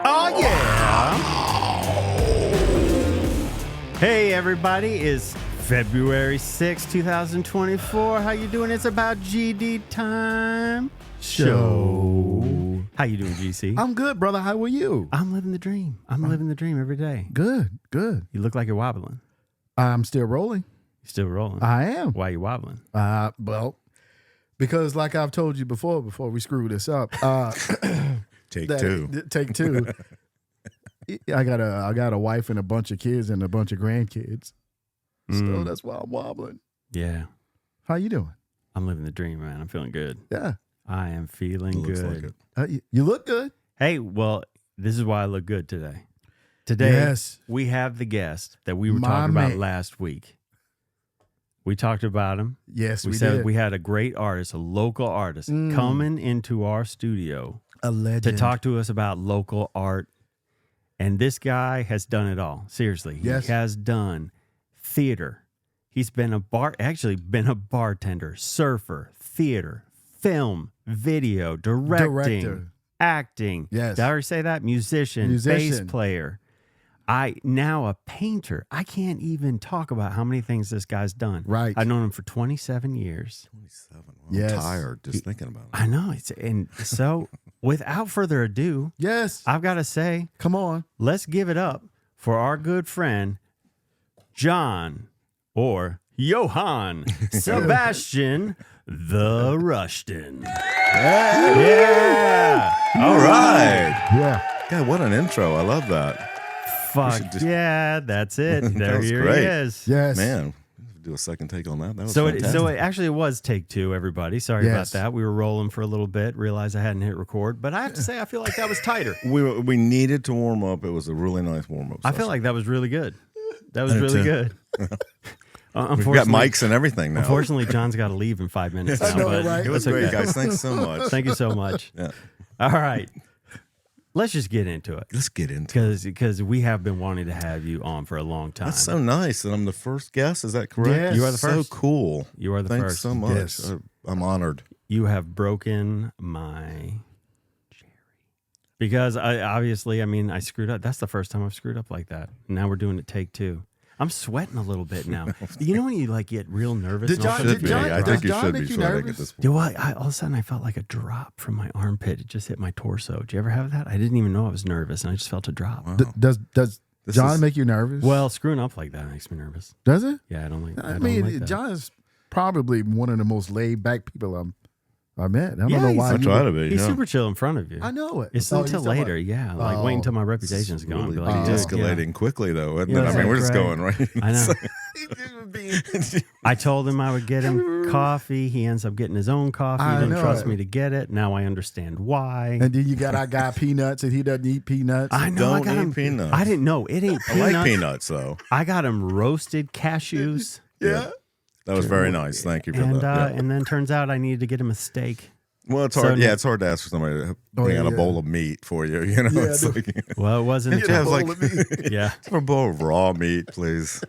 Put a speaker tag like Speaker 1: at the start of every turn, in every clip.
Speaker 1: Oh, yeah. Hey, everybody. It's February 6, 2024. How you doing? It's About GD Time show. How you doing, GC?
Speaker 2: I'm good, brother. How are you?
Speaker 1: I'm living the dream. I'm living the dream every day.
Speaker 2: Good, good.
Speaker 1: You look like you're wobbling.
Speaker 2: I'm still rolling.
Speaker 1: You're still rolling.
Speaker 2: I am.
Speaker 1: Why are you wobbling?
Speaker 2: Well, because like I've told you before we screw this up.
Speaker 3: Take two.
Speaker 2: Take two. I got a wife and a bunch of kids and a bunch of grandkids. So that's why I'm wobbling.
Speaker 1: Yeah.
Speaker 2: How you doing?
Speaker 1: I'm living the dream, man. I'm feeling good.
Speaker 2: Yeah.
Speaker 1: I am feeling good.
Speaker 3: Like it.
Speaker 2: You look good.
Speaker 1: Hey, well, this is why I look good today. Today,
Speaker 2: Yes.
Speaker 1: we have the guest that we were
Speaker 2: My
Speaker 1: talking about
Speaker 2: man.
Speaker 1: last week. We talked about him.
Speaker 2: Yes, we
Speaker 1: said
Speaker 2: did.
Speaker 1: we had a great artist, a local artist, coming into our studio
Speaker 2: A legend.
Speaker 1: to talk to us about local art. And this guy has done it all. Seriously.
Speaker 2: Yes.
Speaker 1: He has done theater. He's been a bartender, surfer, theater, film, video, directing, acting.
Speaker 2: Yes.
Speaker 1: Did I already say that? Musician, bass player. Now a painter. I can't even talk about how many things this guy's done.
Speaker 2: Right.
Speaker 1: I've known him for 27 years.
Speaker 3: 27. Well,
Speaker 2: Yes.
Speaker 3: I'm tired just thinking about it.
Speaker 1: I know. And so without further ado,
Speaker 2: Yes.
Speaker 1: I've got to say,
Speaker 2: Come on.
Speaker 1: let's give it up for our good friend, John, or Johann Sebastian the Rushton. Yeah.
Speaker 3: All right.
Speaker 2: Yeah.
Speaker 3: God, what an intro. I love that.
Speaker 1: Fuck
Speaker 3: just-
Speaker 1: yeah, that's it.
Speaker 3: That
Speaker 1: There
Speaker 3: was
Speaker 1: here
Speaker 3: great.
Speaker 1: he is.
Speaker 2: Yes.
Speaker 3: Man, do a second take on that. That was
Speaker 1: So
Speaker 3: fantastic.
Speaker 1: it was take two, everybody. Sorry
Speaker 2: Yes.
Speaker 1: about that. We were rolling for a little bit, realized I hadn't hit record, but I have to say I feel like that was tighter.
Speaker 3: we needed to warm up. It was a really nice warm up.
Speaker 1: I feel like that was really good. That was
Speaker 3: Me
Speaker 1: really
Speaker 3: too.
Speaker 1: good.
Speaker 3: We've got
Speaker 1: Unfortunately,
Speaker 3: mics and everything now.
Speaker 1: Unfortunately, John's got to leave in 5 minutes
Speaker 2: I
Speaker 1: now,
Speaker 2: know,
Speaker 1: but
Speaker 2: right?
Speaker 3: It was
Speaker 1: it's
Speaker 3: great,
Speaker 1: okay.
Speaker 3: guys. Thanks so much.
Speaker 1: Thank you so much.
Speaker 3: Yeah.
Speaker 1: All right. Let's just get into it
Speaker 3: Let's get into it.
Speaker 1: because we have been wanting to have you on for a long time.
Speaker 3: That's so nice that I'm the first guest. Is that correct?
Speaker 2: Yes.
Speaker 1: You are the first.
Speaker 3: So cool.
Speaker 1: You are the
Speaker 3: Thanks
Speaker 1: first.
Speaker 3: so much.
Speaker 2: Yes.
Speaker 3: I'm honored.
Speaker 1: You have broken my cherry. Because I screwed up. That's the first time I've screwed up like that. Now we're doing it take two. I'm sweating a little bit now. You know when you like get real nervous?
Speaker 2: Did
Speaker 1: and all
Speaker 2: John-
Speaker 1: of a
Speaker 3: Should
Speaker 1: sudden
Speaker 3: be.
Speaker 1: you feel
Speaker 3: I
Speaker 1: like,
Speaker 3: think
Speaker 2: Does
Speaker 3: you
Speaker 2: John
Speaker 3: should
Speaker 2: make
Speaker 3: be
Speaker 2: you
Speaker 3: sweating
Speaker 2: nervous?
Speaker 3: at this point.
Speaker 1: Do I all of a sudden I felt like a drop from my armpit. It just hit my torso. Did you ever have that? I didn't even know I was nervous, and I just felt a drop.
Speaker 3: Wow.
Speaker 2: Does
Speaker 3: This
Speaker 2: John
Speaker 3: is-
Speaker 2: make you nervous?
Speaker 1: Well, screwing up like that makes me nervous.
Speaker 2: does it?
Speaker 1: Yeah, I don't like.
Speaker 2: I
Speaker 1: don't
Speaker 2: mean,
Speaker 1: like that.
Speaker 2: John is probably one of the most laid back people I met. I don't
Speaker 1: Yeah,
Speaker 2: know
Speaker 1: he's-
Speaker 2: why.
Speaker 3: I
Speaker 2: you
Speaker 3: try
Speaker 2: would-
Speaker 3: to be.
Speaker 1: He's
Speaker 3: yeah.
Speaker 1: super chill in front of you.
Speaker 2: I know it.
Speaker 1: It's
Speaker 2: Oh,
Speaker 1: until
Speaker 2: he's talking
Speaker 1: later, yeah. Like
Speaker 2: Oh.
Speaker 1: wait until my reputation's
Speaker 3: It's
Speaker 1: gone.
Speaker 3: really
Speaker 1: Be like, dude,
Speaker 3: de-escalating quickly, though. Isn't
Speaker 1: Yeah,
Speaker 3: it? I
Speaker 1: it's
Speaker 3: mean,
Speaker 1: like,
Speaker 3: we're just
Speaker 1: right.
Speaker 3: going right.
Speaker 1: I know.
Speaker 2: about.
Speaker 1: I told him I would get him coffee. He ends up getting his own coffee. He
Speaker 2: I
Speaker 1: didn't
Speaker 2: know
Speaker 1: trust
Speaker 2: it.
Speaker 1: me to get it. Now I understand why.
Speaker 2: And then you got our guy Peanuts, and he doesn't eat peanuts.
Speaker 1: I know. I
Speaker 3: Don't
Speaker 1: got
Speaker 3: eat
Speaker 1: him
Speaker 3: peanuts.
Speaker 1: I didn't know it ain't
Speaker 3: I
Speaker 1: peanuts.
Speaker 3: like peanuts, though.
Speaker 1: I got him roasted cashews,
Speaker 2: yeah.
Speaker 3: That was very nice. Thank you for
Speaker 1: and
Speaker 3: that. Yeah.
Speaker 1: and then turns out I needed to get him a steak.
Speaker 3: Well, it's
Speaker 1: so
Speaker 3: hard.
Speaker 1: now-
Speaker 3: It's hard to ask for somebody to bring out a
Speaker 2: yeah.
Speaker 3: bowl of meat for you. You know,
Speaker 2: Yeah,
Speaker 3: it's
Speaker 2: no.
Speaker 3: like
Speaker 1: Well, it wasn't.
Speaker 3: you have
Speaker 2: bowl
Speaker 3: like
Speaker 2: of meat.
Speaker 1: Yeah.
Speaker 3: a bowl of raw meat, please.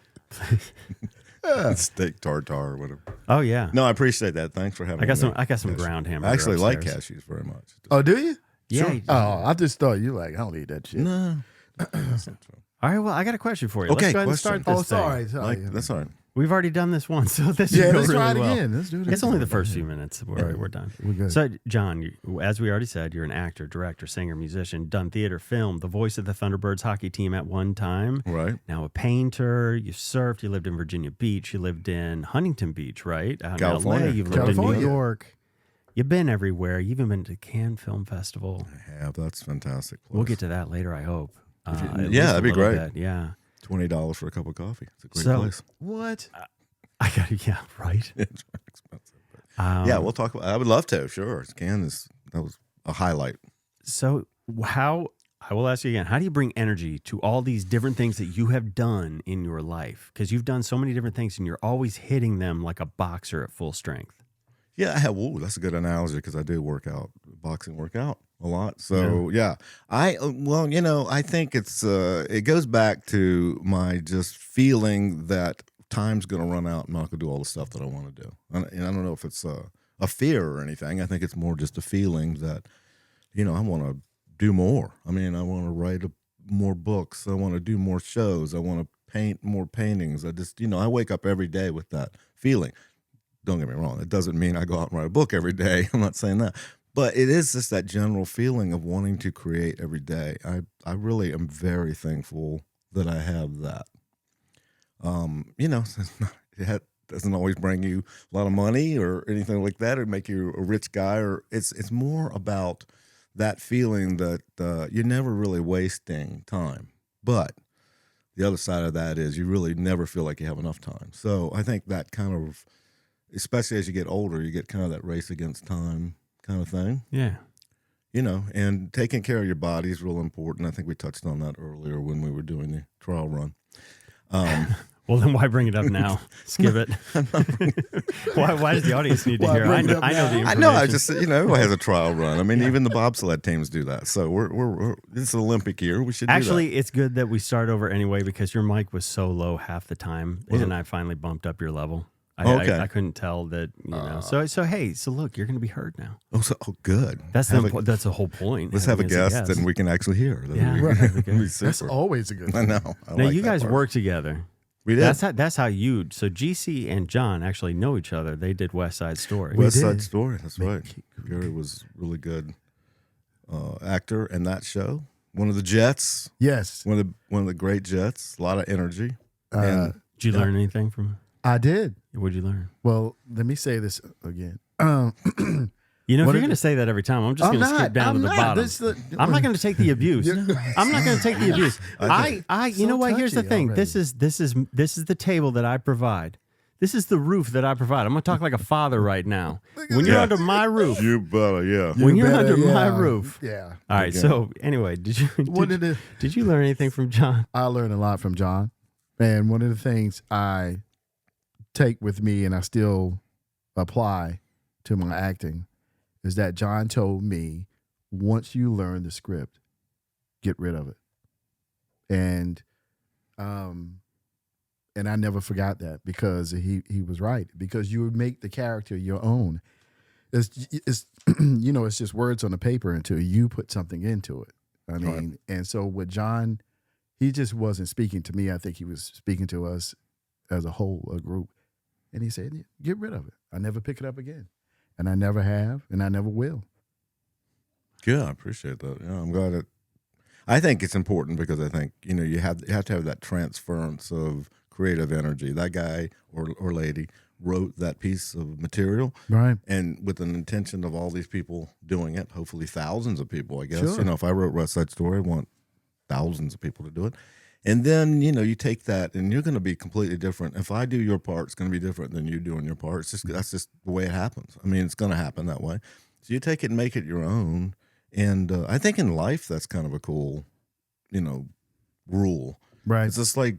Speaker 3: Steak tartare or whatever.
Speaker 1: Oh yeah.
Speaker 3: No, I appreciate that. Thanks for having
Speaker 1: I got
Speaker 3: me.
Speaker 1: some ground hamburger.
Speaker 3: I actually like
Speaker 1: upstairs.
Speaker 3: cashews very much.
Speaker 2: Oh, do you?
Speaker 1: Yeah.
Speaker 3: Sure.
Speaker 2: Oh, I just thought you like I don't eat that shit.
Speaker 3: No, that's not true.
Speaker 1: All right. Well, I got a question for you.
Speaker 3: Okay,
Speaker 1: Let's go ahead and
Speaker 3: question.
Speaker 1: start this
Speaker 2: Oh, sorry.
Speaker 1: thing.
Speaker 2: sorry.
Speaker 3: That's all right.
Speaker 1: We've already done this once, so this
Speaker 2: Yeah,
Speaker 1: should go
Speaker 2: let's
Speaker 1: really
Speaker 2: try it
Speaker 1: well.
Speaker 2: again. Let's do this.
Speaker 1: It's only the first few minutes. We're done.
Speaker 2: We're good.
Speaker 1: So, John, as we already said, you're an actor, director, singer, musician, done theater, film, the voice of the Thunderbirds hockey team at one time.
Speaker 3: Right.
Speaker 1: Now a painter. You surfed. You lived in Virginia Beach. You lived in Huntington Beach, right? Out in
Speaker 3: California.
Speaker 1: LA. You've lived in
Speaker 2: California.
Speaker 1: New York. You've been everywhere. You've even been to Cannes Film Festival.
Speaker 3: I have. That's fantastic.
Speaker 1: We'll get to that later, I hope. At
Speaker 3: yeah,
Speaker 1: least
Speaker 3: that'd
Speaker 1: a
Speaker 3: be
Speaker 1: little
Speaker 3: great.
Speaker 1: bit, yeah.
Speaker 3: $20 for a cup of coffee. It's a great
Speaker 1: So-
Speaker 3: place.
Speaker 2: What?
Speaker 1: I got it. Yeah, right.
Speaker 3: It's very expensive. But yeah, we'll talk about. I would love to. Sure, that was a highlight.
Speaker 1: So I will ask you again, how do you bring energy to all these different things that you have done in your life? Because you've done so many different things and you're always hitting them like a boxer at full strength.
Speaker 3: Yeah, I have. Whoa, that's a good analogy because I do boxing workout a lot. So yeah, I think it goes back to my just feeling that time's going to run out. I'm not going to do all the stuff that I want to do. And I don't know if it's a fear or anything. I think it's more just a feeling that I want to do more. I mean, I want to write more books. I want to do more shows. I want to paint more paintings. I just, I wake up every day with that feeling. Don't get me wrong. It doesn't mean I go out and write a book every day. I'm not saying that. But it is just that general feeling of wanting to create every day. I really am very thankful that I have that. It doesn't always bring you a lot of money or anything like that, or make you a rich guy. Or it's more about that feeling that you're never really wasting time. But the other side of that is you really never feel like you have enough time. So I think that kind of, especially as you get older, you get kind of that race against time kind of thing.
Speaker 1: Yeah.
Speaker 3: And taking care of your body is real important. I think we touched on that earlier when we were doing the trial run.
Speaker 1: Well, then why bring it up now? Skip it. Why does the audience need to hear? I know the information.
Speaker 3: I know. I just, everybody has a trial run. I mean, even the bobsled teams do that. So we're it's an Olympic year. We should do
Speaker 1: Actually,
Speaker 3: that.
Speaker 1: it's good that we start over anyway because your mic was so low half the time, and I finally bumped up your level.
Speaker 3: Okay.
Speaker 1: I couldn't tell that, So hey, look, you're going to be heard now.
Speaker 3: Oh, good.
Speaker 1: That's the whole point.
Speaker 3: Let's have a guest and we can actually hear.
Speaker 1: Yeah.
Speaker 2: That's always a good thing.
Speaker 3: I know.
Speaker 1: Now, you guys work together.
Speaker 3: We did.
Speaker 1: That's how you. So GC and John actually know each other. They did West Side Story.
Speaker 3: West Side Story. That's right. Gary was really good actor in that show. One of the Jets.
Speaker 2: Yes.
Speaker 3: One of the great Jets. A lot of energy.
Speaker 1: Did you learn anything from?
Speaker 2: I did.
Speaker 1: What'd you learn?
Speaker 2: Well, let me say this again.
Speaker 1: If you're going to say that every time, I'm just going to skip down to the bottom. I'm not going to take the abuse. I'm not going to take the abuse. You know what? Here's the thing.
Speaker 2: Already.
Speaker 1: This is the table that I provide. This is the roof that I provide. I'm going to talk like a father right now. When you're under my roof,
Speaker 3: You better, yeah.
Speaker 1: when you're under my roof.
Speaker 2: Yeah.
Speaker 1: All right.
Speaker 3: Okay.
Speaker 1: So anyway, did you learn anything from John?
Speaker 2: I learned a lot from John, and one of the things I take with me and I still apply to my acting is that John told me, once you learn the script, get rid of it. And I never forgot that because he was right, because you would make the character your own. It's it's just words on the paper until you put something into it. I mean, right. And so with John, he just wasn't speaking to me. I think he was speaking to us as a whole, a group. And he said, get rid of it. I never pick it up again. And I never have, and I never will.
Speaker 3: Yeah, I appreciate that. Yeah, I'm glad I think it's important because I think, you have to have that transference of creative energy. That guy or lady wrote that piece of material.
Speaker 2: Right.
Speaker 3: And with an intention of all these people doing it, hopefully thousands of people, I guess.
Speaker 2: Sure.
Speaker 3: If I wrote West Side Story, I want thousands of people to do it. And then, you take that and you're going to be completely different. If I do your part, it's going to be different than you doing your part. That's just the way it happens. I mean, it's going to happen that way. So you take it and make it your own. And I think in life, that's kind of a cool, rule.
Speaker 2: Right.
Speaker 3: It's just like,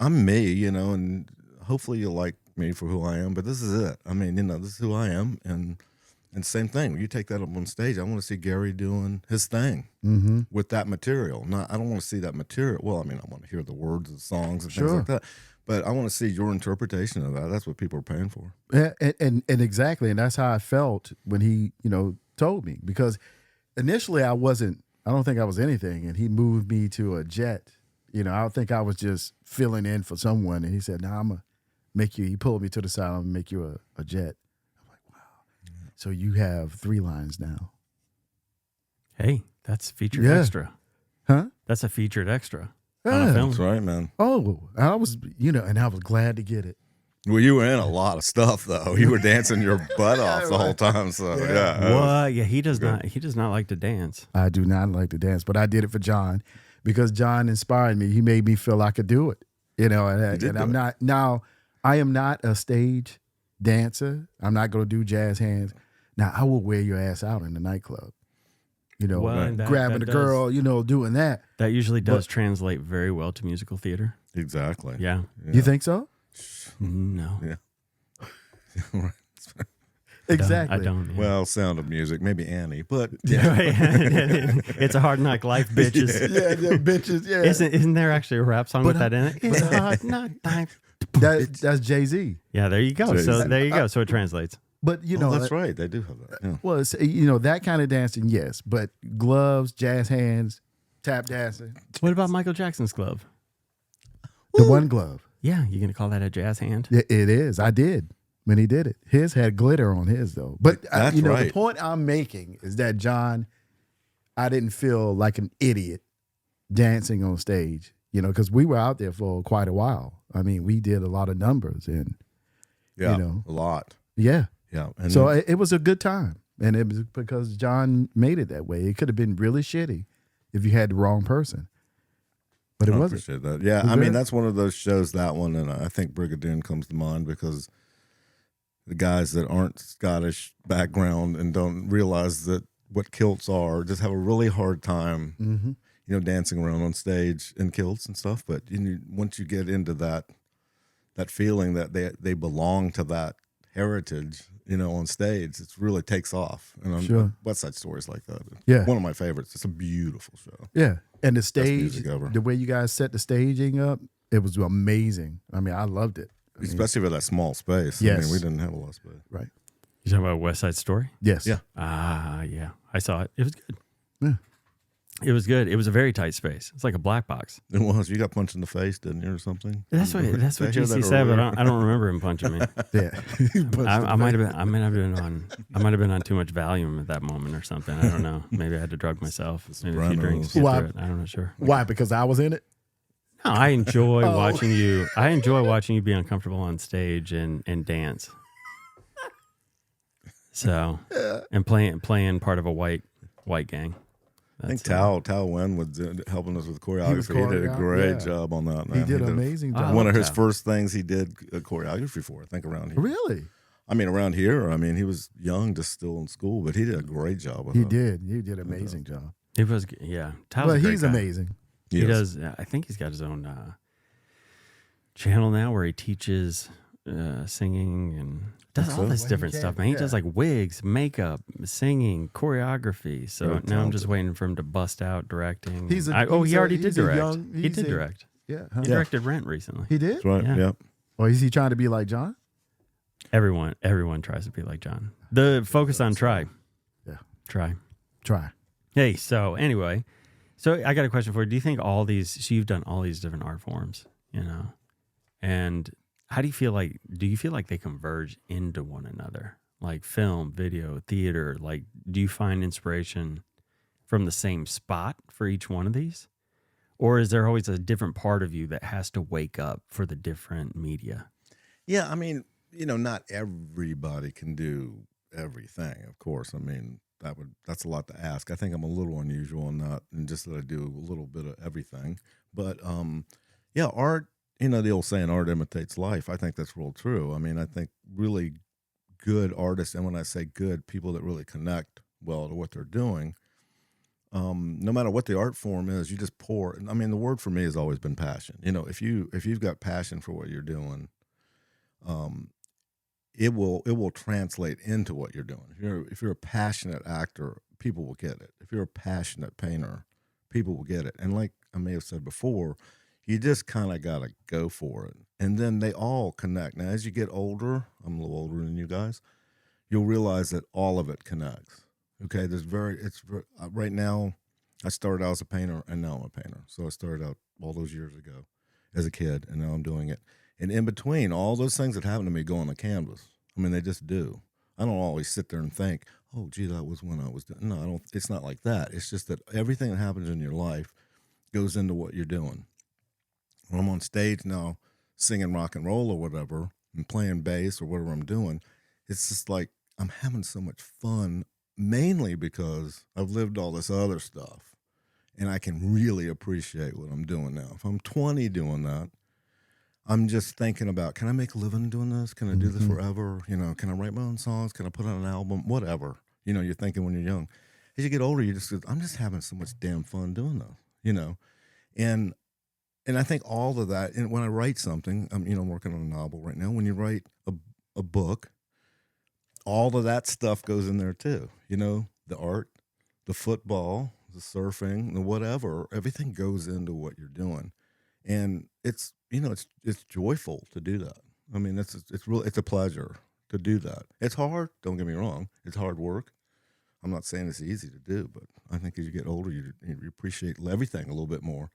Speaker 3: I'm me, and hopefully you'll like me for who I am, but this is it. I mean, this is who I am. And same thing. When you take that up on stage, I want to see Gary doing his thing with that material. I don't want to see that material. Well, I mean, I want to hear the words of the songs and things like that. But I want to see your interpretation of that. That's what people are paying for.
Speaker 2: Yeah, and exactly. And that's how I felt when he, told me. Because initially I don't think I was anything. And he moved me to a jet. I don't think I was just filling in for someone. And he said, I'm going to make you, he pulled me to the side, I'm going to make you a jet. So you have 3 lines now.
Speaker 1: Hey, that's featured extra.
Speaker 2: Huh?
Speaker 1: That's a featured extra on a film.
Speaker 3: That's right, man.
Speaker 2: Oh, I was, and I was glad to get it.
Speaker 3: Well, you were in a lot of stuff, though. You were dancing your butt off the whole time. So, yeah.
Speaker 1: What? Yeah, he does not. He does not like to dance.
Speaker 2: I do not like to dance, but I did it for John because John inspired me. He made me feel I could do it. And I'm not, now, I am not a stage dancer. I'm not going to do jazz hands. Now, I will wear your ass out in the nightclub, grabbing a girl, doing that.
Speaker 1: That usually does translate very well to musical theater.
Speaker 3: Exactly.
Speaker 1: Yeah.
Speaker 2: You think so?
Speaker 1: No.
Speaker 3: Yeah.
Speaker 2: Exactly.
Speaker 1: I don't. Yeah.
Speaker 3: Well, Sound of Music, maybe Annie, but
Speaker 1: It's a hard knock life, bitches.
Speaker 2: yeah, bitches. Yeah.
Speaker 1: Isn't there actually a rap song with that in it? It's a hard knock life.
Speaker 2: That's Jay-Z.
Speaker 1: Yeah, there you go.
Speaker 3: Jay-Z.
Speaker 1: So there you go. So it translates.
Speaker 2: But you know,
Speaker 3: that's right. They do have that. Yeah.
Speaker 2: well, it's, you know, that kind of dancing, yes. But gloves, jazz hands, tap dancing,
Speaker 1: What about Michael Jackson's glove?
Speaker 2: the one glove.
Speaker 1: Yeah, you gonna call that a jazz hand?
Speaker 2: It is. I did when he did it. His had glitter on his though. But
Speaker 3: That's
Speaker 2: you know,
Speaker 3: right.
Speaker 2: the point I'm making is that John, I didn't feel like an idiot dancing on stage. You know, because we were out there for quite a while. I mean, we did a lot of numbers, and
Speaker 3: Yeah,
Speaker 2: you know,
Speaker 3: a lot.
Speaker 2: yeah.
Speaker 3: Yeah, and
Speaker 2: So it was a good time, and it was because John made it that way. It could have been really shitty if you had the wrong person, but it
Speaker 3: I
Speaker 2: wasn't.
Speaker 3: appreciate that. Yeah,
Speaker 2: Was
Speaker 3: I mean
Speaker 2: good.
Speaker 3: that's one of those shows. That one, and I think Brigadoon comes to mind because the guys that aren't Scottish background and don't realize that what kilts are just have a really hard time,
Speaker 2: Mm-hmm.
Speaker 3: you know, dancing around on stage in kilts and stuff. But once you get into that feeling that they belong to that heritage, you know, on stage, it really takes off. And
Speaker 2: Sure.
Speaker 3: West Side Story's like that.
Speaker 2: Yeah.
Speaker 3: One of my favorites. It's a beautiful show.
Speaker 2: Yeah, and the stage,
Speaker 3: music ever.
Speaker 2: the way you guys set the staging up, it was amazing. I mean, I loved it. I mean,
Speaker 3: Especially for that small space. I
Speaker 2: Yes.
Speaker 3: mean, we didn't have a lot of space.
Speaker 2: right?
Speaker 1: You talking about West Side Story?
Speaker 2: Yes.
Speaker 3: Yeah.
Speaker 1: Yeah, I saw it. It was good.
Speaker 2: Yeah.
Speaker 1: It was good. It was a very tight space. It's like a black box.
Speaker 3: It was. You got punched in the face, didn't you, or something?
Speaker 1: That's what
Speaker 3: Did I hear
Speaker 1: GC
Speaker 3: that
Speaker 1: said, but
Speaker 3: earlier?
Speaker 1: I don't remember him punching me.
Speaker 2: Yeah.
Speaker 1: I might have been on too much Valium at that moment or something. I don't know. Maybe I had to drug myself. Maybe a few
Speaker 3: Sopranos.
Speaker 1: drinks. Get
Speaker 2: Why?
Speaker 1: through it. I'm not sure.
Speaker 2: Why? Because I was in it.
Speaker 1: No, I enjoy
Speaker 2: Oh.
Speaker 1: watching you. I enjoy watching you be uncomfortable on stage and dance. So, and playing part of a white gang.
Speaker 3: I think
Speaker 1: That's,
Speaker 3: Tao Wen was helping us with choreography.
Speaker 2: He was
Speaker 3: He did a
Speaker 2: choreograph-
Speaker 3: great
Speaker 2: yeah.
Speaker 3: job on that.
Speaker 2: He
Speaker 3: Man.
Speaker 2: did an amazing
Speaker 1: I
Speaker 2: job.
Speaker 3: One
Speaker 1: love
Speaker 3: of his
Speaker 1: Tao.
Speaker 3: first things he did choreography for, I think, around here.
Speaker 2: Really?
Speaker 3: I mean, around here. I mean, he was young, just still in school, but he did a great job with
Speaker 2: He
Speaker 3: it.
Speaker 2: did. He did an amazing job.
Speaker 1: It was, yeah. Tao's
Speaker 2: But
Speaker 1: a great
Speaker 2: he's
Speaker 1: guy.
Speaker 2: amazing.
Speaker 1: He
Speaker 3: Yes.
Speaker 1: does. I think he's got his own channel now where he teaches singing and does all
Speaker 3: so.
Speaker 1: this
Speaker 2: Well, he
Speaker 1: different
Speaker 2: can,
Speaker 1: stuff. Man, he does
Speaker 2: yeah.
Speaker 1: like wigs, makeup, singing, choreography. So
Speaker 3: Very
Speaker 1: now I'm just
Speaker 3: talented.
Speaker 1: waiting for him to bust out directing.
Speaker 2: He's a-
Speaker 1: he
Speaker 2: he's a-
Speaker 1: already did
Speaker 2: he's a
Speaker 1: direct.
Speaker 2: young-
Speaker 1: he
Speaker 2: he's
Speaker 1: did
Speaker 2: a-
Speaker 1: direct.
Speaker 2: Yeah.
Speaker 1: He directed Rent recently.
Speaker 2: He did?
Speaker 3: That's right.
Speaker 1: Yeah.
Speaker 3: Yeah.
Speaker 2: Or is he trying to be like John?
Speaker 1: Everyone tries to be like John. The focus on try.
Speaker 2: Yeah.
Speaker 1: Try.
Speaker 2: Try.
Speaker 1: Hey, so anyway, so I got a question for you. Do you think all these, so you've done all these different art forms, you know, and how do you feel like, do you feel like they converge into one another? Like film, video, theater, like, do you find inspiration from the same spot for each one of these? Or is there always a different part of you that has to wake up for the different media?
Speaker 3: Yeah, I mean, you know, not everybody can do everything, of course. I mean, that's a lot to ask. I think I'm a little unusual in that, and just that I do a little bit of everything. But yeah, art, you know, the old saying, art imitates life. I think that's real true. I mean, I think really good artists, and when I say good, people that really connect well to what they're doing, no matter what the art form is, you just pour. I mean, the word for me has always been passion. You know, if you've got passion for what you're doing, it will translate into what you're doing. If you're a passionate actor, people will get it. If you're a passionate painter, people will get it. And like I may have said before, you just kind of got to go for it. And then they all connect. Now, as you get older, I'm a little older than you guys, you'll realize that all of it connects. Okay, right now, I started out as a painter, and now I'm a painter. So I started out all those years ago as a kid, and now I'm doing it. And in between, all those things that happen to me go on the canvas. I mean, they just do. I don't always sit there and think, oh, gee, that was when I was doing. No, I don't. It's not like that. It's just that everything that happens in your life goes into what you're doing. When I'm on stage now singing rock and roll or whatever and playing bass or whatever I'm doing, it's just like I'm having so much fun, mainly because I've lived all this other stuff and I can really appreciate what I'm doing now. If I'm 20 doing that, I'm just thinking about, can I make a living doing this? Can I do this forever? You know, can I write my own songs? Can I put out an album? Whatever. You know, you're thinking when you're young. As you get older, I'm just having so much damn fun doing this, you know? And I think all of that, and when I write something, I'm working on a novel right now. When you write a book, all of that stuff goes in there too. You know, the art, the football, the surfing, the whatever, everything goes into what you're doing. And it's joyful to do that. I mean, it's a pleasure to do that. It's hard. Don't get me wrong. It's hard work. I'm not saying it's easy to do, but I think as you get older, you appreciate everything a little bit more.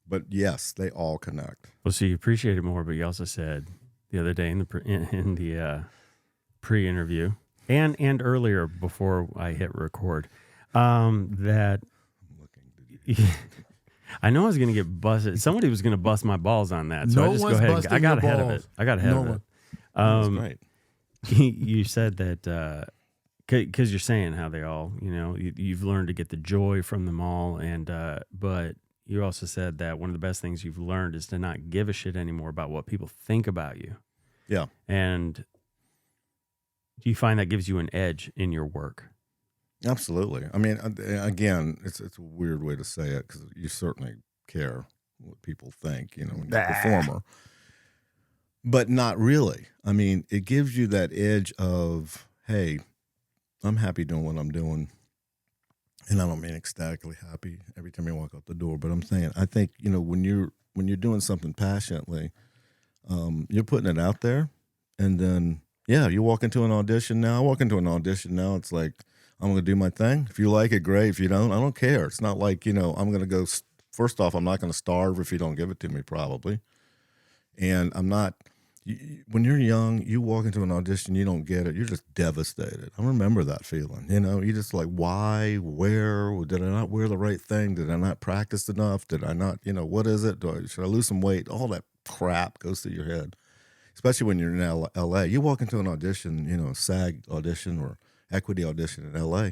Speaker 3: But yes, they all connect.
Speaker 1: Well, so you appreciate it more, but you also said the other day in the pre-interview and earlier before I hit record that I know I was going to get busted. Somebody was going to bust my balls on that, so I just go ahead. I got ahead of it.
Speaker 3: That's great.
Speaker 1: You said that because you're saying how they all, you've learned to get the joy from them all, and but you also said that one of the best things you've learned is to not give a shit anymore about what people think about you.
Speaker 3: Yeah.
Speaker 1: And do you find that gives you an edge in your work?
Speaker 3: Absolutely. I mean, again, it's a weird way to say it because you certainly care what people think, when you're a performer. But not really. I mean, it gives you that edge of, hey, I'm happy doing what I'm doing. And I don't mean ecstatically happy every time you walk out the door, but I'm saying, I think, when you're doing something passionately, you're putting it out there. And then, you walk into an audition now. I walk into an audition now. It's like, I'm going to do my thing. If you like it, great. If you don't, I don't care. It's not like, I'm going to go, first off, I'm not going to starve if you don't give it to me, probably. And I'm not, when you're young, you walk into an audition, you don't get it. You're just devastated. I remember that feeling, you just like, why, where, did I not wear the right thing? Did I not practice enough? Did I not, what is it? Should I lose some weight? All that crap goes through your head, especially when you're in LA. You walk into an audition, a SAG audition or equity audition in LA,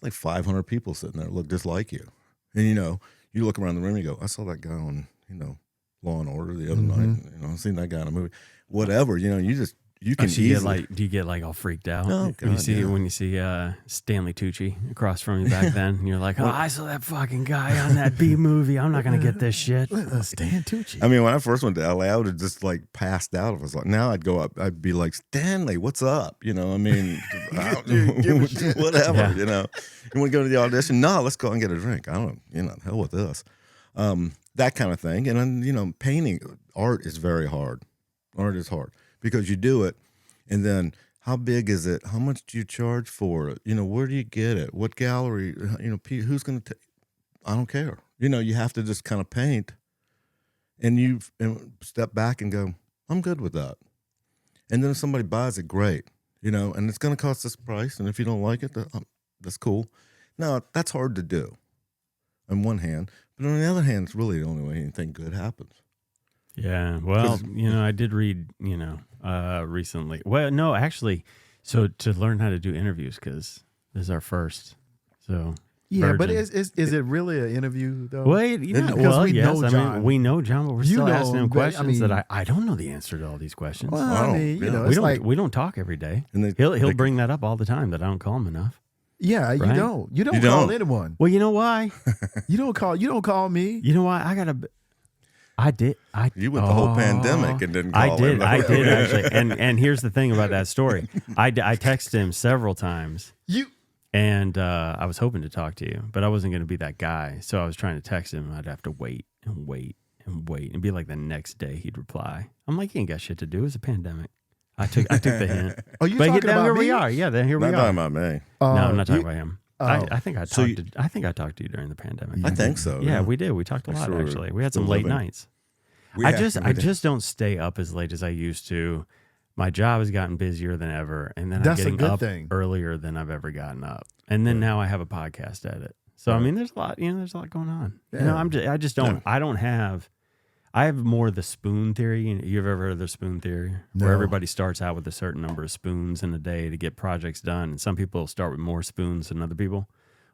Speaker 3: like 500 people sitting there look just like you. And, you look around the room, you go, I saw that guy on, Law and Order the other night. I've seen that guy in a movie. Whatever, you can easily.
Speaker 1: Do you get like all freaked out
Speaker 3: Oh,
Speaker 1: when you
Speaker 3: God,
Speaker 1: see when you see Stanley Tucci across from you back then, and you're like, oh, I saw that fucking guy on that B movie. I'm not gonna get this shit.
Speaker 2: Stan Tucci.
Speaker 3: I mean, when I first went to LA, I would have just like passed out. I was like, now I'd go up, I'd be like, Stanley, what's up? I mean, whatever, You want to go to the audition? No, let's go and get a drink. I don't, hell with this. That kind of thing. And then, painting, art is very hard. Art is hard because you do it. And then how big is it? How much do you charge for it? Where do you get it? What gallery? Who's going to I don't care. You have to just kind of paint and step back and go, I'm good with that. And then if somebody buys it, great. And it's going to cost this price. And if you don't like it, that's cool. Now, that's hard to do on one hand. But on the other hand, it's really the only way anything good happens.
Speaker 1: Yeah. Well, I did read, recently. Well, no, actually, so to learn how to do interviews, because this is our first. So
Speaker 2: yeah,
Speaker 1: virgin.
Speaker 2: but is it really an interview though?
Speaker 1: Wait,
Speaker 2: Because we know John.
Speaker 1: We know John, but we're
Speaker 2: You
Speaker 1: still
Speaker 2: know
Speaker 1: asking him
Speaker 2: him, but,
Speaker 1: questions that I don't know the answer to all these questions.
Speaker 2: Well,
Speaker 3: I don't,
Speaker 2: it's
Speaker 1: we don't talk every day.
Speaker 3: And
Speaker 1: He'll bring that up all the time that I don't call him enough.
Speaker 2: yeah,
Speaker 1: Right?
Speaker 2: you don't call anyone.
Speaker 1: Well, you know why?
Speaker 2: You don't call me.
Speaker 1: You know why? I did.
Speaker 3: You went the whole pandemic and didn't call
Speaker 1: I did
Speaker 3: him.
Speaker 1: actually. And here's the thing about that story. I texted him several times. And I was hoping to talk to you, but I wasn't going to be that guy. So I was trying to text him. I'd have to wait and wait and wait. And be like the next day he'd reply. I'm like, he ain't got shit to do. It's a pandemic. I took the hint.
Speaker 2: Oh, you
Speaker 1: but
Speaker 2: talking about
Speaker 1: here
Speaker 2: me?
Speaker 1: we are. Yeah, then here we
Speaker 3: Not
Speaker 1: are.
Speaker 3: talking about me.
Speaker 1: No, I'm not talking about him.
Speaker 2: Oh.
Speaker 1: I think I talked to you during the pandemic.
Speaker 3: I think so.
Speaker 1: Yeah, we did. We talked a lot
Speaker 3: Sure.
Speaker 1: actually. We had some
Speaker 3: Still
Speaker 1: late
Speaker 3: living.
Speaker 1: nights. I just don't stay up as late as I used to. My job has gotten busier than ever, and then
Speaker 2: That's a
Speaker 1: I'm getting
Speaker 2: good
Speaker 1: up
Speaker 2: thing.
Speaker 1: earlier than I've ever gotten up. And then now I have a podcast edit. So I mean, there's a lot. There's a lot going on.
Speaker 2: Yeah.
Speaker 1: I just don't. I don't have. I have more the spoon theory. You've ever heard of the spoon theory,
Speaker 2: No.
Speaker 1: where everybody starts out with a certain number of spoons in a day to get projects done, and some people start with more spoons than other people.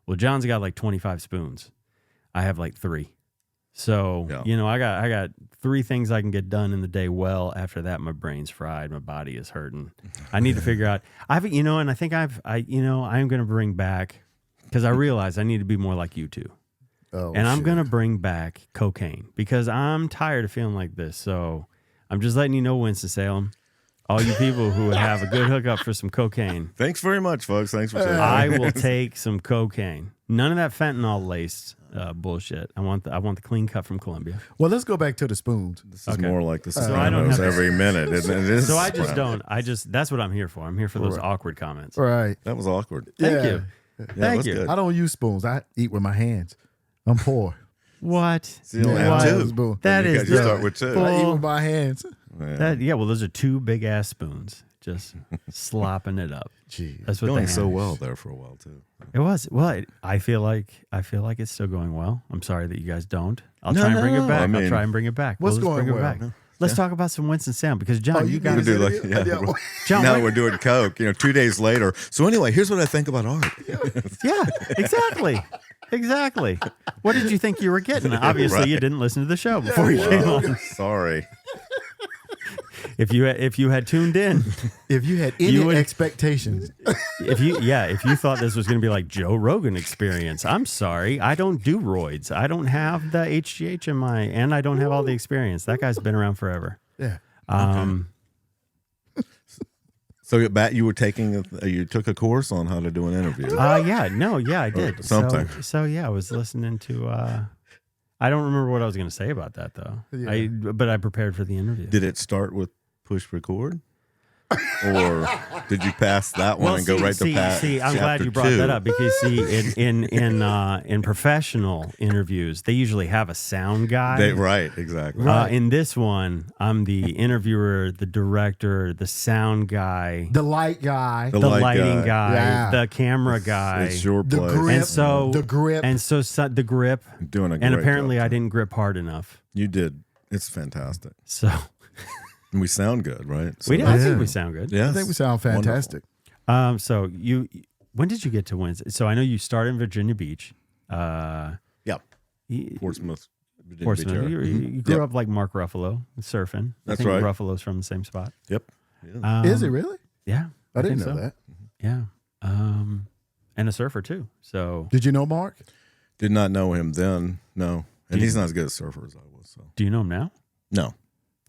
Speaker 1: Well, John's got like 25 spoons. I have like 3. So,
Speaker 3: Yeah.
Speaker 1: I got 3 things I can get done in the day. Well, after that, my brain's fried. My body is hurting. I need to figure out, and I think I'm going to bring back, because I realize I need to be more like you two.
Speaker 2: Oh,
Speaker 1: And I'm
Speaker 2: shit.
Speaker 1: going to bring back cocaine because I'm tired of feeling like this. So I'm just letting you know, Winston-Salem, all you people who have a good hookup for some cocaine,
Speaker 3: Thanks very much, folks. Thanks for saying
Speaker 1: I
Speaker 3: that.
Speaker 1: will take some cocaine. None of that fentanyl laced bullshit. I want the clean cut from Columbia.
Speaker 2: Well, let's go back to the spoons.
Speaker 3: This is more like the
Speaker 1: I don't
Speaker 3: Sopranos
Speaker 1: have-
Speaker 3: every minute. It is
Speaker 1: So I just
Speaker 3: Sopranos.
Speaker 1: don't. That's what I'm here for. I'm here for those awkward comments.
Speaker 2: Right.
Speaker 3: That was awkward.
Speaker 1: Thank
Speaker 2: Yeah.
Speaker 1: you.
Speaker 3: Yeah,
Speaker 1: Thank
Speaker 3: that's
Speaker 1: you.
Speaker 3: good.
Speaker 2: I don't use spoons. I eat with my hands. I'm poor.
Speaker 1: What?
Speaker 3: So you only
Speaker 2: Yeah,
Speaker 3: have
Speaker 2: why?
Speaker 3: two.
Speaker 2: Spoon.
Speaker 1: That
Speaker 3: you
Speaker 1: is
Speaker 3: got- you
Speaker 1: the-
Speaker 3: start with two.
Speaker 1: Full-
Speaker 2: I eat with my hands.
Speaker 3: Yeah.
Speaker 1: Well, those are two big ass spoons, just slopping it up.
Speaker 2: Jeez.
Speaker 1: That's what
Speaker 3: Going
Speaker 1: they
Speaker 3: so
Speaker 1: have.
Speaker 3: well there for a while too.
Speaker 1: It was. Well, I feel like it's still going well. I'm sorry that you guys don't. I'll
Speaker 3: No,
Speaker 1: try and bring
Speaker 3: no,
Speaker 1: it back.
Speaker 3: I mean-
Speaker 1: I'll try and bring it back.
Speaker 2: What's
Speaker 1: We'll just
Speaker 2: going
Speaker 1: bring it
Speaker 2: well?
Speaker 1: back. Let's talk about some Winston-Salem because John, you
Speaker 2: you
Speaker 1: got
Speaker 3: We
Speaker 2: need
Speaker 3: do
Speaker 2: to
Speaker 3: like
Speaker 2: say it? Yeah.
Speaker 1: John.
Speaker 3: now
Speaker 1: wait-
Speaker 3: we're doing Coke. 2 days later. So anyway, here's what I think about art.
Speaker 1: Yeah, exactly. What did you think you were getting? Obviously,
Speaker 3: Right.
Speaker 1: you didn't listen to the show before you came on.
Speaker 3: Sorry.
Speaker 1: If you had tuned in,
Speaker 2: If you had any
Speaker 1: You would-
Speaker 2: expectations,
Speaker 1: if you thought this was going to be like Joe Rogan experience, I'm sorry. I don't do roids. I don't have the HGH in my, and I don't have all the experience. That guy's been around forever.
Speaker 2: yeah.
Speaker 3: So you were taking you took a course on how to do an interview.
Speaker 1: I did.
Speaker 3: something.
Speaker 1: So I was listening to. I don't remember what I was going to say about that though.
Speaker 2: Yeah.
Speaker 1: But I prepared for the interview.
Speaker 3: Did it start with push record? Or did you pass that one and go right to Pat?
Speaker 1: See, I'm glad
Speaker 3: chapter
Speaker 1: you brought
Speaker 3: 2?
Speaker 1: that up because in professional interviews, they usually have a sound guy.
Speaker 3: Right, exactly.
Speaker 1: In this one, I'm the interviewer, the director, the sound guy,
Speaker 2: The light guy,
Speaker 1: the
Speaker 3: light
Speaker 1: lighting guy,
Speaker 2: Yeah.
Speaker 1: the camera guy,
Speaker 3: It's your
Speaker 2: the
Speaker 3: place.
Speaker 2: grip,
Speaker 1: and so
Speaker 2: the grip.
Speaker 1: the grip,
Speaker 3: Doing a
Speaker 1: and
Speaker 3: great
Speaker 1: apparently
Speaker 3: job.
Speaker 1: I didn't grip hard enough.
Speaker 3: You did. It's fantastic.
Speaker 1: So
Speaker 3: And we sound good, right? So
Speaker 1: I
Speaker 3: that's-
Speaker 1: think we sound good.
Speaker 3: Yes.
Speaker 2: I think we sound fantastic.
Speaker 1: So when did you get to Wednesday? So I know you started in Virginia Beach.
Speaker 3: Yeah.
Speaker 1: You-
Speaker 3: Portsmouth. Virginia
Speaker 1: Portsmouth.
Speaker 3: Beach area.
Speaker 1: You grew
Speaker 3: Yep.
Speaker 1: up like Mark Ruffalo, surfing.
Speaker 3: That's
Speaker 1: I think
Speaker 3: right.
Speaker 1: Ruffalo's from the same spot.
Speaker 3: Yep. Yeah.
Speaker 2: Is it really?
Speaker 1: Yeah,
Speaker 2: I didn't
Speaker 1: think
Speaker 2: know
Speaker 1: so.
Speaker 2: that.
Speaker 1: Yeah, and a surfer too. So
Speaker 2: Did you know Mark?
Speaker 3: Did not know him then. No. And he's not as good a surfer as I was. So
Speaker 1: do you know him now?
Speaker 3: no.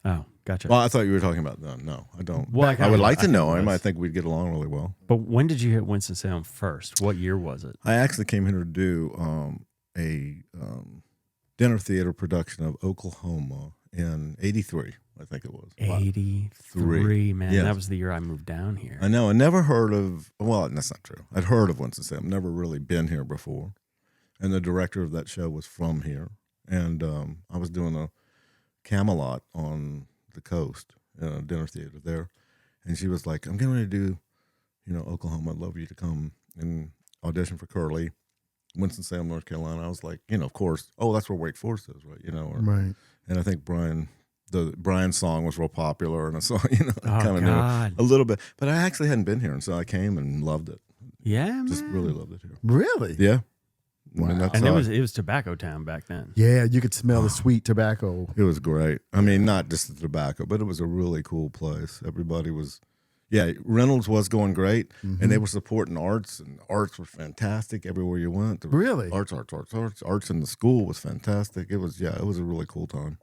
Speaker 1: Oh, gotcha.
Speaker 3: Well, I thought you were talking about then. No, I don't.
Speaker 1: Well,
Speaker 3: I would like to
Speaker 1: think
Speaker 3: know
Speaker 1: it
Speaker 3: him.
Speaker 1: was.
Speaker 3: I think we'd get along really well.
Speaker 1: But when did you hit Winston-Salem first? What year was it?
Speaker 3: I actually came here to do a dinner theater production of Oklahoma in '83. I think it was.
Speaker 1: 83, man.
Speaker 3: Yes.
Speaker 1: That was the year I moved down here.
Speaker 3: I know. I never heard of. Well, that's not true. I'd heard of Winston-Salem. Never really been here before. And the director of that show was from here. And I was doing a Camelot on the coast in a dinner theater there. And she was like, "I'm getting ready to do, Oklahoma. I'd love you to come and audition for Curly, Winston-Salem, North Carolina." I was like, of course. Oh, that's where Wake Forest is, right?
Speaker 2: Right.
Speaker 3: And I think the Brian song was real popular, and I saw,
Speaker 1: Oh,
Speaker 3: kind of
Speaker 1: God.
Speaker 3: knew a little bit. But I actually hadn't been here, and so I came and loved it.
Speaker 1: Yeah, man.
Speaker 3: Just really loved it here.
Speaker 2: Really?
Speaker 3: Yeah.
Speaker 2: Wow.
Speaker 3: that's
Speaker 1: And
Speaker 3: how
Speaker 1: it was Tobacco Town back then.
Speaker 2: Yeah, you could smell the sweet tobacco.
Speaker 3: it was great. I mean, not just the tobacco, but it was a really cool place. Everybody was, Reynolds was going great, and they were supporting arts, and arts were fantastic everywhere you went. There was
Speaker 2: Really?
Speaker 3: Arts in the school was fantastic. It was a really cool time.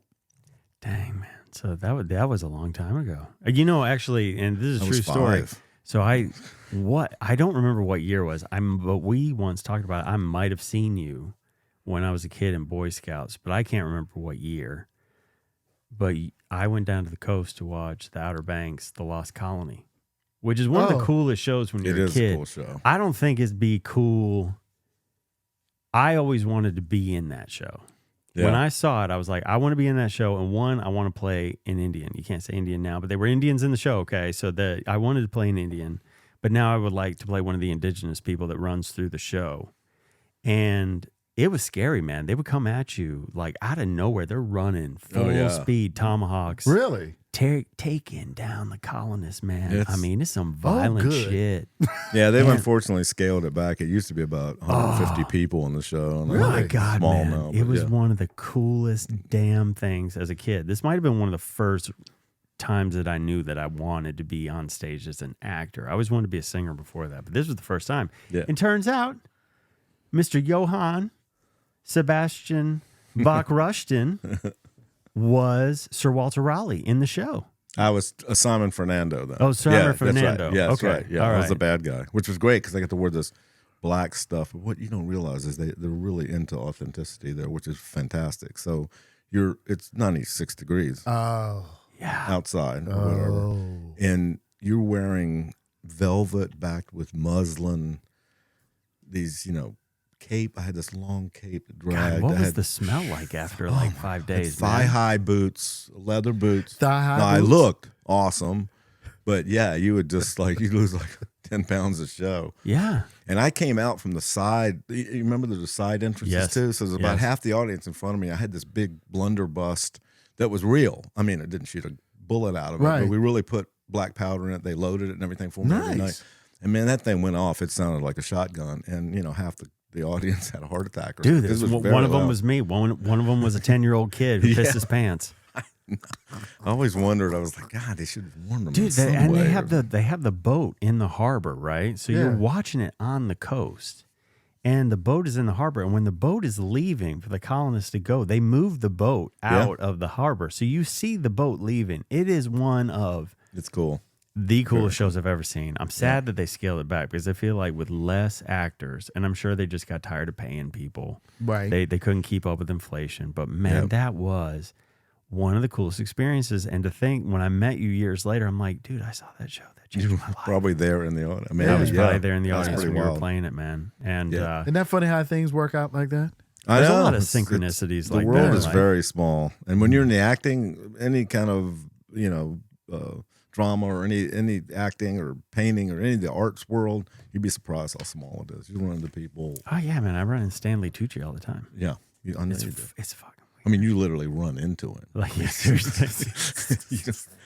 Speaker 1: Dang, man. So that was a long time ago. Actually, and this is a
Speaker 3: I
Speaker 1: true
Speaker 3: was
Speaker 1: story.
Speaker 3: 5.
Speaker 1: So I don't remember what year it was. But we once talked about it. I might have seen you when I was a kid in Boy Scouts, but I can't remember what year. But I went down to the coast to watch The Outer Banks, The Lost Colony, which is one of the
Speaker 2: Oh.
Speaker 1: coolest shows when
Speaker 3: It
Speaker 1: you're a
Speaker 3: is
Speaker 1: kid.
Speaker 3: a cool show.
Speaker 1: I don't think it'd be cool. I always wanted to be in that show.
Speaker 3: Yeah.
Speaker 1: When I saw it, I was like, I want to be in that show. And one, I want to play an Indian. You can't say Indian now, but they were Indians in the show. Okay. So I wanted to play an Indian, but now I would like to play one of the indigenous people that runs through the show. And it was scary, man. They would come at you like out of nowhere. They're running full speed tomahawks,
Speaker 2: Really?
Speaker 1: taking down the colonists, man. It's some violent
Speaker 2: good.
Speaker 1: shit.
Speaker 3: Yeah, they've
Speaker 1: Man.
Speaker 3: unfortunately scaled it back. It used to be about 150 people on the show. And
Speaker 2: Really?
Speaker 1: My God,
Speaker 3: small
Speaker 1: man.
Speaker 3: now,
Speaker 1: It
Speaker 3: but
Speaker 1: was
Speaker 3: yeah.
Speaker 1: one of the coolest damn things as a kid. This might have been one of the first times that I knew that I wanted to be on stage as an actor. I always wanted to be a singer before that, but this was the first time.
Speaker 3: Yeah.
Speaker 1: And turns out, Mr. Johann Sebastian Bach Rushton was Sir Walter Raleigh in the show.
Speaker 3: I was Simon Fernando, though.
Speaker 1: Oh, Simon
Speaker 3: That's
Speaker 1: Fernando.
Speaker 3: right. Yeah, that's
Speaker 1: Okay.
Speaker 3: right. Yeah,
Speaker 1: All
Speaker 3: I was
Speaker 1: right.
Speaker 3: the bad guy, which was great because I got to wear this black stuff. But what you don't realize is they're really into authenticity there, which is fantastic. So it's 96 degrees
Speaker 1: Yeah.
Speaker 3: outside or whatever, and you're wearing velvet backed with muslin. These, cape. I had this long cape that dragged.
Speaker 1: God, what was the smell like after like 5 days?
Speaker 3: Thigh-high boots, leather boots.
Speaker 2: Thigh-high
Speaker 3: Now, I
Speaker 2: boots?
Speaker 3: looked awesome, but yeah, you would just you lose like 10 pounds a show.
Speaker 1: Yeah.
Speaker 3: And I came out from the side. You remember there's a side entrances
Speaker 1: Yes.
Speaker 3: too? So there's about
Speaker 1: Yes.
Speaker 3: half the audience in front of me. I had this big blunderbuss that was real. I mean, it didn't shoot a bullet out of it,
Speaker 2: Right.
Speaker 3: but we really put black powder in it. They loaded it and everything for me every
Speaker 2: Nice.
Speaker 3: night. And man, that thing went off. It sounded like a shotgun. And, half the audience had a heart attack.
Speaker 1: Dude,
Speaker 3: It was
Speaker 1: one
Speaker 3: very
Speaker 1: of them
Speaker 3: loud.
Speaker 1: was me. One of them was a 10-year-old kid who pissed his pants.
Speaker 3: I always wondered. I was like, God, they should have warned them.
Speaker 1: Dude, they have the boat in the harbor, right? So you're
Speaker 2: Yeah.
Speaker 1: watching it on the coast, and the boat is in the harbor. And when the boat is leaving for the colonists to go, they move the boat out of the harbor. So you see the boat leaving. It is one of
Speaker 3: It's cool.
Speaker 1: the coolest shows I've ever seen. I'm sad that they scaled it back because I feel like with less actors, and I'm sure they just got tired of paying people.
Speaker 2: Right.
Speaker 1: They couldn't keep up with inflation. But man, that was one of the coolest experiences. And to think when I met you years later, I'm like, dude, I saw that show. That changed
Speaker 3: You were
Speaker 1: my life.
Speaker 3: probably there in the audience. I mean,
Speaker 1: I was probably there in the
Speaker 3: that was
Speaker 1: audience
Speaker 3: pretty
Speaker 1: when you were
Speaker 3: wild.
Speaker 1: playing it, man. And
Speaker 2: Isn't that funny how things work out like that?
Speaker 3: I
Speaker 1: There's a
Speaker 3: know.
Speaker 1: lot of
Speaker 3: It's-
Speaker 1: synchronicities
Speaker 3: the
Speaker 1: like
Speaker 3: world
Speaker 1: that,
Speaker 3: is
Speaker 1: like-
Speaker 3: very small, and when you're in the acting, any kind of drama or any acting or painting or any of the arts world, you'd be surprised how small it is. You run into people.
Speaker 1: oh yeah, man, I run in Stanley Tucci all the time.
Speaker 3: Yeah, I know
Speaker 1: It's
Speaker 3: you do.
Speaker 1: it's fucking
Speaker 3: I mean, you literally run into him.
Speaker 1: like yeah, seriously.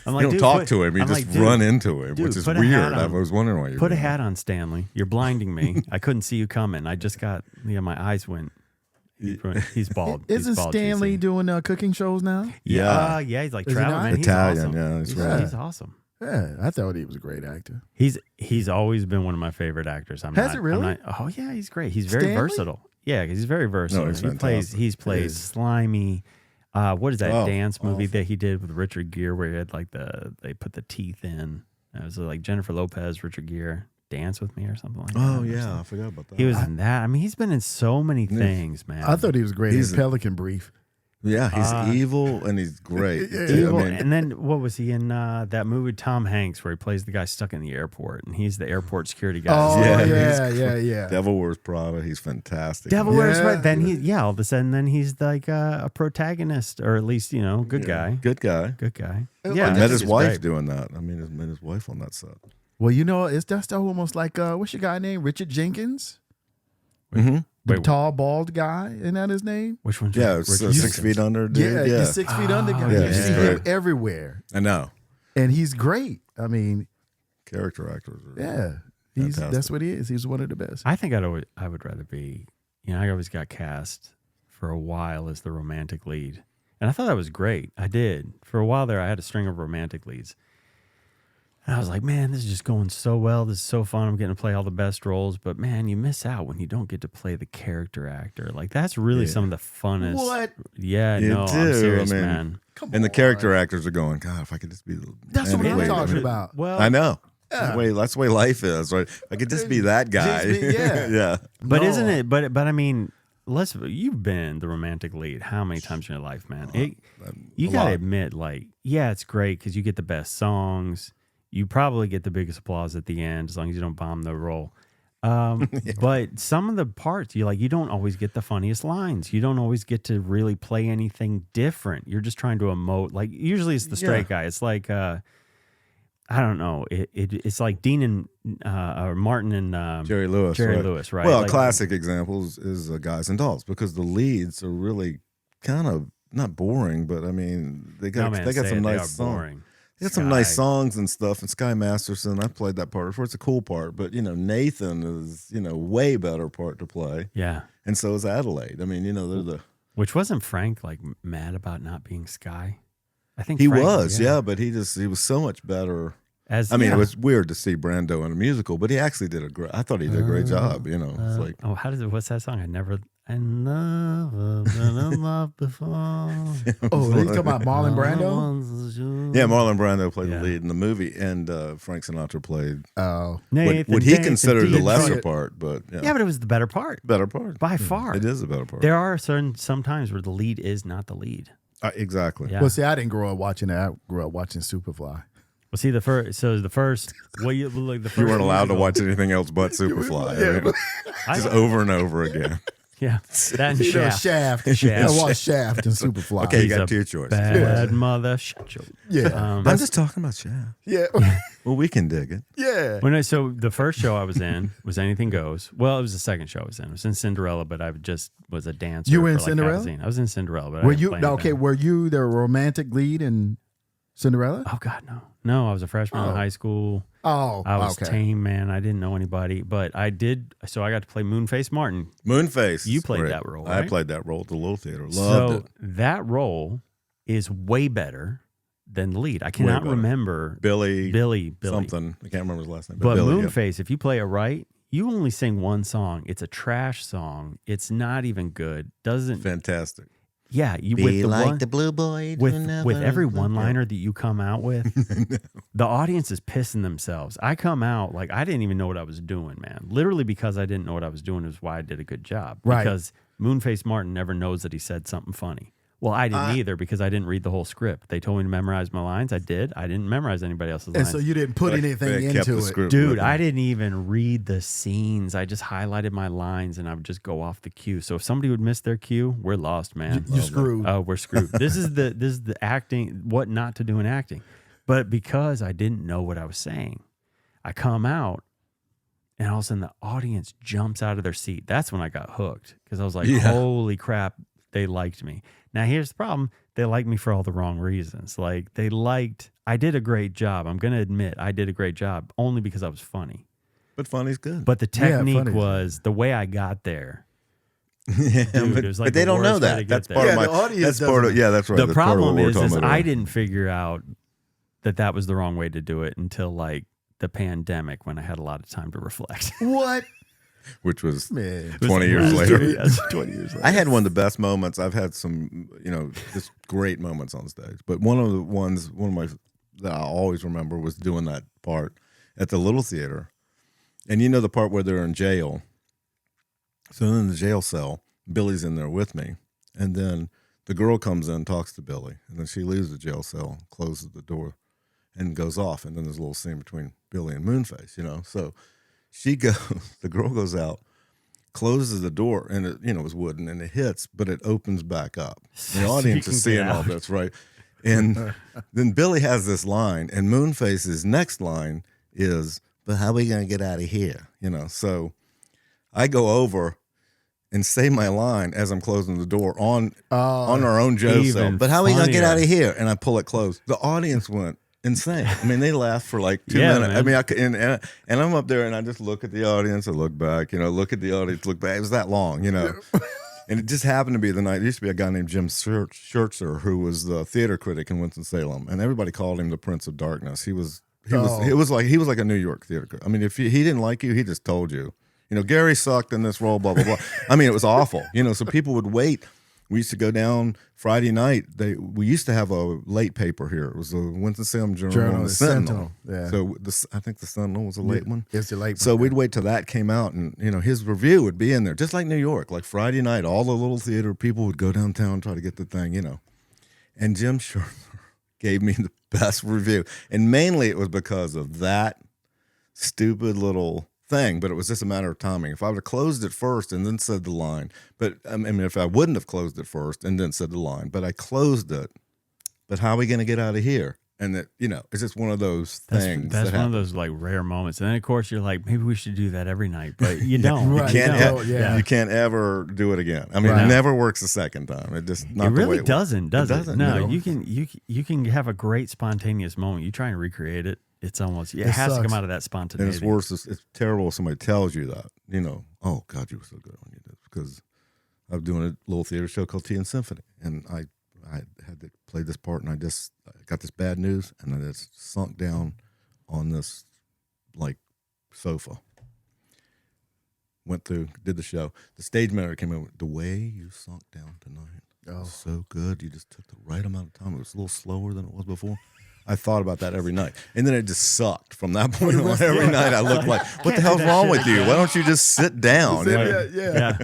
Speaker 1: I'm
Speaker 3: You don't
Speaker 1: dude,
Speaker 3: talk
Speaker 1: put-
Speaker 3: to him. You
Speaker 1: I'm
Speaker 3: just
Speaker 1: like, dude,
Speaker 3: run into him,
Speaker 1: dude,
Speaker 3: which is
Speaker 1: put a hat
Speaker 3: weird. I
Speaker 1: on.
Speaker 3: was wondering why you
Speaker 1: Put a hat on, Stanley. You're blinding me. I couldn't see you coming. I just got my eyes went. He's bald. He's
Speaker 2: Isn't
Speaker 1: bald,
Speaker 2: Stanley
Speaker 1: GC.
Speaker 2: doing cooking shows now?
Speaker 3: Yeah.
Speaker 1: Yeah, he's like
Speaker 2: Is he
Speaker 1: traveling,
Speaker 2: not?
Speaker 1: man. He's
Speaker 3: Italian.
Speaker 1: awesome.
Speaker 3: Yeah, he's
Speaker 2: Yeah.
Speaker 3: right.
Speaker 1: He's awesome.
Speaker 2: Yeah, I thought he was a great actor.
Speaker 1: He's always been one of my favorite actors.
Speaker 2: Has it really?
Speaker 1: Oh yeah, he's great. He's very
Speaker 2: Stanley?
Speaker 1: versatile. Yeah, 'cause he's very versatile.
Speaker 3: he's
Speaker 1: he plays
Speaker 3: fantastic.
Speaker 1: slimy. What is that
Speaker 3: Oh,
Speaker 1: dance movie
Speaker 3: awful.
Speaker 1: that he did with Richard Gere where he had like they put the teeth in? It was like Jennifer Lopez, Richard Gere, Dance with Me or something like that.
Speaker 3: Oh
Speaker 1: or
Speaker 3: yeah,
Speaker 1: something.
Speaker 3: I forgot about that.
Speaker 1: He was in that. I mean, he's been in so many things, man.
Speaker 2: I thought he was great
Speaker 3: He's
Speaker 2: in Pelican Brief.
Speaker 3: Yeah, he's evil and he's great.
Speaker 1: Evil.
Speaker 3: I mean,
Speaker 1: And then what was he in that movie with Tom Hanks where he plays the guy stuck in the airport and he's the airport security guy?
Speaker 2: Oh
Speaker 3: Yeah,
Speaker 2: yeah.
Speaker 3: Devil Wears Prada. He's fantastic.
Speaker 1: Devil Wears
Speaker 2: Yeah.
Speaker 1: Prada. Then all of a sudden, then he's like a protagonist, or at least good guy.
Speaker 3: Good guy.
Speaker 1: Good guy.
Speaker 2: I
Speaker 1: Yeah,
Speaker 3: I
Speaker 1: I
Speaker 3: met
Speaker 1: think
Speaker 3: his
Speaker 1: he's
Speaker 3: wife
Speaker 1: great.
Speaker 3: doing that. I mean, I met his wife on that set.
Speaker 2: Well, it's that's almost like what's your guy name? Richard Jenkins,
Speaker 3: Mm-hmm.
Speaker 2: the
Speaker 1: Wait,
Speaker 2: tall bald guy. Isn't that his name?
Speaker 1: Which one's
Speaker 3: Yeah,
Speaker 1: Richard
Speaker 3: it's
Speaker 1: Jenkins?
Speaker 3: 6 feet under. Dude.
Speaker 2: Yeah,
Speaker 3: Yeah,
Speaker 2: he's 6 feet under guy.
Speaker 1: yeah,
Speaker 2: You see
Speaker 3: he's
Speaker 2: him
Speaker 3: great.
Speaker 2: everywhere,
Speaker 3: I know.
Speaker 2: and he's great. I mean,
Speaker 3: Character actors. Are
Speaker 2: yeah,
Speaker 3: Fantastic.
Speaker 2: that's what he is. He's one of the best.
Speaker 1: I think I would rather be. I always got cast for a while as the romantic lead, and I thought that was great. I did for a while there. I had a string of romantic leads. And I was like, man, this is just going so well. This is so fun. I'm getting to play all the best roles. But man, you miss out when you don't get to play the character actor. Like that's really some of the funnest.
Speaker 2: What?
Speaker 1: Yeah,
Speaker 3: You
Speaker 1: no,
Speaker 3: do.
Speaker 1: I'm serious,
Speaker 3: I mean,
Speaker 1: man.
Speaker 2: Come
Speaker 3: And the
Speaker 2: on.
Speaker 3: character actors are going, God, if I could just be the.
Speaker 2: That's what I'm
Speaker 3: anyway,
Speaker 2: talking
Speaker 3: I mean,
Speaker 2: about.
Speaker 1: Well,
Speaker 3: I know.
Speaker 2: Yeah.
Speaker 3: That's the way life is, right? If I could just be that guy.
Speaker 2: Just be- yeah.
Speaker 3: yeah.
Speaker 1: but
Speaker 2: No.
Speaker 1: isn't it? But I mean, you've been the romantic lead how many times in your life, man? You
Speaker 3: a
Speaker 1: gotta
Speaker 3: lot.
Speaker 1: admit, like, yeah, it's great because you get the best songs. You probably get the biggest applause at the end as long as you don't bomb the role. But some of the parts, you don't always get the funniest lines. You don't always get to really play anything different. You're just trying to emote. Like usually it's the straight guy. It's like I don't know. It's like Dean and or Martin and
Speaker 3: Jerry Lewis.
Speaker 1: Jerry
Speaker 3: right.
Speaker 1: Lewis, right?
Speaker 3: Well,
Speaker 1: Like,
Speaker 3: a classic example is Guys and Dolls because the leads are really kind of not boring, but I mean they got
Speaker 1: no, man,
Speaker 3: they got
Speaker 1: say
Speaker 3: some
Speaker 1: it, they
Speaker 3: nice
Speaker 1: are
Speaker 3: songs.
Speaker 1: boring.
Speaker 3: They got some nice
Speaker 1: Sky.
Speaker 3: songs and stuff. And Sky Masterson, I played that part before. It's a cool part, but Nathan is way better part to play,
Speaker 1: Yeah.
Speaker 3: and so is Adelaide. I mean, they're the
Speaker 1: Which wasn't Frank like mad about not being Sky? I think
Speaker 3: he
Speaker 1: Frank,
Speaker 3: was, yeah, but he was so much better.
Speaker 1: As
Speaker 3: I mean,
Speaker 1: yeah.
Speaker 3: it was weird to see Brando in a musical, but he actually did I thought he did a great job. It's like
Speaker 1: Oh, what's that song? And love than I loved before.
Speaker 2: Oh, you talking about Marlon Brando?
Speaker 3: Yeah, Marlon Brando played
Speaker 1: Yeah.
Speaker 3: the lead in the movie, and Frank Sinatra played
Speaker 2: Oh,
Speaker 3: what he considered the lesser
Speaker 2: Detroit.
Speaker 3: part, but
Speaker 1: Yeah, but it was the better part
Speaker 3: better part.
Speaker 1: by far.
Speaker 3: It is the better part.
Speaker 1: There are some times where the lead is not the lead.
Speaker 3: Exactly.
Speaker 1: Yeah.
Speaker 2: Well, see, I didn't grow up watching that. I grew up watching Superfly.
Speaker 1: Well, see the first. Well, you like the first.
Speaker 3: You weren't allowed to
Speaker 1: musical-
Speaker 3: watch anything else but Superfly.
Speaker 2: Yeah,
Speaker 3: right? Just over and over again.
Speaker 1: Yeah, that and
Speaker 2: You know,
Speaker 1: Shaft.
Speaker 2: Shaft. I watched Shaft and Superfly.
Speaker 3: Okay, you
Speaker 1: He's
Speaker 3: got
Speaker 1: a
Speaker 3: two choices.
Speaker 1: Bad mother. Shut your.
Speaker 2: Yeah.
Speaker 3: I'm just talking about Shaft.
Speaker 2: Yeah.
Speaker 3: Well, we can dig it.
Speaker 2: Yeah.
Speaker 1: So the first show I was in was Anything Goes. Well, it was the second show I was in. I was in Cinderella, but I just was a dancer.
Speaker 2: You were in
Speaker 1: for, like,
Speaker 2: Cinderella?
Speaker 1: half a scene. I was in Cinderella, but I
Speaker 2: Were
Speaker 1: didn't
Speaker 2: you
Speaker 1: play anything.
Speaker 2: okay? Were you the romantic lead in Cinderella?
Speaker 1: Oh God, no. I was a freshman in high school.
Speaker 2: Oh,
Speaker 1: I was
Speaker 2: okay.
Speaker 1: tame, man. I didn't know anybody, but I did. So I got to play Moonface Martin.
Speaker 3: Moonface.
Speaker 1: You played
Speaker 3: Right.
Speaker 1: that role,
Speaker 3: I
Speaker 1: right?
Speaker 3: played that role at the Little Theater. Loved
Speaker 1: So
Speaker 3: it.
Speaker 1: that role is way better than the lead. I cannot
Speaker 3: better.
Speaker 1: remember
Speaker 3: Billy
Speaker 1: something.
Speaker 3: something. I can't remember his last name.
Speaker 1: But
Speaker 3: Billy, yeah.
Speaker 1: Moonface, if you play it right, you only sing one song. It's a trash song. It's not even good. Doesn't
Speaker 3: Fantastic.
Speaker 1: yeah? You with the one,
Speaker 3: blue boy.
Speaker 1: with every one-liner that you come out with, the audience is pissing themselves. I come out like I didn't even know what I was doing, man. Literally because I didn't know what I was doing is why I did a good job.
Speaker 2: Right.
Speaker 1: Because Moonface Martin never knows that he said something funny. Well, I didn't either because I didn't read the whole script. They told me to memorize my lines. I did. I didn't memorize anybody else's
Speaker 2: And
Speaker 1: lines.
Speaker 2: so you didn't put
Speaker 3: But
Speaker 2: anything
Speaker 3: they kept
Speaker 2: into
Speaker 3: the
Speaker 2: it.
Speaker 3: script
Speaker 1: Dude,
Speaker 3: with
Speaker 1: I
Speaker 3: him.
Speaker 1: didn't even read the scenes. I just highlighted my lines and I would just go off the cue. So if somebody would miss their cue, we're lost, man.
Speaker 2: You screwed.
Speaker 1: Oh, we're screwed. This is the acting, what not to do in acting. But because I didn't know what I was saying, I come out and all of a sudden the audience jumps out of their seat. That's when I got hooked because I was like,
Speaker 3: Yeah.
Speaker 1: holy crap, they liked me. Now here's the problem. They liked me for all the wrong reasons. Like I did a great job. I'm going to admit I did a great job only because I was funny.
Speaker 3: But funny's good.
Speaker 1: But the
Speaker 2: Yeah,
Speaker 1: technique
Speaker 2: funny.
Speaker 1: was the way I got there.
Speaker 3: yeah,
Speaker 1: Dude, it was like
Speaker 3: but they
Speaker 1: the
Speaker 3: don't know
Speaker 1: worst way to
Speaker 3: that.
Speaker 1: get
Speaker 3: That's
Speaker 1: there.
Speaker 3: part
Speaker 2: Yeah,
Speaker 3: of my.
Speaker 2: the audience
Speaker 3: That's part of
Speaker 2: doesn't-
Speaker 3: yeah. That's right.
Speaker 1: The
Speaker 3: That's part of what
Speaker 1: problem
Speaker 3: we're
Speaker 1: is
Speaker 3: talking about
Speaker 1: I
Speaker 3: earlier.
Speaker 1: didn't figure out that was the wrong way to do it until like the pandemic when I had a lot of time to reflect.
Speaker 2: What?
Speaker 3: Which was
Speaker 2: Man.
Speaker 3: 20 years later.
Speaker 1: Yes, 20 years later.
Speaker 3: I had one of the best moments. I've had some, just great moments on stage. But one of my that I always remember was doing that part at the Little Theater. And you know the part where they're in jail. So in the jail cell, Billy's in there with me. And then the girl comes in, talks to Billy. And then she leaves the jail cell, closes the door, and goes off. And then there's a little scene between Billy and Moonface, So she goes, the girl goes out, closes the door, and it was wooden, and it hits, but it opens back up.
Speaker 1: So
Speaker 3: The
Speaker 1: you
Speaker 3: audience
Speaker 1: can
Speaker 3: is
Speaker 1: get
Speaker 3: seeing all
Speaker 1: out.
Speaker 3: this, right? And then Billy has this line, and Moonface's next line is, "But how are we gonna get out of here?" So I go over and say my line as I'm closing the door on our own jail cell.
Speaker 1: even
Speaker 3: But how are we gonna get
Speaker 1: funnier.
Speaker 3: out of here? And I pull it closed. The audience went insane. I mean, they laughed for like 2
Speaker 1: Yeah,
Speaker 3: minutes.
Speaker 1: man.
Speaker 3: I mean, and I'm up there and I just look at the audience, I look back, look at the audience, look back. It was that long, And it just happened to be the night. There used to be a guy named Jim Schertzer who was the theater critic in Winston-Salem, and everybody called him the Prince of Darkness. He was like a New York theater critic. I mean, if he didn't like you, he just told you. Gary sucked in this role, blah blah blah. I mean, it was awful. So people would wait. We used to go down Friday night. We used to have a late paper here. It was the Winston-Salem Journal and the Sentinel.
Speaker 2: Yeah.
Speaker 3: So I think the Sentinel was a late one.
Speaker 2: It's the late
Speaker 3: So
Speaker 2: one.
Speaker 3: we'd wait till that came out, and his review would be in there, just like New York. Like Friday night, all the little theater people would go downtown try to get the thing, And Jim Schertzer gave me the best review, and mainly it was because of that stupid little thing. But it was just a matter of timing. If I would have closed it first and then said the line, but I mean, if I wouldn't have closed it first and then said the line, but I closed it. But how are we going to get out of here? And that it's just one of those things.
Speaker 1: That's
Speaker 3: that
Speaker 1: one of
Speaker 3: happen.
Speaker 1: those like rare moments. And then of course you're like, maybe we should do that every night, but you don't.
Speaker 2: Right.
Speaker 1: You
Speaker 3: Can't
Speaker 1: don't.
Speaker 2: Yeah.
Speaker 3: you can't ever do it again. I mean,
Speaker 2: Right.
Speaker 3: it never works the second time. It just not
Speaker 1: It
Speaker 3: the way
Speaker 1: really
Speaker 3: it
Speaker 1: doesn't, does it?
Speaker 3: doesn't,
Speaker 1: No,
Speaker 3: no.
Speaker 1: you can have a great spontaneous moment. You try and recreate it. It's almost it
Speaker 2: It
Speaker 1: has to
Speaker 2: sucks.
Speaker 1: come out of that
Speaker 3: And
Speaker 1: spontaneity.
Speaker 3: it's worse. It's terrible if somebody tells you that. Oh God, you were so good when you did. Because I was doing a little theater show called Tea and Symphony, and I had to play this part, and I got this bad news, and I just sunk down on this like sofa. went through, did the show. The stage manager came in. The way you sunk down tonight was so good. You just took the right amount of time. It was a little slower than it was before. I thought about that every night. And then it just sucked from that point on. Every night I looked like, what the hell's wrong with you? Why don't you just sit down?
Speaker 2: Yeah.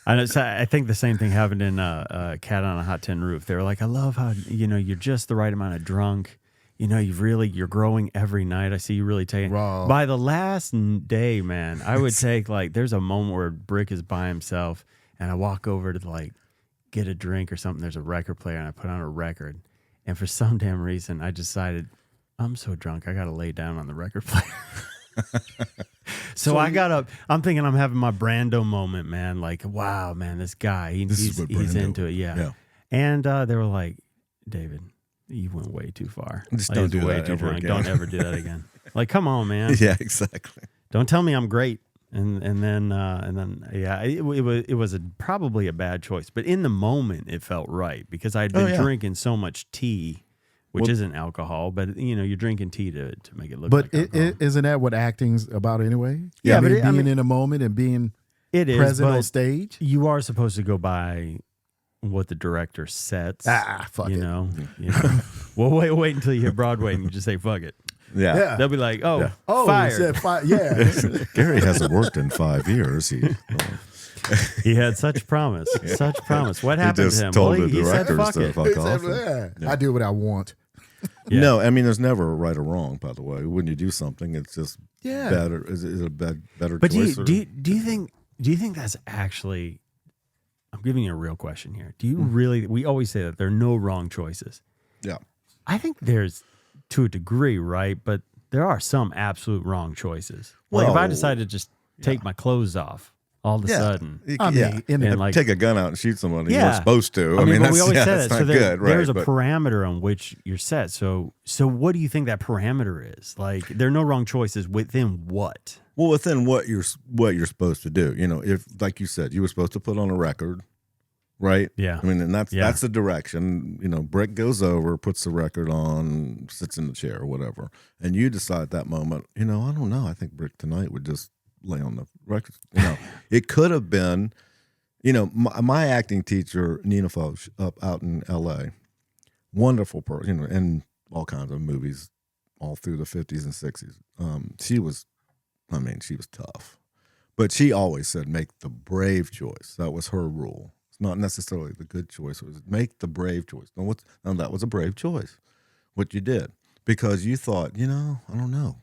Speaker 1: I know, so I think the same thing happened in Cat on a Hot Tin Roof. They were like, I love how, you're just the right amount of drunk. You're growing every night. I see you really taking.
Speaker 2: Raw.
Speaker 1: By the last day, man, I would take there's a moment where Brick is by himself and I walk over to get a drink or something. There's a record player and I put on a record. And for some damn reason, I decided, I'm so drunk, I got to lay down on the record player. So I got up. I'm thinking I'm having my Brando moment, man. Like, wow, man, this guy, he's into it. Yeah. And they were like, David, you went way too far.
Speaker 3: Just don't do that ever again.
Speaker 1: Don't ever do that again. Like, come on, man.
Speaker 3: Yeah, exactly.
Speaker 1: Don't tell me I'm great. And then it was probably a bad choice, but in the moment it felt right because I'd been drinking so much tea, which isn't alcohol, but you're drinking tea to make it look.
Speaker 2: But
Speaker 1: like alcohol.
Speaker 2: Isn't that what acting's about anyway?
Speaker 1: Yeah, but
Speaker 2: being in a moment and being present on stage.
Speaker 1: You are supposed to go by what the director sets.
Speaker 2: Fuck it.
Speaker 1: You know. Well, wait until you hit Broadway and you just say fuck it.
Speaker 3: Yeah.
Speaker 1: They'll be like,
Speaker 2: Oh,
Speaker 1: fired.
Speaker 2: Yeah.
Speaker 3: Gary hasn't worked in 5 years.
Speaker 1: He had such promise. Such promise. What happened
Speaker 3: just
Speaker 1: to him?
Speaker 3: told
Speaker 1: Well,
Speaker 3: the
Speaker 1: he said
Speaker 3: directors
Speaker 1: fuck
Speaker 3: to
Speaker 1: it.
Speaker 3: fuck off.
Speaker 2: I do what I want.
Speaker 1: Yeah.
Speaker 3: No, I mean, there's never a right or wrong, by the way. When you do something, it's just better. Is it a better
Speaker 1: But
Speaker 3: choice?
Speaker 1: do you think that's actually, I'm giving you a real question here. Do you really, we always say that there are no wrong choices.
Speaker 3: Yeah.
Speaker 1: I think there's, to a degree, right? But there are some absolute wrong choices. Like if I decide to just take my clothes off all of a sudden.
Speaker 3: And take a gun out and shoot somebody.
Speaker 1: Yeah.
Speaker 3: You're supposed to.
Speaker 1: I mean,
Speaker 3: that's,
Speaker 1: we always say
Speaker 3: that's
Speaker 1: that.
Speaker 3: not
Speaker 1: So
Speaker 3: good, right?
Speaker 1: There's a parameter on which you're set. So what do you think that parameter is? Like, there are no wrong choices within what?
Speaker 3: Well, within what you're supposed to do. If, like you said, you were supposed to put on a record, right?
Speaker 1: Yeah.
Speaker 3: I mean, and that's the direction. Brick goes over, puts the record on, sits in the chair or whatever, and you decide at that moment, I don't know. I think Brick tonight would just lay on the record. It could have been, my acting teacher, Nina Foch, out in L.A., wonderful person, in all kinds of movies, all through the 50s and 60s. She was tough, but she always said, make the brave choice. That was her rule. It's not necessarily the good choice. It was make the brave choice. Now, that was a brave choice, what you did, because you thought, I don't know.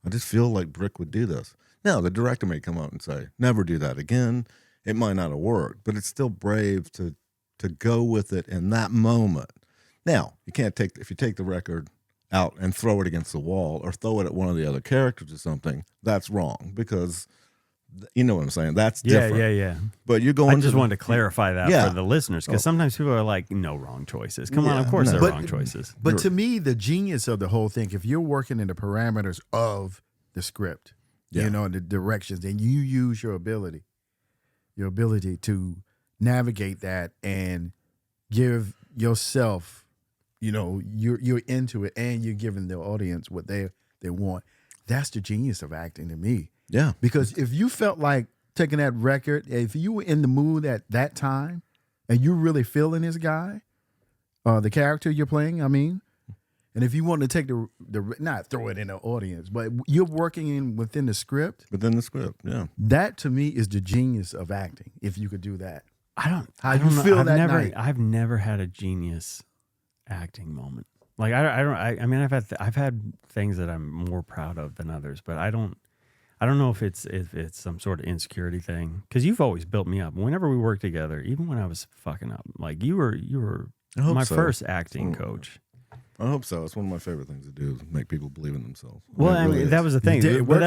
Speaker 3: I just feel like Brick would do this. Now, the director may come out and say, never do that again. It might not have worked, but it's still brave to go with it in that moment. Now, if you take the record out and throw it against the wall or throw it at one of the other characters or something, that's wrong because you know what I'm saying? That's different.
Speaker 1: Yeah.
Speaker 3: But you're going
Speaker 1: I just wanted to clarify that for the listeners because sometimes people are like, no wrong choices. Come on, of course there are wrong choices.
Speaker 2: But to me, the genius of the whole thing, if you're working in the parameters of the script, the directions, and you use your ability to navigate that and give yourself, you're into it and you're giving the audience what they want. That's the genius of acting to me.
Speaker 3: Yeah.
Speaker 2: Because if you felt like taking that record, if you were in the mood at that time and you're really feeling this guy, the character you're playing, and if you want to take the not throw it in the audience, but you're working within the script.
Speaker 3: Within the script, yeah.
Speaker 2: That to me is the genius of acting. If you could do that,
Speaker 1: I don't
Speaker 2: you feel that night.
Speaker 1: I've never had a genius acting moment. Like I've had things that I'm more proud of than others, but I don't know if it's some sort of insecurity thing because you've always built me up. Whenever we worked together, even when I was fucking up, like you were my first acting coach.
Speaker 3: I hope so. It's one of my favorite things to do is make people believe in themselves.
Speaker 1: Well, that was the thing. But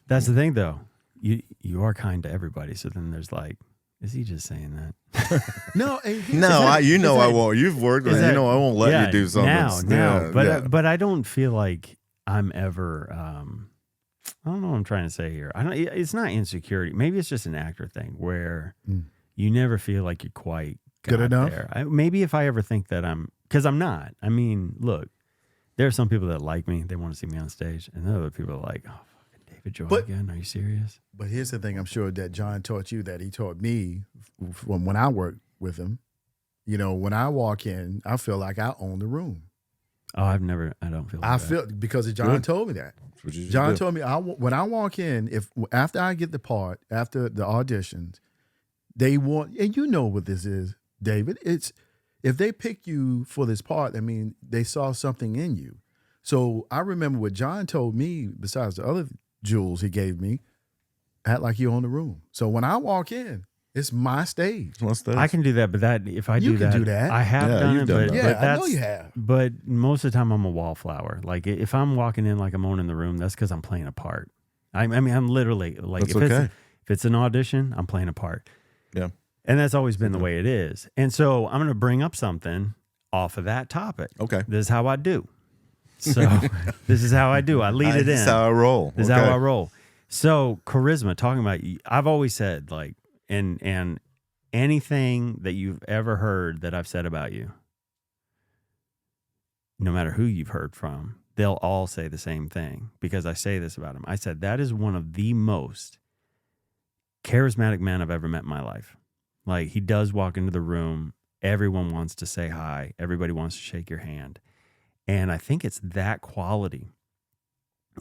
Speaker 1: that's the thing, though. You are kind to everybody. So then there's like, is he just saying that?
Speaker 2: No,
Speaker 3: I won't. You've worked with I won't let you do something.
Speaker 1: Now. But I don't feel like I'm ever. I don't know what I'm trying to say here. It's not insecurity. Maybe it's just an actor thing where you never feel like you're quite
Speaker 2: good enough.
Speaker 1: There. Maybe if I ever think that because I'm not. I mean, look, there are some people that like me. They want to see me on stage, and there are other people that are like, oh, fucking David David Joy
Speaker 2: But-
Speaker 1: again. Are you serious?
Speaker 2: But here's the thing: I'm sure that John taught you that he taught me from when I worked with him. You know, when I walk in, I feel like I own the room.
Speaker 1: Oh, I don't feel like
Speaker 2: I
Speaker 1: that.
Speaker 2: feel because John
Speaker 3: Good.
Speaker 2: told me that.
Speaker 3: That's what you should
Speaker 2: John
Speaker 3: do.
Speaker 2: told me when I walk in, if after I get the part, after the auditions, they want, and you know what this is, David. It's if they pick you for this part, I mean, they saw something in you. So I remember what John told me. Besides the other jewels he gave me, act like you own the room. So when I walk in, it's my stage.
Speaker 3: What's that?
Speaker 1: I can do that, but that if I
Speaker 2: You
Speaker 1: do
Speaker 2: can
Speaker 1: that,
Speaker 2: do that.
Speaker 1: I have
Speaker 3: Yeah,
Speaker 1: done
Speaker 3: you've
Speaker 1: it.
Speaker 3: done
Speaker 1: But,
Speaker 3: that.
Speaker 2: Yeah,
Speaker 1: but
Speaker 2: I
Speaker 1: that's,
Speaker 2: know you have.
Speaker 1: But most of the time, I'm a wallflower. Like if I'm walking in like I'm owning the room, that's because I'm playing a part. I mean, I'm literally like
Speaker 3: That's
Speaker 1: if
Speaker 3: okay.
Speaker 1: it's an audition, I'm playing a part.
Speaker 3: Yeah.
Speaker 1: And that's always been the way it is. And so I'm going to bring up something off of that topic.
Speaker 3: Okay.
Speaker 1: This is how I do. So this is how I do. I lead it in.
Speaker 3: This is how I roll.
Speaker 1: This is how I roll. So charisma, talking about, I've always said like, and anything that you've ever heard that I've said about you, no matter who you've heard from, they'll all say the same thing because I say this about him. I said, that is one of the most charismatic men I've ever met in my life. Like he does walk into the room. Everyone wants to say hi. Everybody wants to shake your hand. And I think it's that quality.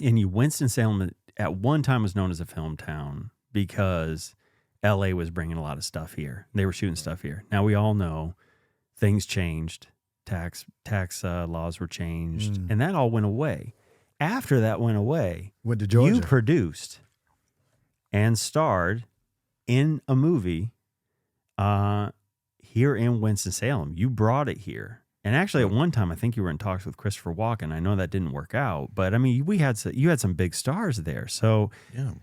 Speaker 1: And Winston-Salem at one time was known as a film town because LA was bringing a lot of stuff here. They were shooting stuff here. Now we all know things changed. Tax laws were changed, and that all went away. After that went away,
Speaker 2: Went to Georgia.
Speaker 1: you produced and starred in a movie here in Winston-Salem. You brought it here. And actually, at one time, I think you were in talks with Christopher Walken. I know that didn't work out, but I mean, you had some big stars there. So,
Speaker 3: Yeah.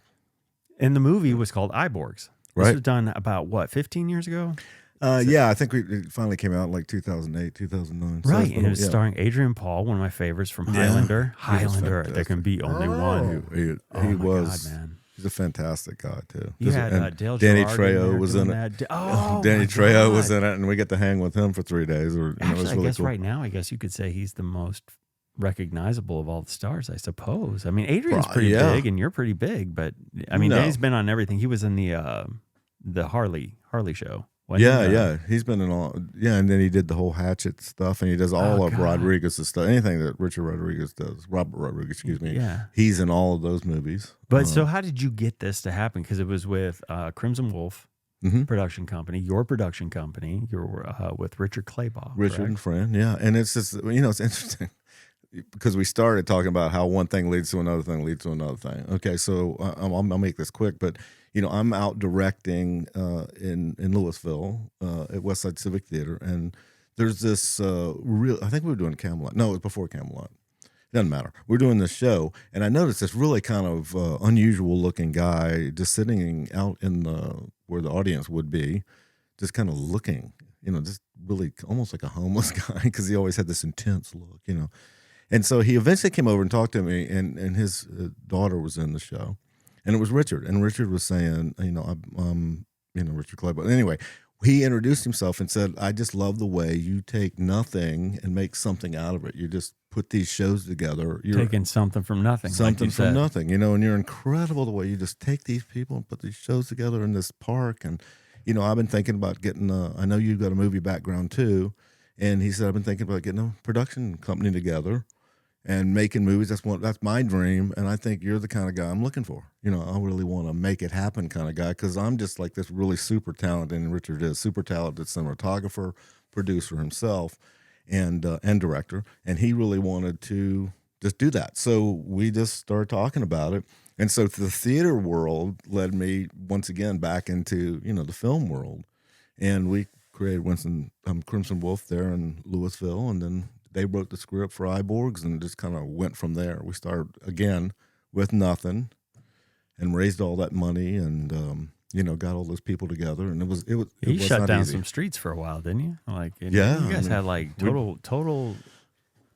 Speaker 1: and the movie was called Iborgs. This
Speaker 3: Right.
Speaker 1: was done about what, 15 years ago?
Speaker 3: Yeah, I think it finally came out in like 2008, 2009. So
Speaker 1: Right,
Speaker 3: it's been
Speaker 1: and
Speaker 3: a-
Speaker 1: it was
Speaker 3: yeah.
Speaker 1: starring Adrian Paul, one of my favorites from
Speaker 3: Yeah.
Speaker 1: Highlander.
Speaker 3: He was
Speaker 1: Highlander, there can be only one.
Speaker 3: He
Speaker 1: Oh my
Speaker 3: was.
Speaker 1: God, man.
Speaker 3: He's a fantastic guy too.
Speaker 1: You
Speaker 3: Just-
Speaker 1: had
Speaker 3: and
Speaker 1: Dale
Speaker 3: Danny
Speaker 1: Girard in
Speaker 3: Trejo
Speaker 1: there
Speaker 3: was
Speaker 1: doing
Speaker 3: in it.
Speaker 1: that. Oh,
Speaker 3: Danny
Speaker 1: my
Speaker 3: Trejo was
Speaker 1: God.
Speaker 3: in it, and we get to hang with him for 3 days. It was
Speaker 1: Actually,
Speaker 3: really
Speaker 1: I guess
Speaker 3: cool.
Speaker 1: right now, I guess you could say he's the most recognizable of all the stars, I suppose. I mean, Adrian's pretty
Speaker 3: yeah.
Speaker 1: big, and you're pretty big, but I mean,
Speaker 3: No.
Speaker 1: Danny's been on everything. He was in the Harley show. wasn't
Speaker 3: Yeah,
Speaker 1: he?
Speaker 3: yeah, he's been in all. Yeah, and then he did the whole Hatchet stuff, and he does all
Speaker 1: Oh,
Speaker 3: of
Speaker 1: God.
Speaker 3: Rodriguez's stuff. Anything that Robert Rodriguez, excuse me.
Speaker 1: Yeah.
Speaker 3: He's in all of those movies.
Speaker 1: But so, how did you get this to happen? Because it was with Crimson Wolf
Speaker 3: Mhm.
Speaker 1: production company, your production company. You're with Richard Claybaugh.
Speaker 3: Richard
Speaker 1: correct?
Speaker 3: and Friend, yeah, and it's just it's interesting because we started talking about how one thing leads to another thing leads to another thing. Okay, so I'll make this quick, but I'm out directing in Louisville at Westside Civic Theater, and there's this I think we were doing Camelot. No, it was before Camelot. Doesn't matter. We're doing this show, and I noticed this really kind of unusual looking guy just sitting out in where the audience would be, just kind of looking, just really almost like a homeless guy because he always had this intense look, And so he eventually came over and talked to me, and his daughter was in the show, and it was Richard. And Richard was saying, I'm Richard Claybaugh. Anyway, he introduced himself and said, I just love the way you take nothing and make something out of it. You just put these shows together. You're
Speaker 1: Taking something from nothing.
Speaker 3: something
Speaker 1: like you
Speaker 3: from
Speaker 1: said.
Speaker 3: nothing, and you're incredible the way you just take these people and put these shows together in this park. And, I've been thinking about getting, I know you've got a movie background too. And he said, I've been thinking about getting a production company together and making movies. That's my dream. And I think you're the kind of guy I'm looking for. I really want to make it happen kind of guy, because I'm just like this really super talented, and Richard is super talented cinematographer, producer himself, and director. And he really wanted to just do that. So we just started talking about it. And so the theater world led me once again back into, the film world. And we created Crimson Wolf there in Louisville, and then they wrote the script for Iborgs, and just kind of went from there. We started again with nothing, and raised all that money, and got all those people together, and it was
Speaker 1: You
Speaker 3: was
Speaker 1: shut
Speaker 3: not
Speaker 1: down
Speaker 3: easy.
Speaker 1: some streets for a while, didn't you?
Speaker 3: Yeah,
Speaker 1: You guys
Speaker 3: I mean,
Speaker 1: had like total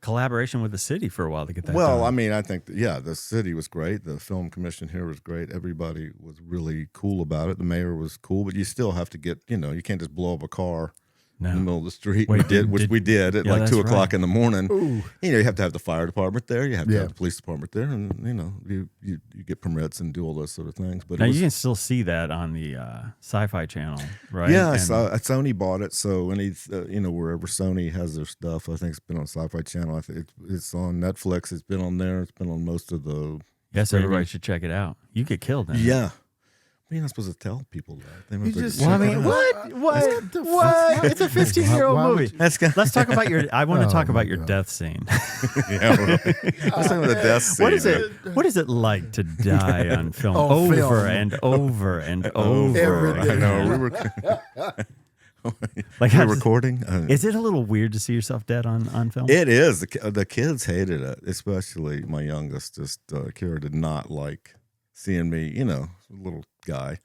Speaker 1: collaboration with the city for a while to get that
Speaker 3: Well,
Speaker 1: done.
Speaker 3: I mean, I think the city was great. The film commission here was great. Everybody was really cool about it. The mayor was cool, but you still have to get you can't just blow up a car
Speaker 1: No.
Speaker 3: in the middle of the street.
Speaker 1: Wait,
Speaker 3: we did at
Speaker 1: Yeah,
Speaker 3: like
Speaker 1: that's
Speaker 3: 2 o'clock
Speaker 1: right.
Speaker 3: in the morning.
Speaker 2: Ooh.
Speaker 3: You have to have the fire department there. You have to
Speaker 2: Yeah.
Speaker 3: have the police department there, and you get permits and do all those sort of things. But
Speaker 1: Now
Speaker 3: it was,
Speaker 1: you can still see that on the Sci-Fi Channel, right?
Speaker 3: yeah,
Speaker 1: And-
Speaker 3: Sony bought it. So wherever Sony has their stuff, I think it's been on Sci-Fi Channel. I think it's on Netflix. It's been on there. It's been on most of the.
Speaker 1: Yes, everybody should check it out. You get killed in it.
Speaker 3: Yeah. You're not supposed to tell people that. They must
Speaker 2: You
Speaker 3: have
Speaker 2: just-
Speaker 3: checked
Speaker 1: Well, I
Speaker 3: it
Speaker 1: mean,
Speaker 3: out.
Speaker 1: what? It's a 15-year-old
Speaker 2: Why would
Speaker 1: movie.
Speaker 2: you-
Speaker 1: Let's talk about your. I want to
Speaker 2: Oh,
Speaker 1: talk about
Speaker 2: my
Speaker 1: your
Speaker 2: God.
Speaker 1: death scene.
Speaker 3: Yeah, really. Let's talk about the death scene.
Speaker 1: What is it? What is it like to die on film
Speaker 2: On
Speaker 1: over
Speaker 2: film.
Speaker 1: and over and over?
Speaker 2: Every day.
Speaker 3: I know. We were
Speaker 1: Like,
Speaker 3: we
Speaker 1: how
Speaker 3: were
Speaker 1: does-
Speaker 3: recording.
Speaker 1: Is it a little weird to see yourself dead on film?
Speaker 3: It is. The kids hated it, especially my youngest. Just Kira did not like seeing me, little guy.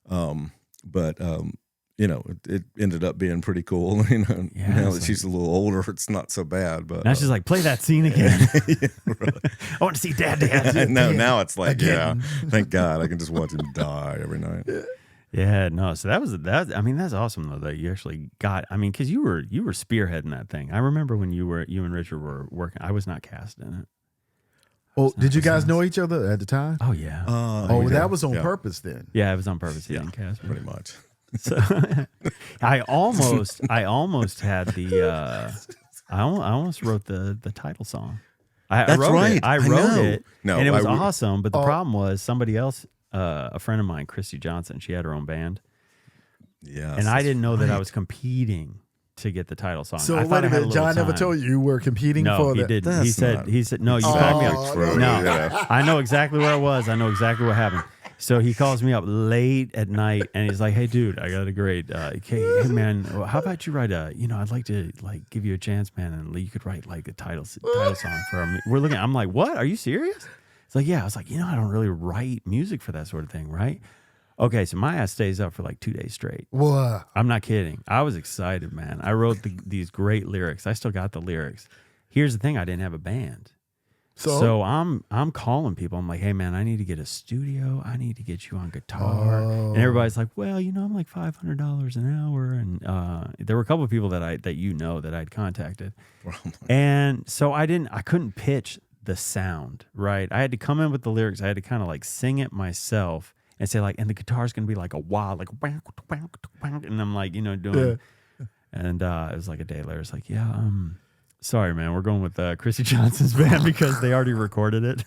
Speaker 3: But it ended up being pretty cool.
Speaker 1: Yeah,
Speaker 3: Now
Speaker 1: it's
Speaker 3: that she's a little older, it's not so bad. But
Speaker 1: Now she's like, play that scene again.
Speaker 3: yeah, really.
Speaker 1: I want to see Dad dance.
Speaker 3: No, now it's like,
Speaker 2: Again.
Speaker 3: yeah, thank God I can just watch him die every night.
Speaker 1: Yeah, no. So that. I mean, that's awesome though that you actually got. I mean, because you were spearheading that thing. I remember when you and Richard were working. I was not cast in it.
Speaker 2: Oh, did you guys know each other at the time?
Speaker 1: Oh yeah.
Speaker 2: Oh,
Speaker 3: yeah.
Speaker 2: that was on
Speaker 3: Yeah,
Speaker 2: purpose then.
Speaker 1: Yeah, it was on purpose. He didn't cast me.
Speaker 3: pretty much.
Speaker 1: So I almost had the. I almost wrote the title song. I
Speaker 3: That's
Speaker 1: wrote
Speaker 3: right.
Speaker 1: It. I
Speaker 3: I
Speaker 1: wrote
Speaker 3: know.
Speaker 1: it,
Speaker 3: No,
Speaker 1: and it was
Speaker 3: I would-
Speaker 1: awesome. But the
Speaker 2: Oh.
Speaker 1: problem was somebody else, a friend of mine, Christy Johnson. She had her own band,
Speaker 3: Yeah,
Speaker 1: and I didn't know that I was competing to get the title song.
Speaker 2: So
Speaker 1: I thought
Speaker 2: wait
Speaker 1: I
Speaker 2: a
Speaker 1: had
Speaker 2: minute,
Speaker 1: little
Speaker 2: John never
Speaker 1: time.
Speaker 2: told you were competing
Speaker 1: No,
Speaker 2: for
Speaker 1: he
Speaker 2: that.
Speaker 1: didn't.
Speaker 3: That's not-
Speaker 1: He said, no, you
Speaker 3: It's
Speaker 1: called me
Speaker 3: not
Speaker 1: up.
Speaker 3: true.
Speaker 1: No,
Speaker 3: Yeah.
Speaker 1: I know exactly where I was. I know exactly what happened. So he calls me up late at night and he's like, "Hey, dude, I got a great. Hey, man, how about you write a? I'd like to give you a chance, man, and you could write like the title song for our. We're looking. I'm like, what? Are you serious? It's like, yeah. I was like, I don't really write music for that sort of thing, right? Okay, so my ass stays up for like 2 days straight.
Speaker 2: What?
Speaker 1: I'm not kidding. I was excited, man. I wrote these great lyrics. I still got the lyrics. Here's the thing: I didn't have a band. So I'm calling people. I'm like, hey man, I need to get a studio. I need to get you on guitar. And everybody's like, well, I'm like $500 an hour. And there were a couple of people that I'd contacted. And so I couldn't pitch the sound, right? I had to come in with the lyrics. I had to kind of like sing it myself and say like, and the guitar's gonna be like a wild, like, and I'm like, doing. And it was like a day later. It's like, yeah, sorry, man. We're going with Chrissy Johnson's band because they already recorded it.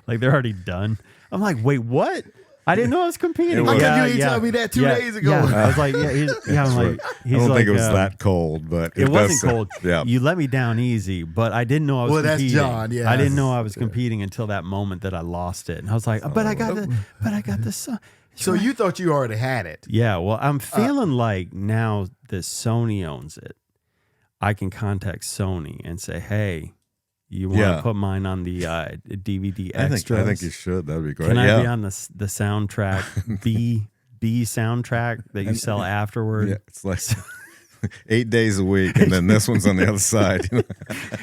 Speaker 1: Like they're already done. I'm like, wait, what? I didn't know I was competing.
Speaker 3: How come
Speaker 2: you didn't tell me that 2 days ago?
Speaker 1: Yeah. I was like, I'm like, he's
Speaker 3: I don't
Speaker 1: like,
Speaker 3: think it was that cold, but
Speaker 1: it wasn't
Speaker 3: does-
Speaker 1: cold.
Speaker 3: Yeah.
Speaker 1: You let me down easy, but I didn't know I was
Speaker 2: Well, that's
Speaker 1: competing.
Speaker 2: John, yeah.
Speaker 1: I didn't know I was competing until that moment that I lost it. And I was like, but I got the song.
Speaker 2: So you thought you already had it.
Speaker 1: Yeah, well, I'm feeling like now that Sony owns it, I can contact Sony and say, hey, you want to put mine on the DVD extras?
Speaker 3: I think you should. That would be great.
Speaker 1: Can
Speaker 3: yeah.
Speaker 1: I be on the soundtrack, B soundtrack that you sell afterward?
Speaker 3: Yeah, it's like 8 days a week, and then this one's on the other side.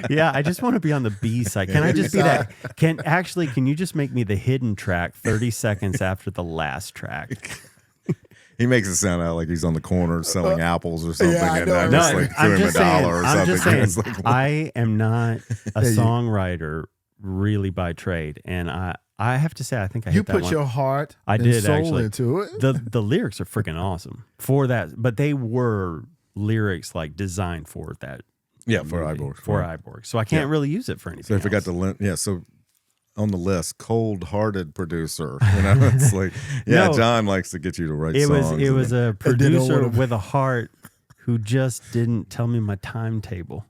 Speaker 1: Yeah, I just want to be on the B side. Can I just be that? Can you just make me the hidden track 30 seconds after the last track?
Speaker 3: He makes it sound out like he's on the corner selling apples or something,
Speaker 2: I
Speaker 3: and
Speaker 2: know.
Speaker 3: I
Speaker 2: No,
Speaker 3: just like threw him $1 or
Speaker 1: I'm
Speaker 3: something.
Speaker 1: just saying,
Speaker 3: It's like,
Speaker 1: I am not a songwriter really by trade, and I have to say I think I hit
Speaker 2: You
Speaker 1: that
Speaker 2: put
Speaker 1: one.
Speaker 2: your heart
Speaker 1: I
Speaker 2: and
Speaker 1: did
Speaker 2: soul
Speaker 1: actually
Speaker 2: into it.
Speaker 1: the lyrics are freaking awesome for that, but they were lyrics like designed for that.
Speaker 3: yeah, for
Speaker 1: movie,
Speaker 3: Iborg.
Speaker 1: for Iborg, so I can't really use it for anything.
Speaker 3: So I forgot
Speaker 1: else.
Speaker 3: to so on the list, cold-hearted producer. It's like, yeah,
Speaker 1: No.
Speaker 3: John likes to get you to write
Speaker 1: It
Speaker 3: songs.
Speaker 1: was a
Speaker 2: didn't
Speaker 1: producer
Speaker 2: wanna-
Speaker 1: with a heart who just didn't tell me my timetable.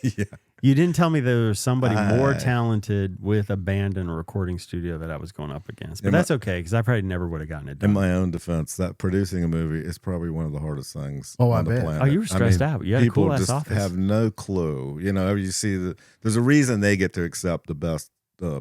Speaker 3: yeah.
Speaker 1: You didn't tell me there was somebody more talented with a band and a recording studio that I was going up against. But that's okay, because I probably never would have gotten it
Speaker 3: In
Speaker 1: done.
Speaker 3: my own defense, that producing a movie is probably one of the hardest things
Speaker 2: Oh, I
Speaker 3: on the
Speaker 2: bet.
Speaker 3: planet.
Speaker 1: Oh, you were stressed out. You had a
Speaker 3: people
Speaker 1: cool-ass
Speaker 3: just
Speaker 1: office.
Speaker 3: have no clue. You see there's a reason they get to accept the best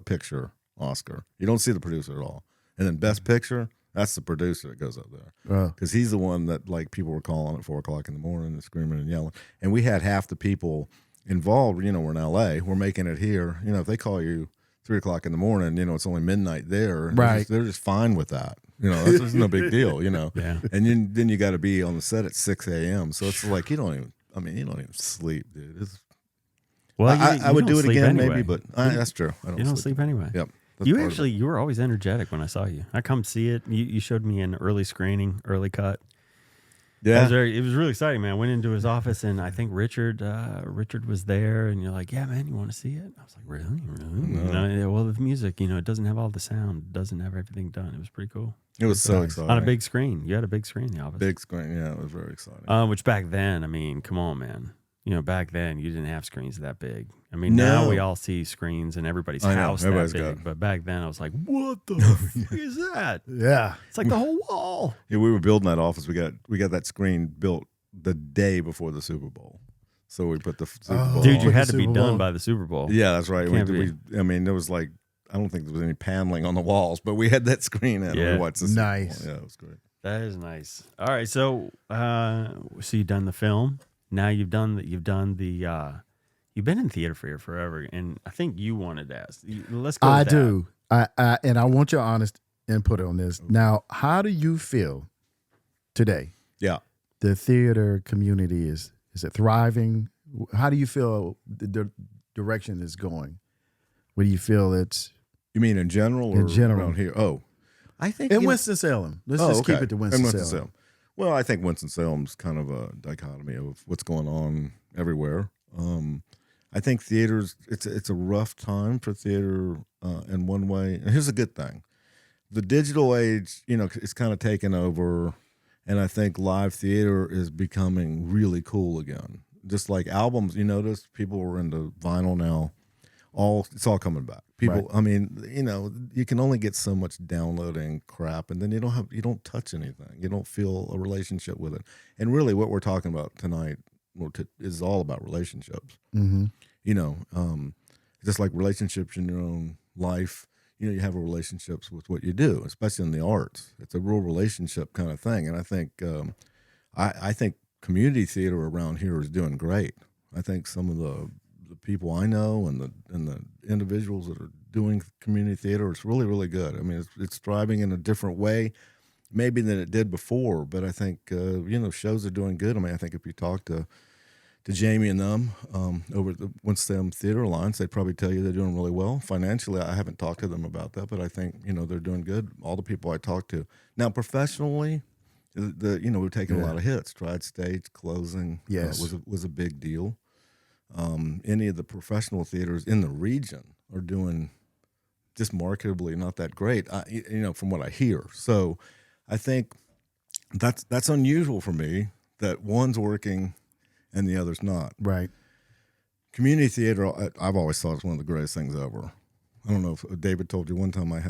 Speaker 3: picture Oscar. You don't see the producer at all. And then best picture, that's the producer that goes up there. Because he's the one that like people were calling at 4 o'clock in the morning and screaming and yelling. And we had half the people involved, we're in LA, we're making it here. If they call you 3 o'clock in the morning, it's only midnight there. And
Speaker 2: Right.
Speaker 3: They're just fine with that. That's no big deal,
Speaker 1: Yeah.
Speaker 3: And then you got to be on the set at 6 a.m. So it's like you don't even sleep, dude.
Speaker 1: Well,
Speaker 3: I
Speaker 1: you
Speaker 3: would
Speaker 1: don't
Speaker 3: do it
Speaker 1: sleep
Speaker 3: again,
Speaker 1: anyway.
Speaker 3: maybe, but that's true. I
Speaker 1: You don't sleep anyway.
Speaker 3: Yep. That's part of it.
Speaker 1: You were always energetic when I saw you. I come see it. You showed me an early screening, early cut.
Speaker 3: Yeah.
Speaker 1: It was really exciting, man. I went into his office and I think Richard was there, and you're like, yeah, man, you want to see it? I was like, really?
Speaker 3: No.
Speaker 1: Well, the music, it doesn't have all the sound, it doesn't have everything done. It was pretty cool.
Speaker 3: It was so exciting.
Speaker 1: On a big screen. You had a big screen in the office.
Speaker 3: Big screen, yeah, it was very exciting.
Speaker 1: Which back then, I mean, come on, man. Back then you didn't have screens that big. I mean,
Speaker 3: No.
Speaker 1: now we all see screens in everybody's house
Speaker 3: everybody's
Speaker 1: that
Speaker 3: got
Speaker 1: big.
Speaker 3: it.
Speaker 1: But back then I was like, what the fuck is that?
Speaker 2: Yeah.
Speaker 1: It's like the whole wall.
Speaker 3: Yeah, we were building that office. We got that screen built the day before the Super Bowl. So we put the Super Bowl
Speaker 1: Dude,
Speaker 3: on.
Speaker 1: you had
Speaker 2: the
Speaker 1: to be
Speaker 2: Super
Speaker 1: done
Speaker 2: Bowl.
Speaker 1: by the Super Bowl.
Speaker 3: Yeah, that's right.
Speaker 1: Can't
Speaker 3: There was like, I don't think there was any paneling on the walls, but we had that screen in.
Speaker 1: Yeah.
Speaker 3: We watched the Super
Speaker 2: Nice.
Speaker 3: Bowl. Yeah, it was great.
Speaker 1: That is nice. All right, so you've done the film. Now you've been in theater for forever, and I think you wanted to ask. Let's go.
Speaker 2: I
Speaker 1: with that.
Speaker 2: do. And I want your honest input on this. Now, how do you feel today?
Speaker 3: Yeah.
Speaker 2: The theater community is it thriving? How do you feel the direction is going? What do you feel it's
Speaker 3: You mean in general or
Speaker 2: In general.
Speaker 3: around here? Oh, I think
Speaker 2: in Winston-Salem? Let's just keep it to Winston-Salem.
Speaker 3: Well, I think Winston-Salem's kind of a dichotomy of what's going on everywhere. I think theaters, it's a rough time for theater in one way. And here's a good thing. The digital age, it's kind of taken over, and I think live theater is becoming really cool again. Just like albums, you notice people are into vinyl now. It's all coming back. People,
Speaker 2: Right.
Speaker 3: I mean, you can only get so much downloading crap, and then you don't touch anything. You don't feel a relationship with it. And really, what we're talking about tonight is all about relationships.
Speaker 2: Mm-hmm.
Speaker 3: Just like relationships in your own life. You have relationships with what you do, especially in the arts. It's a real relationship kind of thing, and I think I think community theater around here is doing great. I think some of the people I know and the individuals that are doing community theater, it's really, really good. I mean, it's thriving in a different way, maybe than it did before. But I think shows are doing good. I mean, I think if you talk to Jamie and them over at the Winston Theater Alliance, they'd probably tell you they're doing really well. Financially, I haven't talked to them about that, but I think they're doing good. All the people I talk to now, professionally, we've taken a lot of hits. Tried Stage closing,
Speaker 2: Yes.
Speaker 3: was a big deal. Any of the professional theaters in the region are doing just marketably not that great. From what I hear. So, I think that's unusual for me that one's working and the other's not.
Speaker 2: Right.
Speaker 3: Community theater, I've always thought it's one of the greatest things ever. I don't know if David told you one time I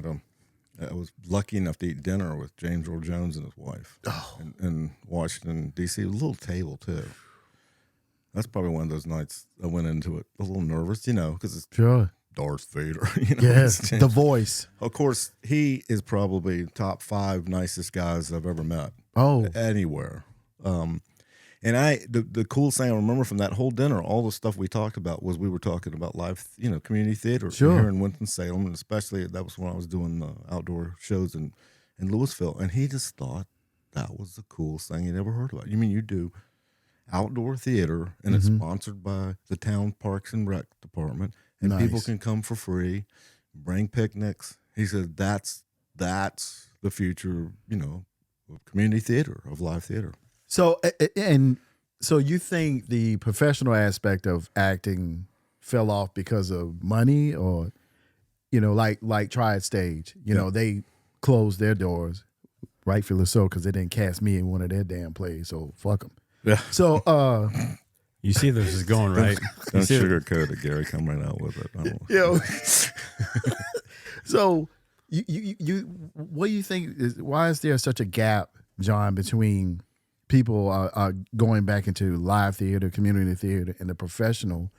Speaker 3: was lucky enough to eat dinner with James Earl Jones and his wife in Washington, D.C. A little table, too. That's probably one of those nights I went into it a little nervous, because it's
Speaker 2: Sure.
Speaker 3: Darth Vader.
Speaker 2: Yes. The voice.
Speaker 3: Of course, he is probably top 5 nicest guys I've ever met.
Speaker 2: Oh.
Speaker 3: Anywhere. And the coolest thing I remember from that whole dinner, all the stuff we talked about was we were talking about live, community theater
Speaker 2: Sure.
Speaker 3: here in Winston-Salem, and especially that was when I was doing the outdoor shows in Louisville, and he just thought that was the coolest thing he'd ever heard about. You mean you do outdoor theater, and it's sponsored by the town Parks and Rec department, and
Speaker 2: Nice.
Speaker 3: people can come for free, bring picnics. He said that's the future, of community theater, of live theater.
Speaker 2: So you think the professional aspect of acting fell off because of money, or like Triad Stage, they closed their doors, rightfully so, because they didn't cast me in one of their damn plays. So fuck them.
Speaker 3: Yeah.
Speaker 2: So
Speaker 1: You see this is going right.
Speaker 3: Don't sugarcoat it, Gary. Come right out with it. I don't
Speaker 2: so you what do you think why is there such a gap, John, between people are going back into live theater, community theater, and the professional,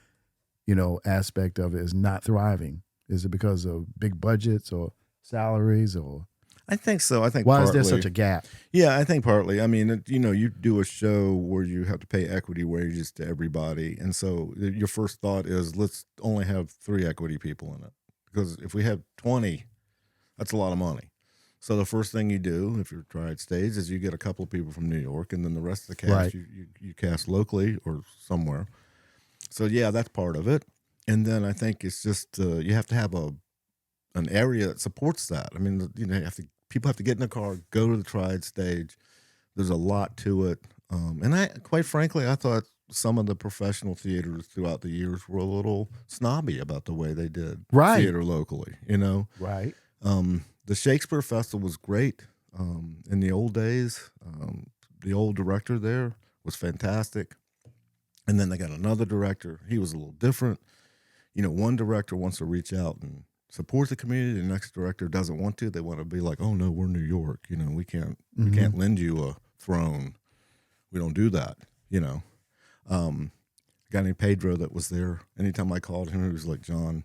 Speaker 2: aspect of it is not thriving? Is it because of big budgets or salaries, or
Speaker 3: I think so. I think
Speaker 2: why
Speaker 3: partly,
Speaker 2: is there such a gap?
Speaker 3: Yeah, I think partly. I mean, you do a show where you have to pay equity wages to everybody, and so your first thought is let's only have 3 equity people in it, because if we have 20, that's a lot of money. So the first thing you do if you're Triad Stage is you get a couple of people from New York, and then the rest of the cast
Speaker 2: Right.
Speaker 3: you cast locally or somewhere. So yeah, that's part of it. And then I think it's just you have to have an area that supports that. I mean, you know, people have to get in the car, go to the Triad Stage. There's a lot to it, and quite frankly, I thought some of the professional theaters throughout the years were a little snobby about the way they did
Speaker 2: Right.
Speaker 3: theater locally. You know,
Speaker 2: Right.
Speaker 3: the Shakespeare Festival was great in the old days. The old director there was fantastic. And then they got another director. He was a little different. You know, one director wants to reach out and support the community. The next director doesn't want to. They want to be like, oh, no, we're New York. You know, we can't lend you a throne. We don't do that, you know. A guy named Pedro that was there. Anytime I called him, he was like, John,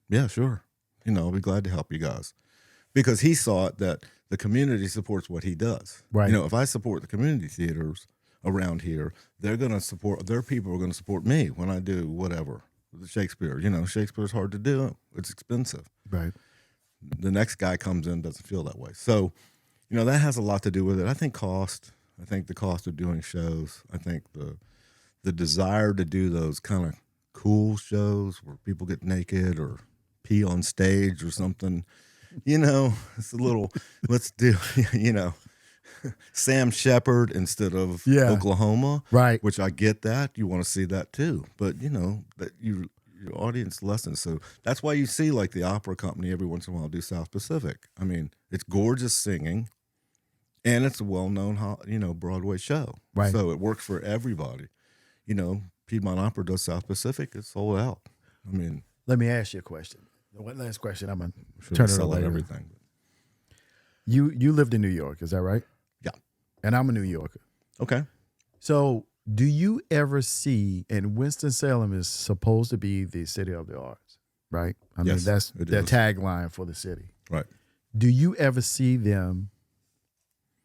Speaker 3: yeah, sure. You know, I'll be glad to help you guys. Because he saw it that the community supports what he does.
Speaker 2: Right.
Speaker 3: You know, if I support the community theaters around here, they're going to support, their people are going to support me when I do whatever. The Shakespeare, you know, Shakespeare's hard to do. It's expensive.
Speaker 2: Right.
Speaker 3: The next guy comes in, doesn't feel that way. So, you know, that has a lot to do with it. I think cost. I think the cost of doing shows. I think the desire to do those kind of cool shows where people get naked or pee on stage or something. You know, it's a little, let's do, you know, Sam Shepard instead of Oklahoma.
Speaker 2: Right.
Speaker 3: Which I get that. You want to see that too. But, you know, that your audience lessens. So that's why you see like the opera company every once in a while do South Pacific. I mean, it's gorgeous singing and it's a well-known, you know, Broadway show.
Speaker 2: Right.
Speaker 3: So it works for everybody. You know, Piedmont Opera does South Pacific. It's sold out. I mean.
Speaker 2: Let me ask you a question. One last question. I'm going to
Speaker 3: Sure,
Speaker 2: turn it
Speaker 3: sell
Speaker 2: over
Speaker 3: out
Speaker 2: later.
Speaker 3: everything.
Speaker 2: You lived in New York, is that right?
Speaker 3: Yeah.
Speaker 2: And I'm a New Yorker.
Speaker 3: Okay.
Speaker 2: So do you ever see, and Winston-Salem is supposed to be the city of the arts, right? I mean,
Speaker 3: Yes,
Speaker 2: that's
Speaker 3: it
Speaker 2: their
Speaker 3: is.
Speaker 2: tagline for the city.
Speaker 3: Right.
Speaker 2: Do you ever see them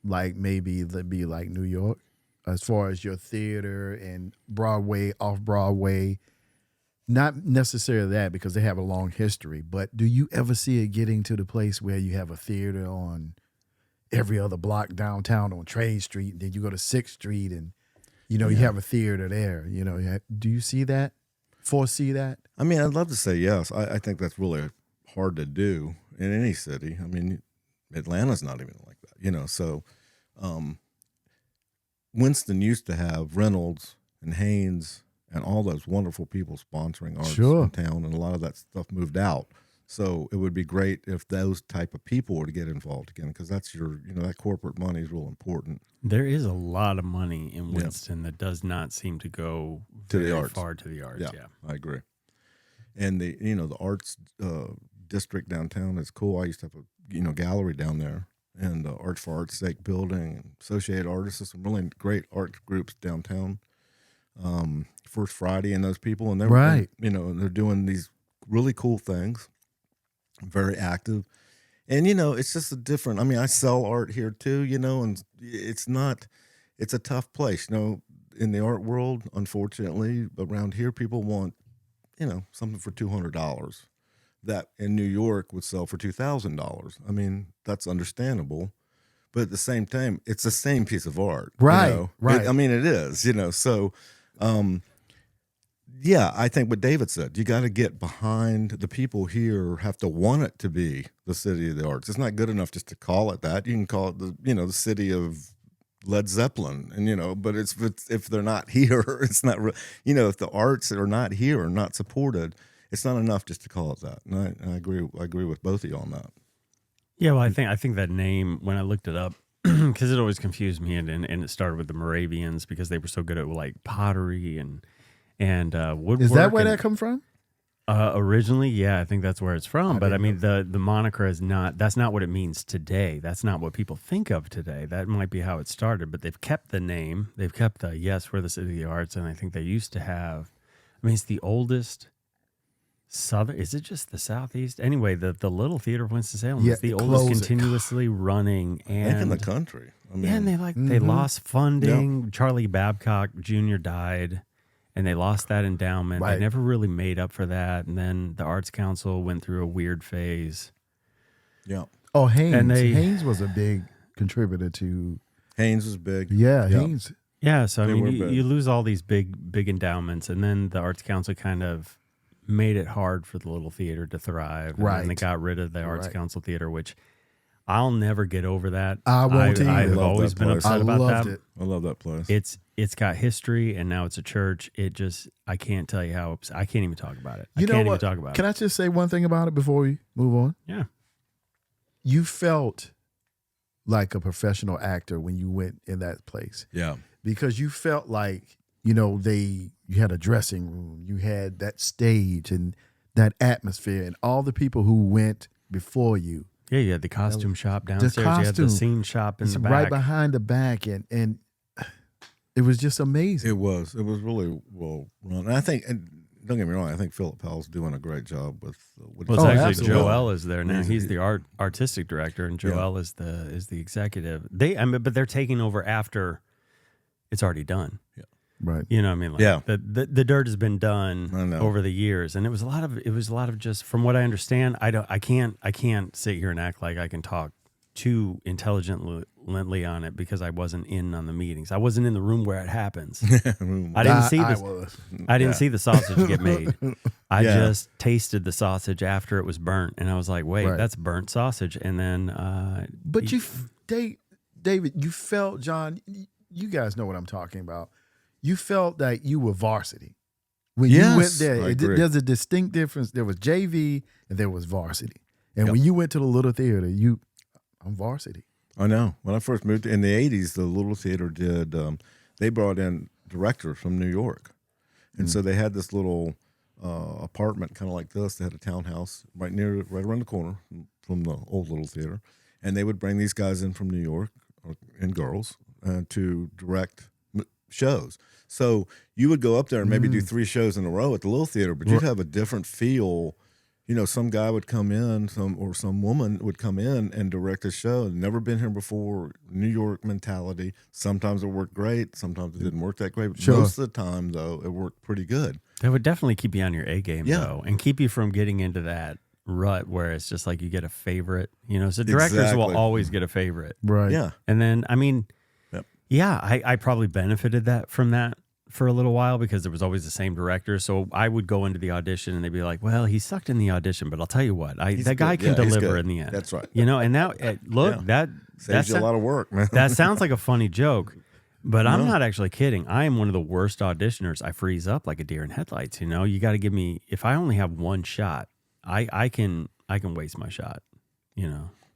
Speaker 2: like maybe be like New York as far as your theater and Broadway, off-Broadway? Not necessarily that because they have a long history, but do you ever see it getting to the place where you have a theater on every other block downtown on Trade Street, and then you go to 6th Street and, you know, you have a theater there, you know? Do you see that? Foresee that?
Speaker 3: I mean, I'd love to say yes. I think that's really hard to do in any city. I mean, Atlanta's not even like that, you know? So Winston used to have Reynolds and Haynes and all those wonderful people sponsoring arts in town, and a lot of that stuff moved out. So it would be great if those type of people were to get involved again, because that's you know, that corporate money is real important.
Speaker 1: There is a lot of money in Winston that does not seem to go
Speaker 3: To the
Speaker 1: very
Speaker 3: arts.
Speaker 1: far to the arts. Yeah.
Speaker 3: I agree. And the arts district downtown is cool. I used to have a gallery down there, and Arts for Art's Sake building, and Associated Artists, some really great art groups downtown. First Friday and those people, and they're and they're doing these really cool things, very active, and it's just a different. I mean, I sell art here too, and it's a tough place, in the art world. Unfortunately, around here, people want something for $200 that in New York would sell for $2,000. I mean, that's understandable. But at the same time, it's the same piece of art.
Speaker 2: Right, right.
Speaker 3: I mean, it is, so I think what David said, you got to get behind the people here, have to want it to be the city of the arts. It's not good enough just to call it that. You can call it the city of Led Zeppelin, and but if they're not here, it's not if the arts are not here or not supported, it's not enough just to call it that. And I agree with both of you on that.
Speaker 1: Yeah, well, I think that name, when I looked it up, because it always confused me, and it started with the Moravians because they were so good at like pottery and woodwork.
Speaker 2: Is that where that come from?
Speaker 1: Originally, yeah, I think that's where it's from. But I mean, the moniker is not. That's not what it means today. That's not what people think of today. That might be how it started. But they've kept the name. They've kept the we're the city of the arts, and I think they used to have. I mean, it's the oldest. Southern, is it just the southeast? Anyway, the Little Theater of Winston-Salem is the oldest continuously running, and
Speaker 3: in the country. I mean,
Speaker 1: and they lost funding. Yep. Charlie Babcock Jr. died, and they lost that endowment.
Speaker 2: Right.
Speaker 1: They never really made up for that. And then the Arts Council went through a weird phase.
Speaker 3: Yeah,
Speaker 2: Oh, Haynes.
Speaker 1: And
Speaker 2: Haynes was a big contributor to.
Speaker 3: Haynes was big.
Speaker 2: Yeah,
Speaker 3: Yeah.
Speaker 2: Haynes.
Speaker 1: Yeah, so I
Speaker 3: They
Speaker 1: mean,
Speaker 3: were
Speaker 1: you,
Speaker 3: big.
Speaker 1: you lose all these big endowments, and then the Arts Council kind of made it hard for the little theater to thrive. And then they
Speaker 2: Right.
Speaker 1: got rid of the Arts
Speaker 2: Right.
Speaker 1: Council Theater, which I'll never get over that.
Speaker 2: I won't either.
Speaker 1: I've
Speaker 3: I love
Speaker 1: always
Speaker 3: that
Speaker 1: been
Speaker 3: place.
Speaker 1: upset
Speaker 2: I
Speaker 1: about
Speaker 2: loved
Speaker 1: that.
Speaker 2: it.
Speaker 3: I love that place.
Speaker 1: It's got history, and now it's a church. It just, I can't tell you how I can't even talk about it. I
Speaker 2: You know
Speaker 1: can't
Speaker 2: what?
Speaker 1: even talk about
Speaker 2: Can
Speaker 1: it.
Speaker 2: I just say one thing about it before we move on?
Speaker 1: Yeah.
Speaker 2: You felt like a professional actor when you went in that place
Speaker 3: Yeah.
Speaker 2: because you felt like, you had a dressing room, you had that stage and that atmosphere, and all the people who went before you.
Speaker 1: Yeah, you had the costume shop downstairs. You had the
Speaker 2: costume.
Speaker 1: scene shop in
Speaker 2: It's
Speaker 1: the
Speaker 2: right
Speaker 1: back.
Speaker 2: behind the back, and it was just amazing.
Speaker 3: It was really well run. And I think, and don't get me wrong, I think Philip Powell's doing a great job with what
Speaker 1: Well,
Speaker 3: he's
Speaker 1: it's
Speaker 2: Oh,
Speaker 1: actually
Speaker 2: absolutely.
Speaker 1: Joel is there now.
Speaker 3: He's-
Speaker 1: He's the artistic director, and Joel is the executive. But they're taking over after it's already done.
Speaker 2: Right.
Speaker 1: You know what I mean? Like
Speaker 3: Yeah.
Speaker 1: The dirt has been done
Speaker 3: I know.
Speaker 1: over the years, and it was a lot of just, from what I understand. I can't sit here and act like I can talk too intelligently on it because I wasn't in on the meetings. I wasn't in the room where it happens. I didn't see
Speaker 2: I
Speaker 1: this.
Speaker 2: was.
Speaker 1: I didn't see the sausage get made. I
Speaker 3: Yeah.
Speaker 1: just tasted the sausage after it was burnt, and I was like, "Wait,
Speaker 2: Right.
Speaker 1: that's burnt sausage." And then,
Speaker 2: But David, you felt, John, you guys know what I'm talking about. You felt that you were varsity. When you went
Speaker 3: Yes,
Speaker 2: there,
Speaker 3: I agree.
Speaker 2: there's a distinct difference. There was JV and there was varsity. And
Speaker 3: Yep.
Speaker 2: when you went to the little theater, I'm varsity.
Speaker 3: I know. When I first moved in the 80s, the Little Theater did, they brought in directors from New York. And so they had this little apartment kind of like this. They had a townhouse right around the corner from the old Little Theater. And they would bring these guys in from New York, and girls, to direct shows. So you would go up there and maybe do 3 shows in a row at the Little Theater, but you'd have a different feel. Some guy would come in, some woman would come in and direct a show. Never been here before. New York mentality. Sometimes it worked great. Sometimes it didn't work that great. But
Speaker 2: Sure.
Speaker 3: most of the time, though, it worked pretty good.
Speaker 1: that would definitely keep you on your A game,
Speaker 3: Yeah.
Speaker 1: though, and keep you from getting into that rut where it's just like you get a favorite. So directors will
Speaker 3: Exactly.
Speaker 1: always get a favorite,
Speaker 2: Right.
Speaker 3: Yeah.
Speaker 1: and then I mean,
Speaker 3: Yep.
Speaker 1: yeah, I probably benefited from that for a little while because there was always the same director. So I would go into the audition and they'd be like, "Well, he sucked in the audition, but I'll tell you what,
Speaker 3: He's
Speaker 1: that guy
Speaker 3: good.
Speaker 1: can
Speaker 3: Yeah, he's
Speaker 1: deliver
Speaker 3: good.
Speaker 1: in the end."
Speaker 3: That's right.
Speaker 1: And now look,
Speaker 3: Yeah.
Speaker 1: that
Speaker 3: Saves you a lot of work, man.
Speaker 1: that sounds like a funny joke, but I'm
Speaker 3: No.
Speaker 1: not actually kidding. I am one of the worst auditioners. I freeze up like a deer in headlights. You got to give me, if I only have one shot, I can waste my shot.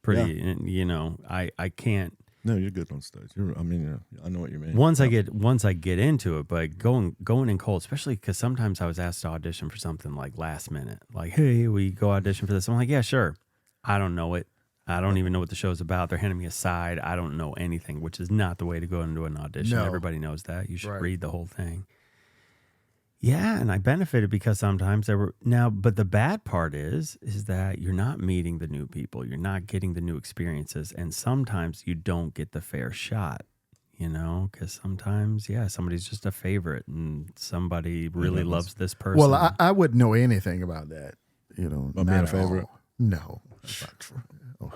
Speaker 1: I can't.
Speaker 3: No, you're good on stage. I know what you mean.
Speaker 1: Once I get into it, but going in cold, especially because sometimes I was asked to audition for something like last minute, like, "Hey, we go audition for this." I'm like, "Yeah, sure." I don't know it. I don't even know what the show's about. They're handing me a side. I don't know anything, which is not the way to go into an audition.
Speaker 2: No.
Speaker 1: Everybody knows that. You should
Speaker 2: Right.
Speaker 1: read the whole thing. Yeah, and I benefited because sometimes but the bad part is that you're not meeting the new people. You're not getting the new experiences. And sometimes you don't get the fair shot, because sometimes, somebody's just a favorite and somebody really
Speaker 3: that was-
Speaker 1: loves this person.
Speaker 2: Well, I wouldn't know anything about that.
Speaker 3: About
Speaker 2: not
Speaker 3: being a
Speaker 2: at
Speaker 3: favorite?
Speaker 2: all. No.
Speaker 3: That's not true.
Speaker 1: What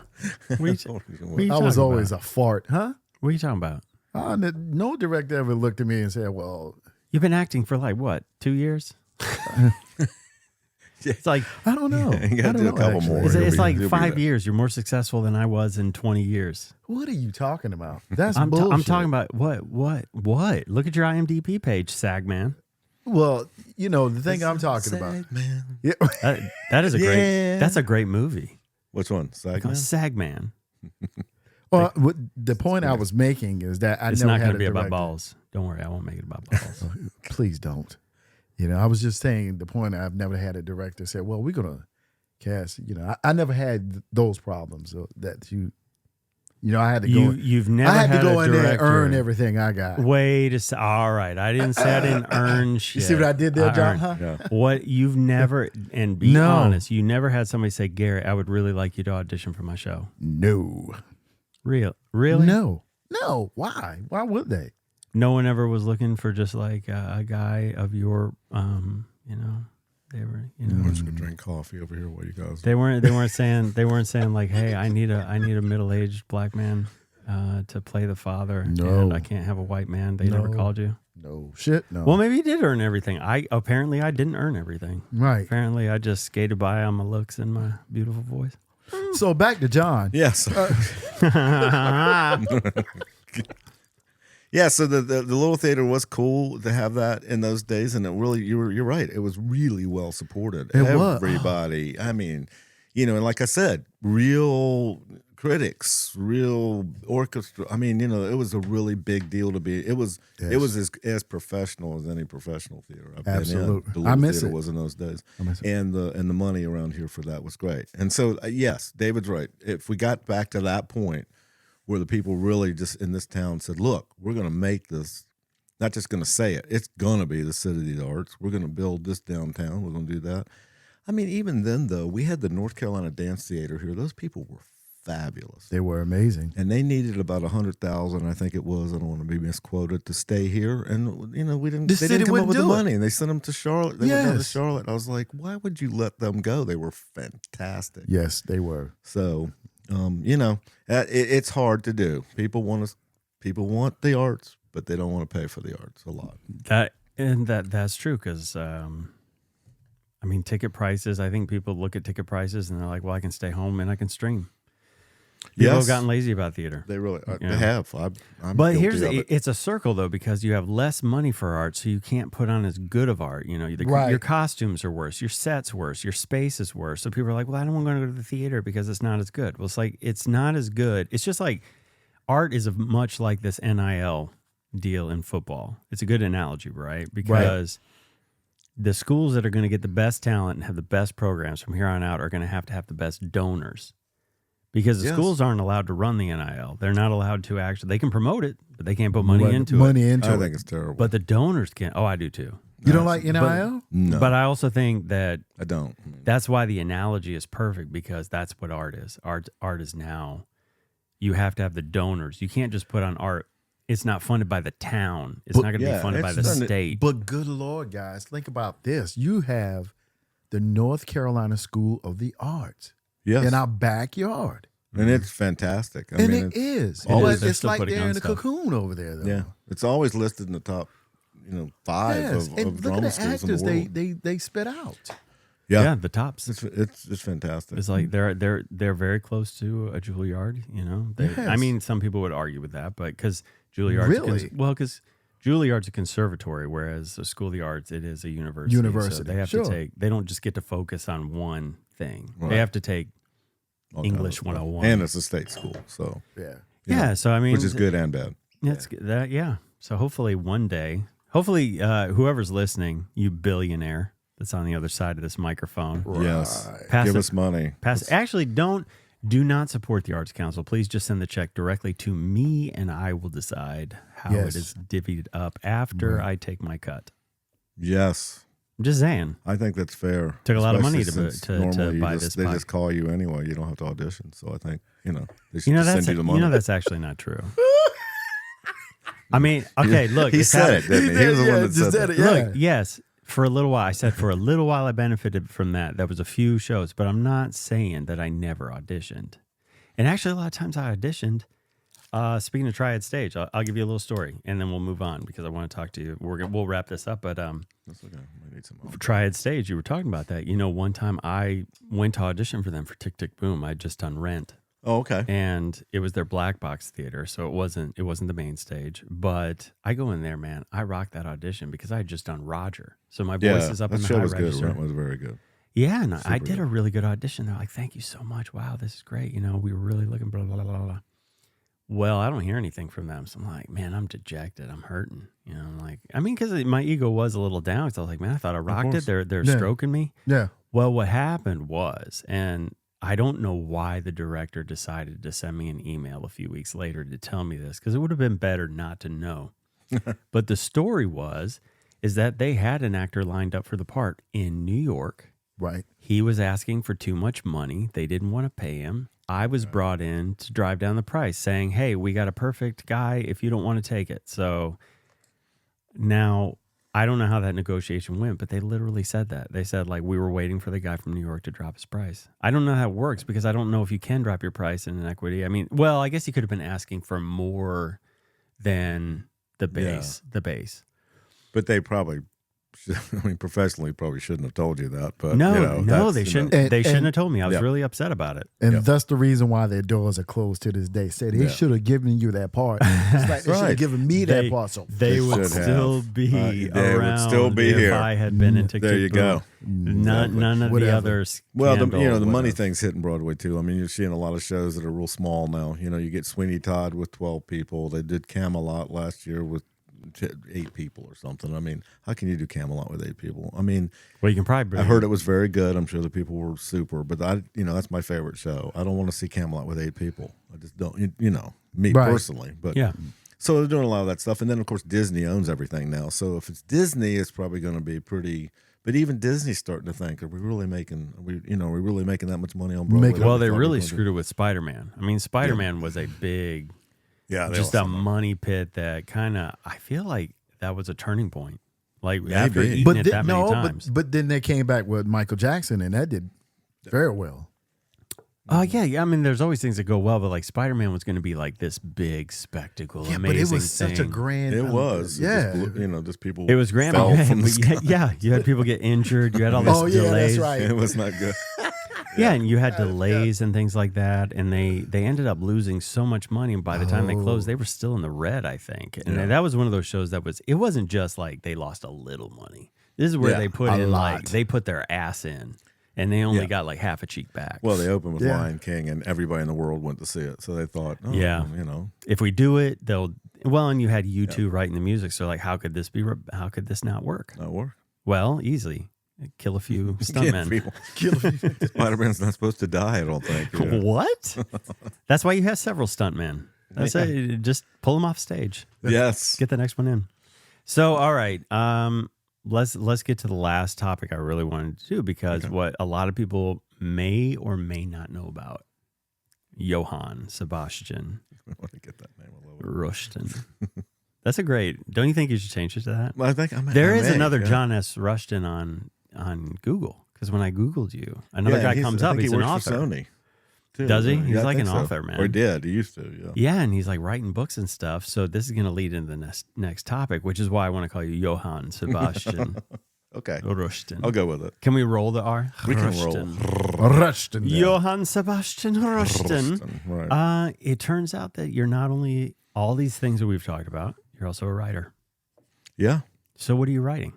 Speaker 1: are you
Speaker 2: I was
Speaker 1: talking
Speaker 2: always
Speaker 1: about?
Speaker 2: a fart, huh?
Speaker 1: What are you talking about?
Speaker 2: No director ever looked at me and said, "Well,
Speaker 1: You've been acting for like what, 2 years? It's like
Speaker 2: I don't know.
Speaker 3: You gotta
Speaker 2: I don't
Speaker 3: do a
Speaker 2: know,
Speaker 3: couple
Speaker 2: actually."
Speaker 3: more.
Speaker 1: it's,
Speaker 3: You'll
Speaker 1: it's
Speaker 3: be-
Speaker 1: like
Speaker 3: you'll be
Speaker 1: 5
Speaker 3: there.
Speaker 1: years. You're more successful than I was in 20 years.
Speaker 2: What are you talking about? That's
Speaker 1: I'm
Speaker 2: bullshit.
Speaker 1: talking about what? Look at your IMDb page, SAG man.
Speaker 2: Well, the thing I'm talking about.
Speaker 3: Man.
Speaker 2: Yeah.
Speaker 1: That is a great.
Speaker 2: Yeah.
Speaker 1: That's a great movie.
Speaker 3: Which one? Sagman?
Speaker 1: SAG man.
Speaker 2: Well, the point I was making is that I
Speaker 1: It's
Speaker 2: never
Speaker 1: not
Speaker 2: had
Speaker 1: going
Speaker 2: a
Speaker 1: to be about
Speaker 2: director.
Speaker 1: balls. Don't worry, I won't make it about balls.
Speaker 2: Please don't. I was just saying the point. I've never had a director say, "Well, we're gonna cast." I never had those problems that I had to go.
Speaker 1: You've never
Speaker 2: I had to
Speaker 1: had
Speaker 2: go
Speaker 1: a
Speaker 2: in there and
Speaker 1: director.
Speaker 2: earn everything I got.
Speaker 1: Wait a second. All right, I didn't say I didn't earn shit.
Speaker 2: You see what I did there, John?
Speaker 1: earned-
Speaker 2: Huh?
Speaker 3: Yeah.
Speaker 1: What you've never, and be
Speaker 2: No.
Speaker 1: honest, you never had somebody say, "Gary, I would really like you to audition for my show."
Speaker 2: No.
Speaker 1: Really?
Speaker 2: No. Why? Why would they?
Speaker 1: No one ever was looking for just like a guy of your, They were, you know,
Speaker 3: I'm just gonna drink coffee over here while you guys.
Speaker 1: they weren't saying like, hey, I need a middle-aged black man to play the father,
Speaker 2: No.
Speaker 1: and I can't have a white man. They never
Speaker 2: No.
Speaker 1: called you.
Speaker 2: No shit. No.
Speaker 1: Well, maybe you did earn everything. Apparently I didn't earn everything.
Speaker 2: Right.
Speaker 1: Apparently I just skated by on my looks and my beautiful voice.
Speaker 2: So back to John.
Speaker 3: Yes. Yeah, so the little theater was cool to have that in those days, and it really you're right. It was really well supported.
Speaker 2: It was.
Speaker 3: Everybody. I mean, you know, and like I said, real critics, real orchestra. I mean, you know, it was a really big deal to be. It was as professional as any professional theater I've
Speaker 2: Absolutely.
Speaker 3: been in. The
Speaker 2: I
Speaker 3: little
Speaker 2: miss
Speaker 3: theater
Speaker 2: it.
Speaker 3: was in those days,
Speaker 2: I miss it.
Speaker 3: and the money around here for that was great. And so yes, David's right. If we got back to that point where the people really just in this town said, look, we're going to make this, not just going to say it, it's going to be the city of the arts. We're going to build this downtown. We're going to do that. I mean, even then, though, we had the North Carolina Dance Theater here. Those people were fabulous.
Speaker 2: They were amazing.
Speaker 3: And they needed about 100,000, I think it was, I don't want to be misquoted, to stay here. And, you know, they didn't come up with the money. And they sent them to Charlotte. They went down to Charlotte. I was like, why would you let them go? They were fantastic.
Speaker 2: Yes, they were.
Speaker 3: So, you know, it's hard to do. People want the arts, but they don't want to pay for the arts a lot.
Speaker 1: That's true because I mean, ticket prices. I think people look at ticket prices and they're like, well, I can stay home and I can stream. People have gotten lazy about theater.
Speaker 3: They really they have. I'm
Speaker 1: but
Speaker 3: guilty of it.
Speaker 1: It's a circle though, because you have less money for art, so you can't put on as good of art. You know, your costumes are worse, your set's worse, your space is worse. So people are like, well, I don't want to go to the theater because it's not as good. Well, it's like, it's not as good. It's just like art is much like this NIL deal in football. It's a good analogy, right? Because the schools that are going to get the best talent and have the best programs from here on out are going to have the best donors. Because the schools aren't allowed to run the NIL. They're not allowed to actually. They can promote it, but they can't put money into it.
Speaker 3: I think it's terrible.
Speaker 1: But the donors can. Oh, I do too.
Speaker 2: You don't like NIL?
Speaker 3: No.
Speaker 1: But I also think that
Speaker 3: I don't.
Speaker 1: that's why the analogy is perfect, because that's what art is. Art is now, you have to have the donors. You can't just put on art. It's not funded by the town. It's not going to be funded by the state.
Speaker 2: But good Lord, guys, think about this. You have the North Carolina School of the Arts in our backyard.
Speaker 3: And it's fantastic.
Speaker 2: I mean, it is.
Speaker 3: Always,
Speaker 2: it's like they're in a cocoon over there, though.
Speaker 3: Yeah. It's always listed in the top, 5 of
Speaker 2: and look
Speaker 3: drama
Speaker 2: at the
Speaker 3: schools in
Speaker 2: actors
Speaker 3: the world.
Speaker 2: they spit out.
Speaker 1: Yeah, the tops.
Speaker 3: It's fantastic.
Speaker 1: It's like they're very close to a Juilliard. You know, I mean, some people would argue with that, but because Juilliard's because Juilliard's a conservatory, whereas the School of the Arts, it is a university. So they have to take. They don't just get to focus on one thing. Right. They have to take English 101,
Speaker 3: and it's a state school. So
Speaker 1: yeah. So I mean,
Speaker 3: which is good and bad.
Speaker 1: That's that. Yeah. So hopefully one day, whoever's listening, you billionaire that's on the other side of this microphone.
Speaker 3: Right. Yes. Give us money.
Speaker 1: Actually, do not support the Arts Council. Please just send the check directly to me, and I will decide how it is divvied up after I take my cut.
Speaker 3: Yes.
Speaker 1: I'm just saying.
Speaker 3: I think that's fair.
Speaker 1: Took a lot of money to buy
Speaker 3: this.
Speaker 1: They
Speaker 3: just call you anyway. You don't have to audition. So I think, they should just send you the money.
Speaker 1: That's actually not true. I mean, okay, look.
Speaker 3: He said it, didn't he? He was the one that said it.
Speaker 1: Look, yes. For a little while, I said for a little while I benefited from that. That was a few shows, but I'm not saying that I never auditioned. And actually, a lot of times I auditioned. Speaking of Triad Stage, I'll give you a little story, and then we'll move on because I want to talk to you. We'll wrap this up, but
Speaker 3: that's okay. I need some more.
Speaker 1: Triad Stage, you were talking about that. One time I went to audition for them for Tick Tick Boom. I'd just done Rent.
Speaker 3: Oh, okay.
Speaker 1: And it was their black box theater, so it wasn't the main stage. But I go in there, man. I rocked that audition because I had just done Roger, so my voice is up in the high register.
Speaker 3: Good. Rent was very good.
Speaker 1: Yeah, and I did a really good audition. They're like, "Thank you so much. Wow, this is great. We were really looking blah blah blah blah." Well, I don't hear anything from them, so I'm like, man, I'm dejected. I'm hurting. I'm like, because my ego was a little down. So I was like, man, I thought I rocked it. They're stroking me.
Speaker 2: Yeah.
Speaker 1: Well, what happened was, and I don't know why the director decided to send me an email a few weeks later to tell me this, because it would have been better not to know. But the story is that they had an actor lined up for the part in New York.
Speaker 2: Right.
Speaker 1: He was asking for too much money. They didn't want to pay him. I was brought in to drive down the price, saying, hey, we got a perfect guy if you don't want to take it. So now I don't know how that negotiation went, but they literally said that. They said, like, we were waiting for the guy from New York to drop his price. I don't know how it works because I don't know if you can drop your price in an equity. I mean, well, I guess he could have been asking for more than the base. The base.
Speaker 3: But they probably, I mean, professionally, probably shouldn't have told you that. But
Speaker 1: No,
Speaker 3: you know,
Speaker 1: no,
Speaker 3: that's,
Speaker 1: they
Speaker 3: you know,
Speaker 1: shouldn't. They shouldn't
Speaker 2: and-
Speaker 1: have told me. I was
Speaker 3: Yeah.
Speaker 1: really upset about it.
Speaker 2: And
Speaker 3: Yeah.
Speaker 2: that's the reason why their doors are closed to this day. Said they
Speaker 3: Yeah.
Speaker 2: should have given you that part. It's like they should
Speaker 3: Right.
Speaker 2: have given me
Speaker 1: They-
Speaker 2: that part. So
Speaker 1: They would
Speaker 3: should have.
Speaker 1: still be
Speaker 3: They would
Speaker 1: around
Speaker 3: still be
Speaker 1: if
Speaker 3: here.
Speaker 1: I had been in Tick
Speaker 3: There
Speaker 1: Tick
Speaker 3: you
Speaker 1: Boom.
Speaker 3: go.
Speaker 1: None of the
Speaker 2: Whatever.
Speaker 1: others.
Speaker 3: Well, the
Speaker 1: Candle,
Speaker 3: money
Speaker 1: whatever.
Speaker 3: thing's hitting Broadway too. I mean, you're seeing a lot of shows that are real small now. You know, you get Sweeney Todd with 12 people. They did Camelot last year with 8 people or something. I mean, how can you do Camelot with 8 people? I mean,
Speaker 1: Well, you can probably.
Speaker 3: I heard it was very good. I'm sure the people were super, but that's my favorite show. I don't want to see Camelot with 8 people. I just don't, me
Speaker 2: Right.
Speaker 3: personally. But
Speaker 1: Yeah.
Speaker 3: so they're doing a lot of that stuff, and then of course Disney owns everything now. So if it's Disney, it's probably going to be pretty. But even Disney's starting to think: Are we really making that much money on Broadway?
Speaker 2: Making-
Speaker 1: Well,
Speaker 3: that we
Speaker 1: they
Speaker 3: thought we
Speaker 1: really
Speaker 3: were gonna do?
Speaker 1: screwed it with Spider-Man. I mean, Spider-Man was a big,
Speaker 3: Yeah, they
Speaker 1: just
Speaker 3: lost
Speaker 1: a
Speaker 3: so much.
Speaker 1: money pit that kind of. I feel like that was a turning point. Like
Speaker 3: Maybe.
Speaker 1: after eating
Speaker 2: but
Speaker 1: it that many times.
Speaker 2: but then they came back with Michael Jackson, and that did very well.
Speaker 1: Oh yeah. I mean, there's always things that go well, but like Spider-Man was going to be like this big spectacle,
Speaker 2: Yeah,
Speaker 1: amazing
Speaker 2: but it was such a
Speaker 1: thing.
Speaker 2: grand.
Speaker 3: It was. It
Speaker 2: Yeah.
Speaker 3: just blew- just people.
Speaker 1: It was grand.
Speaker 3: fell from the
Speaker 1: but
Speaker 3: sky.
Speaker 1: yeah, you had people get injured. You had all this
Speaker 2: Oh yeah,
Speaker 1: delays.
Speaker 2: that's right.
Speaker 3: It was not good.
Speaker 1: Yeah, and you had delays and things like that, and they ended up losing so much money. And by the time they closed, they were still in the red, I think. And
Speaker 3: Yeah.
Speaker 1: that was one of those shows that was. It wasn't just like they lost a little money. This is where
Speaker 3: Yeah,
Speaker 1: they put
Speaker 2: a
Speaker 1: in
Speaker 2: lot.
Speaker 1: like they put their ass in, and they only
Speaker 3: Yeah.
Speaker 1: got like half a cheek back.
Speaker 3: Well, they opened with
Speaker 2: Yeah.
Speaker 3: Lion King, and everybody in the world went to see it. So they thought, oh,
Speaker 1: Yeah. If we do it, they'll. Well, and you had U2 writing the music, so like, how could this be? How could this not work?
Speaker 3: that worked.
Speaker 1: Well, easily kill a few stuntmen.
Speaker 3: Spider-Man's not supposed to die, I don't think. Yeah.
Speaker 1: What? That's why you have several stuntmen. That's it. Just pull them off stage.
Speaker 3: Yes.
Speaker 1: Get the next one in. So, all right. Let's get to the last topic I really wanted to do because what a lot of people may or may not know about Johann Sebastian
Speaker 3: I want to get that name a little bit.
Speaker 1: Rushton. That's a great. Don't you think you should change it to that?
Speaker 3: Well, I think
Speaker 1: There is another
Speaker 3: yeah.
Speaker 1: John S. Rushton on Google because when I Googled you, another
Speaker 3: Yeah,
Speaker 1: guy
Speaker 3: he's-
Speaker 1: comes
Speaker 3: I
Speaker 1: up.
Speaker 3: think
Speaker 1: He's
Speaker 3: he
Speaker 1: an
Speaker 3: works
Speaker 1: author.
Speaker 3: for Sony. Too.
Speaker 1: Does he?
Speaker 3: Yeah,
Speaker 1: He's
Speaker 3: I
Speaker 1: like
Speaker 3: think
Speaker 1: an
Speaker 3: so.
Speaker 1: author, man.
Speaker 3: Or he did. He used to. Yeah.
Speaker 1: Yeah, and he's like writing books and stuff. So this is going to lead into the next topic, which is why I want to call you Johann Sebastian
Speaker 3: Okay.
Speaker 1: Rushton.
Speaker 3: I'll go with it.
Speaker 1: Can we roll the R?
Speaker 3: We can
Speaker 1: Rushton.
Speaker 3: roll.
Speaker 2: Rushton.
Speaker 1: Johann Sebastian Rushton.
Speaker 3: Right.
Speaker 1: It turns out that you're not only all these things that we've talked about, you're also a writer.
Speaker 3: Yeah.
Speaker 1: So what are you writing?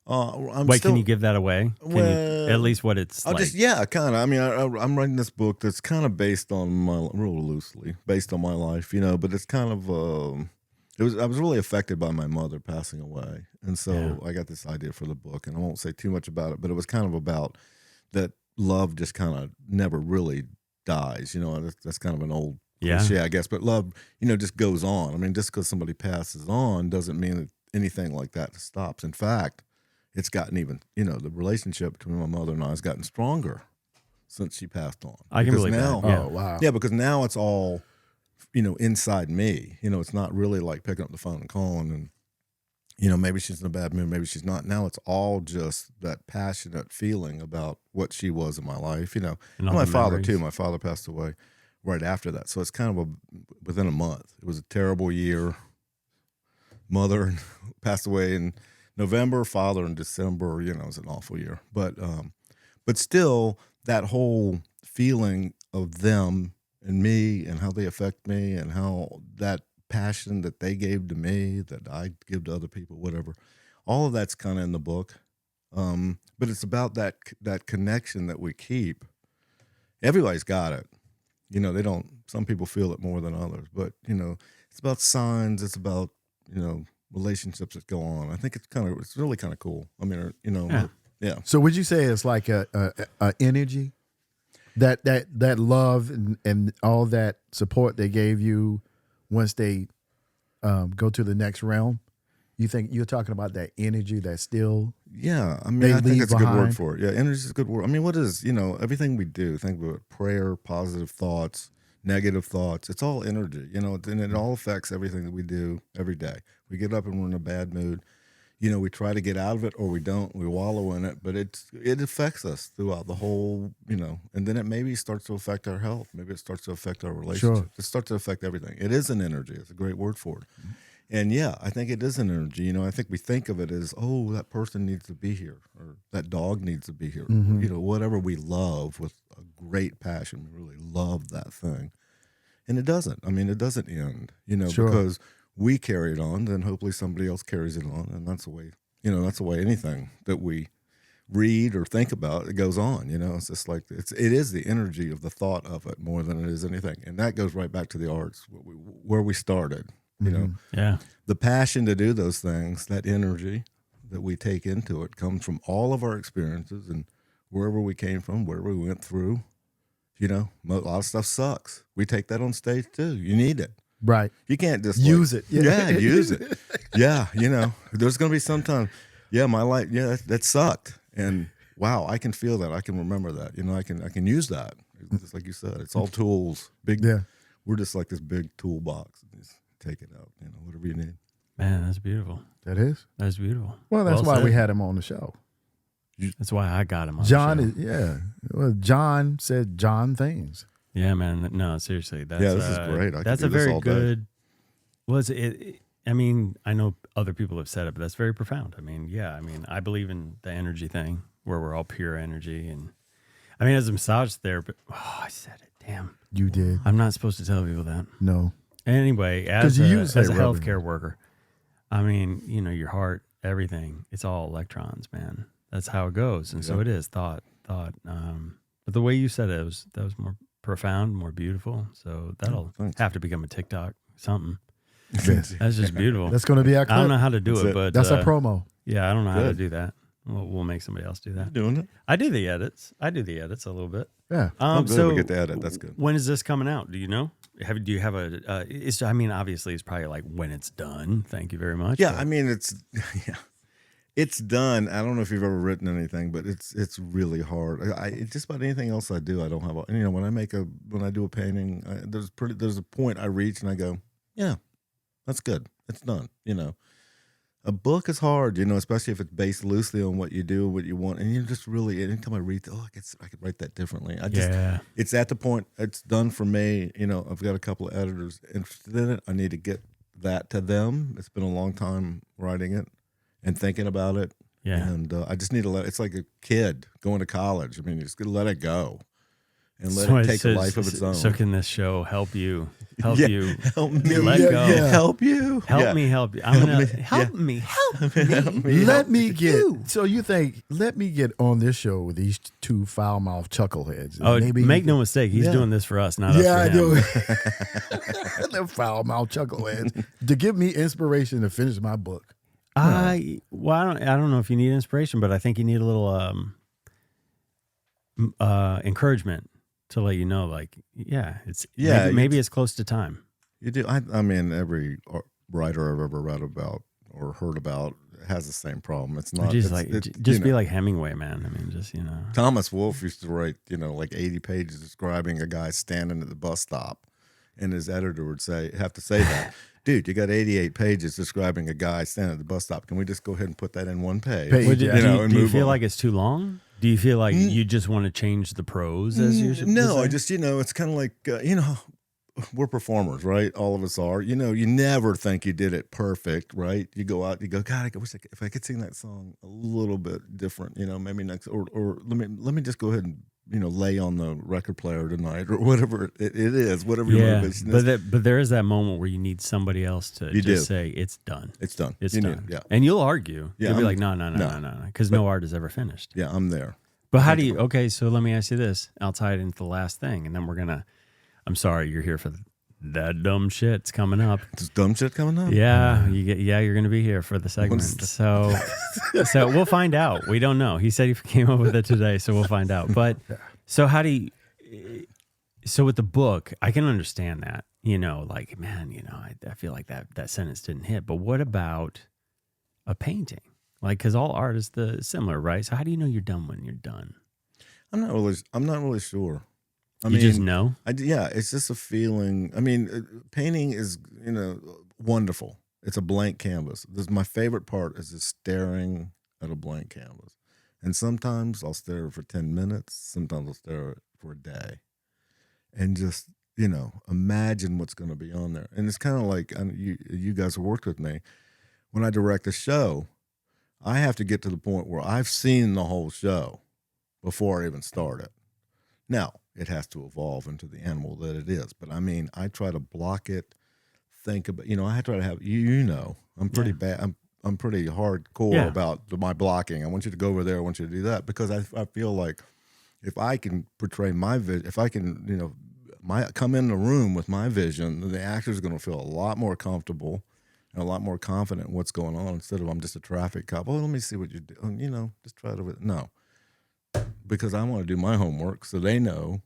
Speaker 3: I'm
Speaker 1: Wait,
Speaker 3: still,
Speaker 1: can you give that away? Can you,
Speaker 3: Well,
Speaker 1: at least what it's
Speaker 3: I'll
Speaker 1: like?
Speaker 3: kind of. I mean, I'm writing this book that's kind of based on real loosely based on my life, but it's kind of. I was really affected by my mother passing away, and so I got this idea for the book, and I won't say too much about it, but it was kind of about that love just kind of never really dies. That's kind of an old cliche, I guess, but love, just goes on. I mean, just because somebody passes on doesn't mean that anything like that stops. In fact, it's gotten even, the relationship between my mother and I has gotten stronger since she passed on.
Speaker 1: I can
Speaker 3: Because
Speaker 1: believe
Speaker 3: now,
Speaker 1: that. Yeah.
Speaker 2: Oh wow.
Speaker 3: Yeah, because now it's all, inside me. It's not really like picking up the phone and calling and, maybe she's in a bad mood, maybe she's not. Now it's all just that passionate feeling about what she was in my life.
Speaker 1: And all
Speaker 3: My
Speaker 1: the
Speaker 3: father
Speaker 1: memories.
Speaker 3: too. My father passed away right after that. So it's kind of within a month. It was a terrible year. Mother passed away in November, father in December. It was an awful year. But still, that whole feeling of them and me and how they affect me and how that passion that they gave to me, that I give to other people, whatever, all of that's kind of in the book. But it's about that connection that we keep. Everybody's got it. They don't, some people feel it more than others, but, it's about signs. It's about, relationships that go on. I think it's really kind of cool. I mean, yeah.
Speaker 2: So would you say it's like a energy that love and all that support they gave you once they go to the next realm? You think you're talking about that energy that still
Speaker 3: Yeah, I mean,
Speaker 2: they
Speaker 3: I think
Speaker 2: leave
Speaker 3: that's a good word
Speaker 2: behind?
Speaker 3: for it. Yeah, energy is a good word. I mean, what is, everything we do, think about prayer, positive thoughts, negative thoughts, it's all energy, and it all affects everything that we do every day. We get up and we're in a bad mood, we try to get out of it or we don't. We wallow in it, but it affects us throughout the whole, and then it maybe starts to affect our health. Maybe it starts to affect our relationships. It starts to affect everything. It is an energy. It's a great word for it. And yeah, I think it is an energy. I think we think of it as, oh, that person needs to be here, or that dog needs to be here. Whatever we love with a great passion, we really love that thing. And it doesn't. It doesn't end, because we carry it on, then hopefully somebody else carries it on. And that's the way, that's the way anything that we read or think about, it goes on, it's just like, it is the energy of the thought of it more than it is anything. And that goes right back to the arts, where we started.
Speaker 1: Yeah.
Speaker 3: The passion to do those things, that energy that we take into it comes from all of our experiences and wherever we came from, wherever we went through. A lot of stuff sucks. We take that on stage too. You need it.
Speaker 2: Right.
Speaker 3: You can't just
Speaker 2: use it.
Speaker 3: Yeah, use it. Yeah, there's going to be some time, my life, that sucked. And wow, I can feel that. I can remember that. I can use that. Just like you said, it's all tools. We're just like this big toolbox. Just take it out, whatever you need.
Speaker 1: Man, that's beautiful.
Speaker 2: That is?
Speaker 1: That's beautiful.
Speaker 2: Well, that's why
Speaker 1: said.
Speaker 2: we had him on the show.
Speaker 1: That's why I got him on
Speaker 2: John
Speaker 1: the show.
Speaker 2: is, Well, John said John things.
Speaker 1: Yeah, man. No, seriously. That's,
Speaker 3: this is great. I
Speaker 1: that's
Speaker 3: could
Speaker 1: a
Speaker 3: do this
Speaker 1: very
Speaker 3: all day.
Speaker 1: good. Was it? I know other people have said it, but that's very profound. I believe in the energy thing, where we're all pure energy, and as a massage therapist. Oh, I said it. Damn.
Speaker 2: You did.
Speaker 1: I'm not supposed to tell people that.
Speaker 2: No.
Speaker 1: Anyway, as
Speaker 2: you
Speaker 1: a
Speaker 2: use that rubbing.
Speaker 1: healthcare worker, your heart, everything, it's all electrons, man. That's how it goes. And so it is thought. But the way you said it, that was more profound, more beautiful. So that'll have to become a TikTok, something. That's just beautiful.
Speaker 2: That's going to be our clip.
Speaker 1: I don't know how to do it, but
Speaker 2: that's our promo.
Speaker 1: Yeah, I don't know how to do that. We'll make somebody else do that.
Speaker 3: You're doing it?
Speaker 1: I do the edits. A little bit.
Speaker 2: Yeah.
Speaker 3: Good.
Speaker 1: So
Speaker 3: We get to edit. That's good.
Speaker 1: When is this coming out? Do you know? Do you have a? Obviously, it's probably like when it's done. Thank you very much.
Speaker 3: Yeah, it's done. I don't know if you've ever written anything, but it's really hard. Just about anything else I do, I don't have. When I do a painting, there's a point I reach and I go, yeah, that's good. It's done. A book is hard, especially if it's based loosely on what you do, what you want, and you just really. Anytime I read, I could write that differently. It's at the point. It's done for me. I've got a couple of editors interested in it. I need to get that to them. It's been a long time writing it and thinking about it.
Speaker 1: Yeah.
Speaker 3: And I just need to let. It's like a kid going to college. You just gotta let it go. And let it take a life of its own.
Speaker 1: So can this show help you?
Speaker 3: Help me.
Speaker 1: Let go.
Speaker 2: Yeah.
Speaker 3: Help you.
Speaker 1: Help me help you. I'm gonna help me.
Speaker 2: Let me get. So you think? Let me get on this show with these two foul mouth chuckleheads.
Speaker 1: Oh,
Speaker 2: maybe
Speaker 1: make no mistake. He's doing this for us, not us
Speaker 2: I
Speaker 1: for
Speaker 2: do.
Speaker 1: him.
Speaker 2: Them foul mouth chuckleheads to give me inspiration to finish my book.
Speaker 1: I don't know if you need inspiration, but I think you need a little encouragement to let you know, maybe it's close to time.
Speaker 3: You do. Every writer I've ever read about or heard about has the same problem. It's not
Speaker 1: be like Hemingway, man.
Speaker 3: Thomas Wolfe used to write, like 80 pages describing a guy standing at the bus stop, and his editor would have to say that. Dude, you got 88 pages describing a guy standing at the bus stop. Can we just go ahead and put that in one page?
Speaker 1: Do you feel like it's too long? Do you feel like you just want to change the prose as you should?
Speaker 3: No, I just, it's kind of like, we're performers, right? All of us are. You never think you did it perfect, right? You go out, you go, God, I wish if I could sing that song a little bit different, maybe next, or let me just go ahead and, lay on the record player tonight or whatever it is, whatever your motivation is.
Speaker 1: But there is that moment where you need somebody else to say, it's done.
Speaker 3: It's done.
Speaker 1: It's done. And you'll argue. You'll be like, no, because no art is ever finished.
Speaker 3: Yeah, I'm there.
Speaker 1: But how do you, okay, so let me ask you this. I'll tie it into the last thing, and then I'm sorry, you're here for that dumb shit's coming up.
Speaker 3: There's dumb shit coming up?
Speaker 1: Yeah, you're going to be here for the segment. So we'll find out. We don't know. He said he came up with it today, so we'll find out. But so so with the book, I can understand that, I feel like that sentence didn't hit. But what about a painting? Because all art is similar, right? So how do you know you're done when you're done?
Speaker 3: I'm not really sure.
Speaker 1: You just know?
Speaker 3: It's just a feeling. Painting is, wonderful. It's a blank canvas. This my favorite part is just staring at a blank canvas. And sometimes I'll stare for 10 minutes. Sometimes I'll stare for a day. And just, imagine what's going to be on there. And it's kind of like, you guys have worked with me. When I direct a show, I have to get to the point where I've seen the whole show before I even start it. Now, it has to evolve into the animal that it is. But I mean, I try to block it, think about, I try to have, I'm pretty bad. I'm pretty hardcore about my blocking. I want you to go over there. I want you to do that because I feel like if I can portray my vision, if I can, come in the room with my vision, then the actor's going to feel a lot more comfortable and a lot more confident in what's going on instead of I'm just a traffic cop. Oh, let me see what you do. Just try to, no. Because I want to do my homework so they know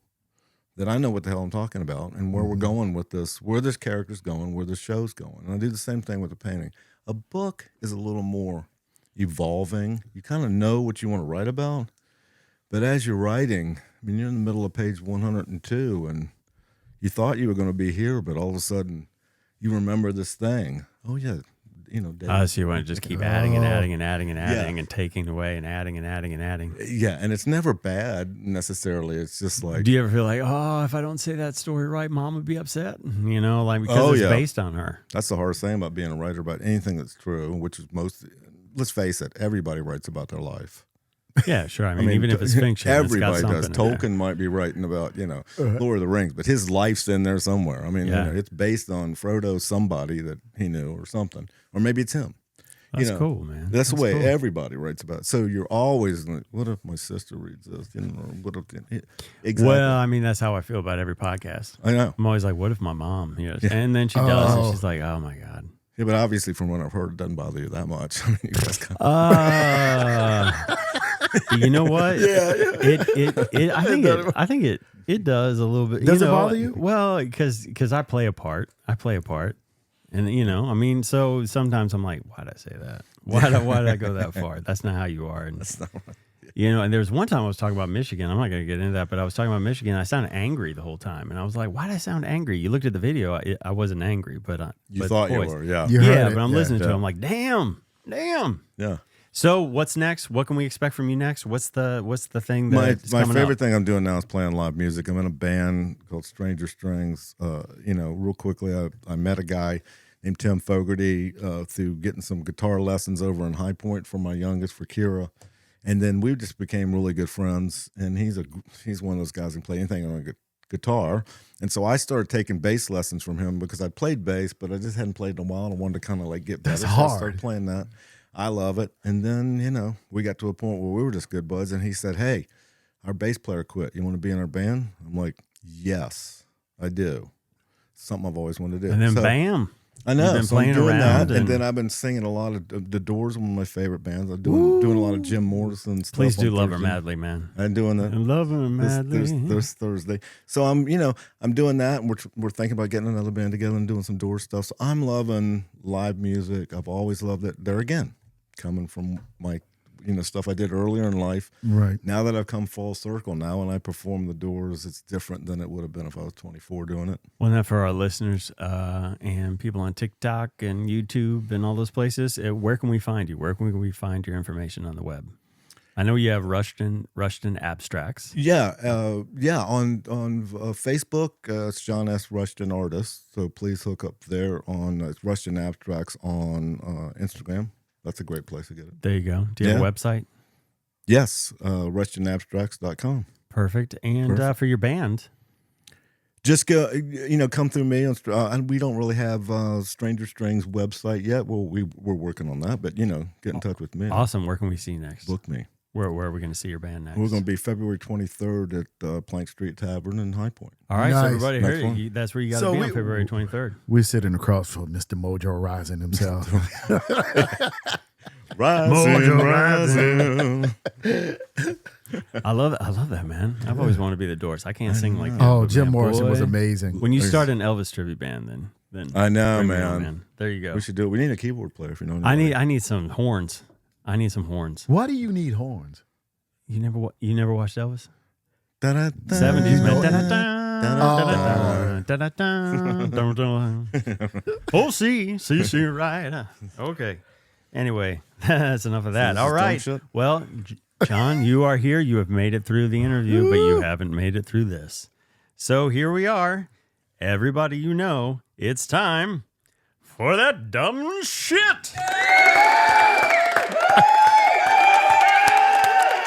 Speaker 3: that I know what the hell I'm talking about and where we're going with this, where this character's going, where the show's going. And I do the same thing with the painting. A book is a little more evolving. You kind of know what you want to write about. But as you're writing, you're in the middle of page 102 and you thought you were going to be here, but all of a sudden you remember this thing. Oh, yeah. David,
Speaker 1: so you want to just keep adding and adding and adding and adding and taking away and adding and adding and adding.
Speaker 3: Yeah, and it's never bad necessarily. It's just like...
Speaker 1: Do you ever feel like, if I don't say that story right, Mom would be upset? Because it's based on her.
Speaker 3: That's the hardest thing about being a writer about anything that's true, which is let's face it, everybody writes about their life.
Speaker 1: Yeah, sure. I mean, even if it's fiction,
Speaker 3: everybody
Speaker 1: it's got
Speaker 3: does. Tolkien might be writing about, Lord of the Rings, but his life's in there somewhere. I mean, it's based on Frodo, somebody that he knew or something, or maybe it's him.
Speaker 1: That's cool, man.
Speaker 3: That's the way everybody writes about it. So you're always like, what if my sister reads this? What if, exactly.
Speaker 1: Well, that's how I feel about every podcast.
Speaker 3: I know.
Speaker 1: I'm always like, what if my mom? And then she does, and she's like, oh my God.
Speaker 3: Yeah, but obviously, from what I've heard, it doesn't bother you that much. You guys
Speaker 1: you know what? I think it does a little bit.
Speaker 2: Does it bother you?
Speaker 1: Well, because I play a part. And so sometimes I'm like, why'd I say that? Why did I go that far? That's not how you are. And,
Speaker 3: That's not right.
Speaker 1: And there was one time I was talking about Michigan. I'm not going to get into that, but I was talking about Michigan. I sounded angry the whole time, and I was like, "Why did I sound angry?" You looked at the video. I wasn't angry, but
Speaker 3: you thought you were, yeah.
Speaker 1: But I'm listening to it. I'm like, "Damn."
Speaker 3: Yeah.
Speaker 1: So what's next? What can we expect from you next? What's the thing that's
Speaker 3: my
Speaker 1: coming
Speaker 3: favorite
Speaker 1: up?
Speaker 3: thing I'm doing now is playing live music. I'm in a band called Stranger Strings. Real quickly, I met a guy named Tim Fogarty through getting some guitar lessons over in High Point for my youngest, for Kira. And then we just became really good friends. And he's one of those guys who can play anything on a guitar. And so I started taking bass lessons from him because I played bass, but I just hadn't played in a while and I wanted to kind of like get better.
Speaker 2: That's
Speaker 3: so
Speaker 2: hard.
Speaker 3: I started playing that. I love it. And then, we got to a point where we were just good buds. And he said, hey, our bass player quit. You want to be in our band? I'm like, yes, I do. Something I've always wanted to do.
Speaker 1: And then bam.
Speaker 3: I know.
Speaker 1: You've been playing
Speaker 3: I'm doing
Speaker 1: around.
Speaker 3: that, and then I've been singing a lot of The Doors, one of my favorite bands. I'm doing a lot of Jim Morrison stuff.
Speaker 1: Please do
Speaker 3: on
Speaker 1: Love Her
Speaker 3: Thursday.
Speaker 1: Madly, man.
Speaker 3: I'm doing that.
Speaker 1: Love Her Madly.
Speaker 3: This Thursday. So I'm doing that, and we're thinking about getting another band together and doing some Doors stuff. So I'm loving live music. I've always loved it. There again, coming from my stuff I did earlier in life.
Speaker 2: Right.
Speaker 3: Now that I've come full circle, now when I perform The Doors, it's different than it would have been if I was 24 doing it.
Speaker 1: Well, now for our listeners and people on TikTok and YouTube and all those places, where can we find you? Where can we find your information on the web? I know you have Rushton Abstracts.
Speaker 3: Yeah, on Facebook, it's John S. Rushton Artist. So please hook up there on it's Rushton Abstracts on Instagram. That's a great place to get it.
Speaker 1: There you go. Do you have a website?
Speaker 3: Yes, RushtonAbstracts.com.
Speaker 1: Perfect. And for your band,
Speaker 3: just go, come through me. And we don't really have Stranger Strings website yet. Well, we're working on that, but get in touch with me.
Speaker 1: Awesome. Where can we see you next?
Speaker 3: Book me.
Speaker 1: Where are we going to see your band next?
Speaker 3: We're going to be February 23rd at Plank Street Tavern in High Point.
Speaker 1: All right,
Speaker 2: Nice.
Speaker 1: so everybody
Speaker 3: Next
Speaker 1: heard
Speaker 3: one.
Speaker 1: it. That's where you got to be on February 23rd.
Speaker 2: We're sitting across from Mr. Mojo Rising himself.
Speaker 3: Rising.
Speaker 1: I love that, man. I've always wanted to be the Doors. I can't sing like that.
Speaker 2: Oh,
Speaker 1: but,
Speaker 2: Jim
Speaker 1: man,
Speaker 2: Morrison was
Speaker 1: boy,
Speaker 2: amazing.
Speaker 1: When you start an Elvis tribute band, then
Speaker 3: I know,
Speaker 1: bring me on,
Speaker 3: man.
Speaker 1: There you go.
Speaker 3: We should do it. We need a keyboard player if you know.
Speaker 1: I need some horns. I need some horns.
Speaker 2: Why do you need horns?
Speaker 1: You never watched Elvis?
Speaker 3: 70s,
Speaker 1: 70s, man.
Speaker 2: know,
Speaker 1: Da-da-da. Oh, see, right. Okay. Anyway, that's enough of that.
Speaker 3: this
Speaker 1: All
Speaker 3: is dumb
Speaker 1: right.
Speaker 3: shit?
Speaker 1: Well, John, you are here. You have made it through the interview, but you haven't made it through this. So here we are. Everybody you know, it's time for that dumb shit.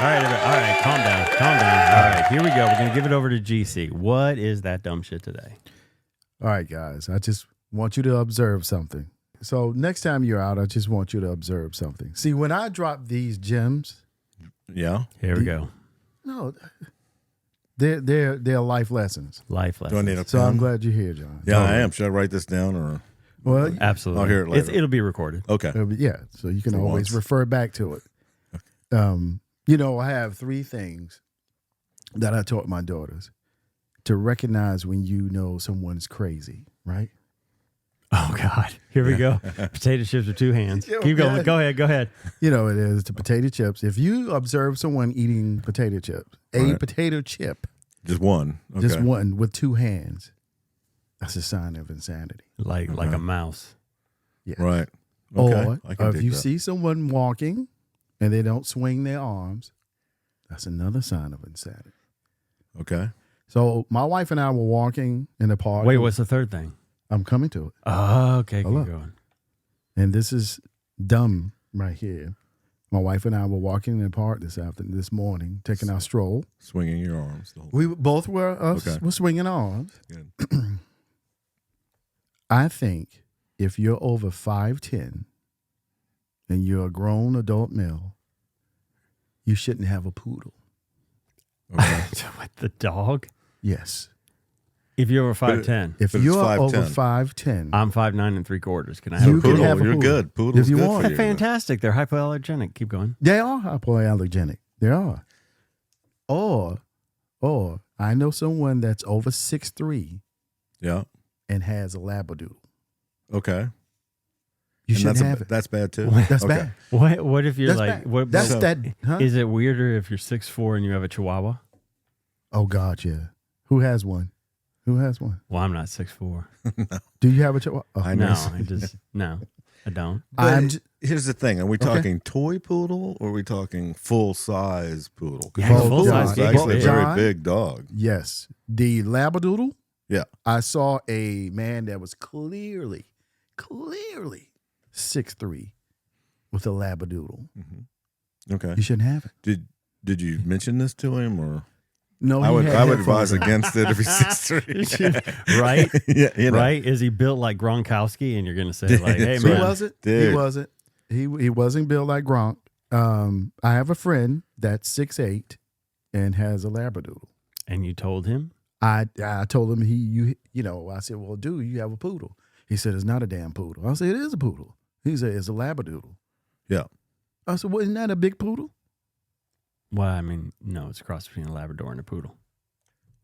Speaker 1: All right, calm down. All right, here we go. We're going to give it over to GC. What is that dumb shit today?
Speaker 2: All right, guys. I just want you to observe something. So next time you're out, I just want you to observe something. See, when I drop these gems,
Speaker 3: Yeah.
Speaker 1: Here we go.
Speaker 2: no, they're life lessons.
Speaker 1: Life
Speaker 3: Do I
Speaker 1: lesson.
Speaker 3: need a
Speaker 2: So I'm
Speaker 3: pen?
Speaker 2: glad you're here, John.
Speaker 3: Yeah, I am. Should I write this down or?
Speaker 2: Well,
Speaker 1: Absolutely.
Speaker 3: I'll hear it later.
Speaker 1: It'll be recorded.
Speaker 3: Okay.
Speaker 2: yeah. So you can
Speaker 3: For
Speaker 2: always
Speaker 3: once.
Speaker 2: refer back to it. I have 3 things that I taught my daughters to recognize when you know someone's crazy, right?
Speaker 1: Oh, God. Here we go. Potato chips with 2 hands.
Speaker 2: Yo,
Speaker 1: Keep going.
Speaker 2: man.
Speaker 1: Go ahead.
Speaker 2: You know, it is the potato chips. If you observe someone eating potato chips, a
Speaker 3: Right.
Speaker 2: potato chip,
Speaker 3: Just one. Okay.
Speaker 2: just one with 2 hands, that's a sign of insanity.
Speaker 1: Like a mouse.
Speaker 2: Yes.
Speaker 3: Right. Okay.
Speaker 2: Or
Speaker 3: I can
Speaker 2: if
Speaker 3: dig
Speaker 2: you
Speaker 3: that.
Speaker 2: see someone walking and they don't swing their arms, that's another sign of insanity.
Speaker 3: Okay.
Speaker 2: So my wife and I were walking in the park.
Speaker 1: Wait, what's the third thing?
Speaker 2: I'm coming to it.
Speaker 1: Oh, okay.
Speaker 2: Hold
Speaker 1: Keep
Speaker 2: up.
Speaker 1: going.
Speaker 2: And this is dumb right here. My wife and I were walking in the park this morning, taking our stroll.
Speaker 3: Swinging your arms. The whole
Speaker 2: We both were
Speaker 3: Okay.
Speaker 2: were swinging arms.
Speaker 3: Good.
Speaker 2: I think if you're over 5'10" and you're a grown adult male, you shouldn't have a poodle.
Speaker 3: Okay.
Speaker 1: What, the dog?
Speaker 2: Yes.
Speaker 1: If you're over
Speaker 3: But
Speaker 1: 5'10",
Speaker 2: If
Speaker 3: But it's
Speaker 2: you're
Speaker 3: 5'10".
Speaker 2: over 5'10",
Speaker 1: I'm 5'9" and 3/4. Can I have
Speaker 2: You
Speaker 1: a
Speaker 2: can
Speaker 1: poodle?
Speaker 2: have a
Speaker 3: You're
Speaker 2: poodle.
Speaker 3: good. Poodle's
Speaker 2: If you
Speaker 3: good
Speaker 2: want.
Speaker 3: for
Speaker 1: They're
Speaker 3: you.
Speaker 1: fantastic. They're hypoallergenic. Keep going.
Speaker 2: they are hypoallergenic. They are. Or I know someone that's over 6'3"
Speaker 3: Yeah.
Speaker 2: and has a labradoodle.
Speaker 3: Okay.
Speaker 2: You
Speaker 3: And
Speaker 2: shouldn't
Speaker 3: that's
Speaker 2: have it.
Speaker 3: That's bad too.
Speaker 2: That's
Speaker 3: Okay.
Speaker 2: bad.
Speaker 1: What if you're
Speaker 2: That's
Speaker 1: like?
Speaker 2: bad.
Speaker 1: What,
Speaker 2: That's
Speaker 3: so-
Speaker 2: that. Huh?
Speaker 1: Is it weirder if you're 6'4" and you have a Chihuahua?
Speaker 2: Oh God, yeah. Who has one? Who has one?
Speaker 1: Well, I'm not 6'4".
Speaker 2: Do you have a chihuahua? Oh,
Speaker 3: I
Speaker 1: No,
Speaker 3: know.
Speaker 1: I don't.
Speaker 3: But here's the thing: are we talking toy poodle or are we talking full size poodle? 'Cause
Speaker 1: Yeah,
Speaker 3: a poodle
Speaker 1: full-size
Speaker 3: is
Speaker 1: gig
Speaker 3: actually a
Speaker 1: is
Speaker 3: very
Speaker 2: John?
Speaker 3: big dog.
Speaker 2: Yes. The labradoodle.
Speaker 3: Yeah.
Speaker 2: I saw a man that was clearly 6'3" with a labradoodle.
Speaker 3: Okay.
Speaker 2: You shouldn't have it.
Speaker 3: Did you mention this to him or?
Speaker 2: No,
Speaker 3: I
Speaker 2: he
Speaker 3: would
Speaker 2: had
Speaker 3: advise
Speaker 2: headphones on.
Speaker 3: against it if he's 6'3".
Speaker 1: Right?
Speaker 3: Yeah. You know.
Speaker 1: Right? Is he built like Gronkowski? And you're gonna say like, "Hey
Speaker 3: That's
Speaker 2: He
Speaker 1: man,
Speaker 2: wasn't. He
Speaker 3: Dude.
Speaker 2: wasn't. He wasn't built like Gronk. I have a friend that's 6'8" and has a labradoodle.
Speaker 1: and you told him."
Speaker 2: I told him I said, well, dude, you have a poodle. He said, it's not a damn poodle. I said, it is a poodle. He said, it's a labradoodle.
Speaker 3: Yeah.
Speaker 2: I said, well, isn't that a big poodle?
Speaker 1: Well, I mean, no, it's a cross between a Labrador and a poodle.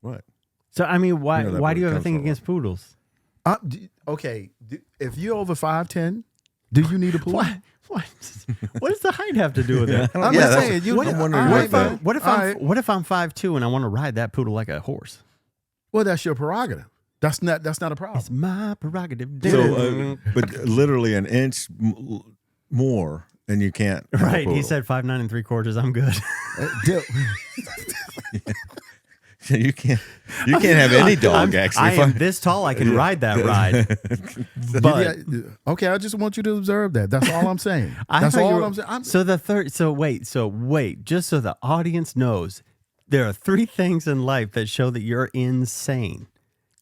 Speaker 3: What?
Speaker 1: So, I mean, why
Speaker 3: You know that
Speaker 1: why do you
Speaker 3: word
Speaker 1: have a
Speaker 3: comes
Speaker 1: thing
Speaker 3: from,
Speaker 1: against poodles?
Speaker 2: If you're over 5'10", do you need a poodle?
Speaker 1: What does the height have to do with it?
Speaker 2: I'm
Speaker 3: Yeah,
Speaker 2: just
Speaker 3: that's-
Speaker 2: saying.
Speaker 3: I'm wondering
Speaker 2: all
Speaker 3: what
Speaker 2: right,
Speaker 3: the-
Speaker 2: man.
Speaker 1: What if
Speaker 2: All
Speaker 1: I'm
Speaker 2: right.
Speaker 1: what if I'm 5'2" and I want to ride that poodle like a horse?
Speaker 2: Well, that's your prerogative. That's not a problem.
Speaker 1: It's my prerogative.
Speaker 3: So, but literally an inch more, and you can't. have a
Speaker 1: right. He
Speaker 3: poodle.
Speaker 1: said 5'9" and 3/4. I'm good.
Speaker 3: you can't have any dog. Actually,
Speaker 1: I am this tall. I can ride that ride. But
Speaker 2: Okay, I just want you to observe that. That's all I'm saying.
Speaker 1: I
Speaker 2: That's
Speaker 1: thought you
Speaker 2: all
Speaker 1: were-
Speaker 2: I'm saying.
Speaker 1: So the third. So wait. Just so the audience knows, there are 3 things in life that show that you're insane: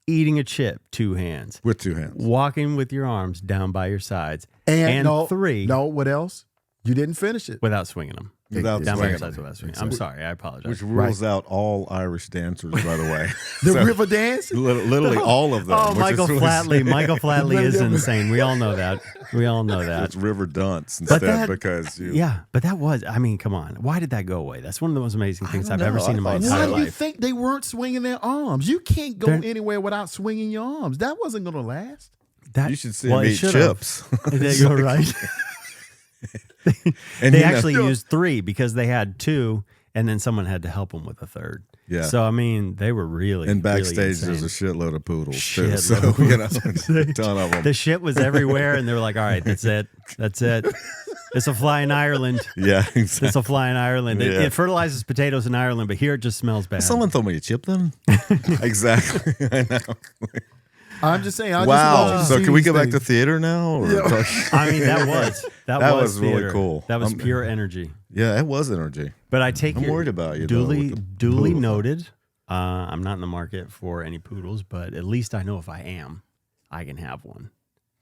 Speaker 1: eating a chip, 2 hands;
Speaker 3: with 2 hands.
Speaker 1: walking with your arms down by your sides;
Speaker 2: and no,
Speaker 1: 3,
Speaker 2: No, what else? You didn't finish it.
Speaker 1: without swinging them.
Speaker 3: Without
Speaker 1: Down by your
Speaker 3: swinging
Speaker 1: sides
Speaker 3: them.
Speaker 1: without swinging. I'm sorry. I apologize.
Speaker 3: Which rules out all Irish dancers, by the way.
Speaker 2: The
Speaker 3: So,
Speaker 2: river dance?
Speaker 3: literally all of them.
Speaker 1: Oh,
Speaker 3: which is
Speaker 1: Michael
Speaker 3: really
Speaker 1: Flatley.
Speaker 3: sad.
Speaker 1: Michael Flatley is insane. We all know that. We all know that.
Speaker 3: It's river dunce
Speaker 1: But
Speaker 3: instead
Speaker 1: that-
Speaker 3: because you.
Speaker 1: Yeah, but that was, I mean, come on. Why did that go away? That's one of the most amazing things
Speaker 3: don't
Speaker 1: I've ever
Speaker 3: know.
Speaker 1: seen
Speaker 3: I
Speaker 1: in my
Speaker 3: thought so.
Speaker 1: entire
Speaker 2: Why do you
Speaker 1: life.
Speaker 2: think they weren't swinging their arms? You can't go
Speaker 1: They're-
Speaker 2: anywhere without swinging your arms. That wasn't going to last.
Speaker 1: That,
Speaker 3: You should see
Speaker 1: well,
Speaker 3: him
Speaker 1: it
Speaker 3: eat
Speaker 1: should've.
Speaker 3: chips.
Speaker 1: There you go, right?
Speaker 3: And
Speaker 1: They
Speaker 3: you know-
Speaker 1: actually used 3 because they had 2 and then someone had to help them with a third.
Speaker 3: Yeah.
Speaker 1: So I mean, they were really
Speaker 3: And backstage,
Speaker 1: really
Speaker 3: there's a
Speaker 1: insane.
Speaker 3: shitload of poodles too.
Speaker 1: Shitload
Speaker 3: So
Speaker 1: of
Speaker 3: you know, a ton of them.
Speaker 1: The shit was everywhere, and they were like, "All right, that's it. That's it. This will fly in Ireland.
Speaker 3: Yeah,
Speaker 1: This
Speaker 3: exactly.
Speaker 1: will fly in Ireland.
Speaker 3: Yeah.
Speaker 1: It fertilizes potatoes in Ireland, but here it just smells bad."
Speaker 3: Someone told me to chip them. Exactly. I know.
Speaker 2: I'm just saying. I
Speaker 3: Wow.
Speaker 2: Just
Speaker 3: So
Speaker 2: want you to
Speaker 3: can we
Speaker 2: see
Speaker 3: go back
Speaker 2: these
Speaker 3: to
Speaker 2: things.
Speaker 3: theater now? Or
Speaker 1: I mean, that
Speaker 3: That
Speaker 1: was
Speaker 3: was really
Speaker 1: theater.
Speaker 3: cool.
Speaker 1: That was
Speaker 3: I'm-
Speaker 1: pure energy.
Speaker 3: Yeah, it was energy.
Speaker 1: But I take
Speaker 3: I'm
Speaker 1: your
Speaker 3: worried about you, though,
Speaker 1: duly
Speaker 3: with the
Speaker 1: duly
Speaker 3: poodle.
Speaker 1: noted. I'm not in the market for any poodles, but at least I know if I am, I can have one,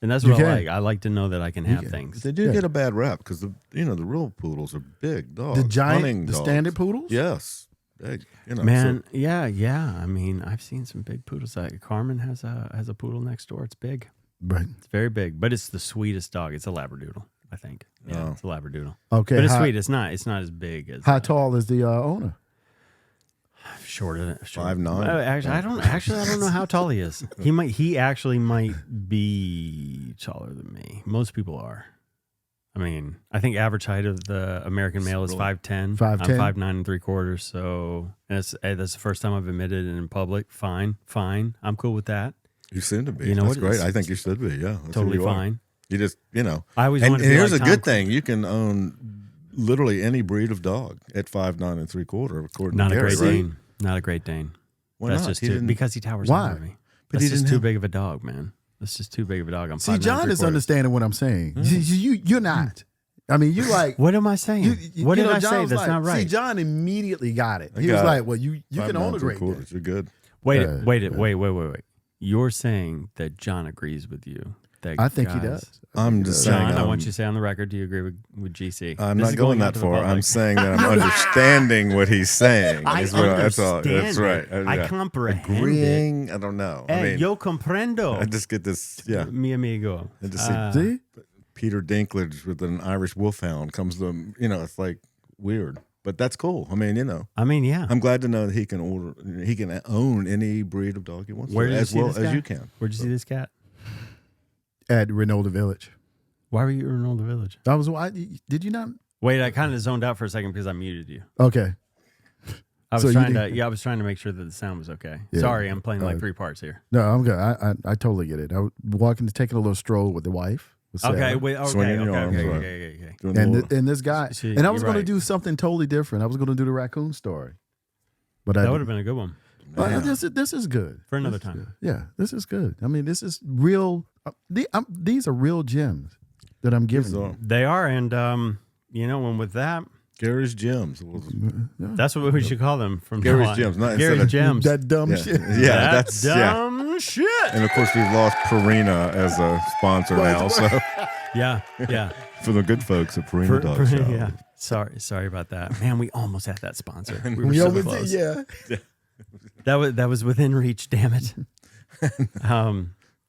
Speaker 1: and that's
Speaker 2: You
Speaker 1: what I
Speaker 2: can.
Speaker 1: like. I like to know that I can have
Speaker 2: can.
Speaker 1: things.
Speaker 3: They do
Speaker 2: Yeah.
Speaker 3: get a bad rap because the real poodles are big dogs.
Speaker 2: The
Speaker 3: hunting
Speaker 2: giant, the
Speaker 3: dogs.
Speaker 2: standard poodles.
Speaker 3: Yes. Big, you know,
Speaker 1: Man, yeah. I mean, I've seen some big poodles. Carmen has a poodle next door. It's big.
Speaker 2: Right.
Speaker 1: It's very big, but it's the sweetest dog. It's a Labradoodle, I think. Yeah,
Speaker 3: Oh.
Speaker 1: it's a Labradoodle.
Speaker 2: Okay.
Speaker 1: But it's
Speaker 2: how,
Speaker 1: sweet. It's not as big as
Speaker 2: How tall is the owner?
Speaker 1: shorter.
Speaker 3: 5'9".
Speaker 1: Actually, I don't know how tall he is. He actually might be taller than me. Most people are. I mean, I think average height of the American male is 5'10".
Speaker 2: 5'10".
Speaker 1: I'm 5'9" and 3/4". So that's the first time I've admitted it in public. Fine. I'm cool with that.
Speaker 3: You seem to be.
Speaker 1: You know
Speaker 3: That's
Speaker 1: what?
Speaker 3: great.
Speaker 1: It's-
Speaker 3: I think you should be. Yeah. That's who
Speaker 1: Totally
Speaker 3: you are.
Speaker 1: fine.
Speaker 3: You just, you know.
Speaker 1: I always
Speaker 3: And
Speaker 1: wanted to be
Speaker 3: here's
Speaker 1: like
Speaker 3: a
Speaker 1: Tom
Speaker 3: good thing. You can own literally any breed of dog at 5'9" and 3/4", according
Speaker 1: Not
Speaker 3: to
Speaker 1: a
Speaker 3: Gary,
Speaker 1: Great
Speaker 3: right?
Speaker 1: Dane. Not a Great Dane.
Speaker 3: Why
Speaker 1: That's
Speaker 3: not?
Speaker 1: just
Speaker 3: He
Speaker 1: too,
Speaker 3: didn't-
Speaker 1: because he towers
Speaker 2: Why?
Speaker 1: over me.
Speaker 3: But
Speaker 1: That's
Speaker 3: he
Speaker 1: just
Speaker 3: didn't
Speaker 1: too
Speaker 3: have-
Speaker 1: big of a dog, man. That's just too big of a dog. I'm
Speaker 2: See,
Speaker 1: 5'9"
Speaker 2: John is
Speaker 1: 3/4".
Speaker 2: understanding what I'm saying. You're not. I mean, you like.
Speaker 1: What am I saying? What
Speaker 2: you
Speaker 1: did
Speaker 2: know,
Speaker 1: I say?
Speaker 2: John's
Speaker 1: That's
Speaker 2: like,
Speaker 1: not right.
Speaker 2: See, John immediately got it.
Speaker 3: I
Speaker 2: He
Speaker 3: got
Speaker 2: was
Speaker 3: it.
Speaker 2: like, "Well, you can
Speaker 3: 5'9",
Speaker 2: own a great Dane."
Speaker 3: 3/4. You're good.
Speaker 1: Wait. You're saying that John agrees with you. That
Speaker 2: I think he
Speaker 1: guys-
Speaker 2: does.
Speaker 3: I'm just saying.
Speaker 1: John, I
Speaker 3: I'm-
Speaker 1: want you to say on the record, do you agree with GC?
Speaker 3: I'm
Speaker 1: This
Speaker 3: not
Speaker 1: is
Speaker 3: going
Speaker 1: out
Speaker 3: that
Speaker 1: to the
Speaker 3: far. I'm
Speaker 1: public.
Speaker 3: saying that I'm understanding what he's saying.
Speaker 1: I
Speaker 3: is what that's all.
Speaker 1: understand
Speaker 3: That's right.
Speaker 1: it. I
Speaker 3: Yeah.
Speaker 1: comprehend it.
Speaker 3: Agreeing. I don't know. I mean,
Speaker 1: Yo comprendo.
Speaker 3: I just get this. Yeah.
Speaker 1: Mi amigo.
Speaker 3: I just see
Speaker 2: See,
Speaker 3: Peter Dinklage with an Irish wolfhound comes to, it's like weird, but that's cool. I mean,
Speaker 1: I mean, yeah.
Speaker 3: I'm glad to know that he can own any breed of dog he wants,
Speaker 1: Where
Speaker 3: to,
Speaker 1: did you
Speaker 3: as
Speaker 1: see
Speaker 3: well
Speaker 1: this
Speaker 3: as
Speaker 1: guy?
Speaker 3: you can.
Speaker 1: Where'd you see this cat?
Speaker 2: at Reynolda Village.
Speaker 1: Why were you in Older Village?
Speaker 2: Did you not?
Speaker 1: Wait, I kind of zoned out for a second because I muted you.
Speaker 2: Okay.
Speaker 1: I was
Speaker 2: So you
Speaker 1: trying to,
Speaker 2: didn't-
Speaker 1: yeah, I was trying to make sure that the sound was okay.
Speaker 2: Yeah.
Speaker 1: Sorry, I'm playing like 3 parts here.
Speaker 2: No, I'm good. I totally get it. I was taking a little stroll with the wife. with
Speaker 1: Okay,
Speaker 2: Sarah.
Speaker 1: wait, okay,
Speaker 3: Swinging
Speaker 1: okay,
Speaker 3: your arms,
Speaker 1: okay,
Speaker 3: right.
Speaker 1: okay.
Speaker 3: Doing the
Speaker 2: And
Speaker 3: little-
Speaker 2: and this guy,
Speaker 1: See,
Speaker 2: and I was
Speaker 1: you're
Speaker 2: going
Speaker 1: right.
Speaker 2: to do something totally different. I was going to do the raccoon story, but
Speaker 1: That would have been a good one
Speaker 2: But this is good
Speaker 1: for another
Speaker 2: This is
Speaker 1: time.
Speaker 2: good. Yeah, this is good. I mean, this is real. These are real gems that I'm giving
Speaker 3: These are-
Speaker 2: you.
Speaker 1: They are, and and with that,
Speaker 3: Gary's Gems.
Speaker 1: that's what we should call them from
Speaker 3: Gary's
Speaker 1: now on.
Speaker 3: Gems, not
Speaker 1: Gary's
Speaker 3: instead of-
Speaker 1: Gems.
Speaker 2: That dumb
Speaker 3: Yeah,
Speaker 2: shit.
Speaker 3: yeah, that's
Speaker 1: dumb shit.
Speaker 3: And of course, we've lost Purina as a sponsor now. So
Speaker 1: Yeah.
Speaker 3: for the good folks at Purina Dog Show,
Speaker 1: Yeah. Sorry about that, man. We almost had that sponsor. We were
Speaker 2: We
Speaker 1: so
Speaker 2: always
Speaker 1: close.
Speaker 2: did, yeah.
Speaker 1: That was within reach. Damn it.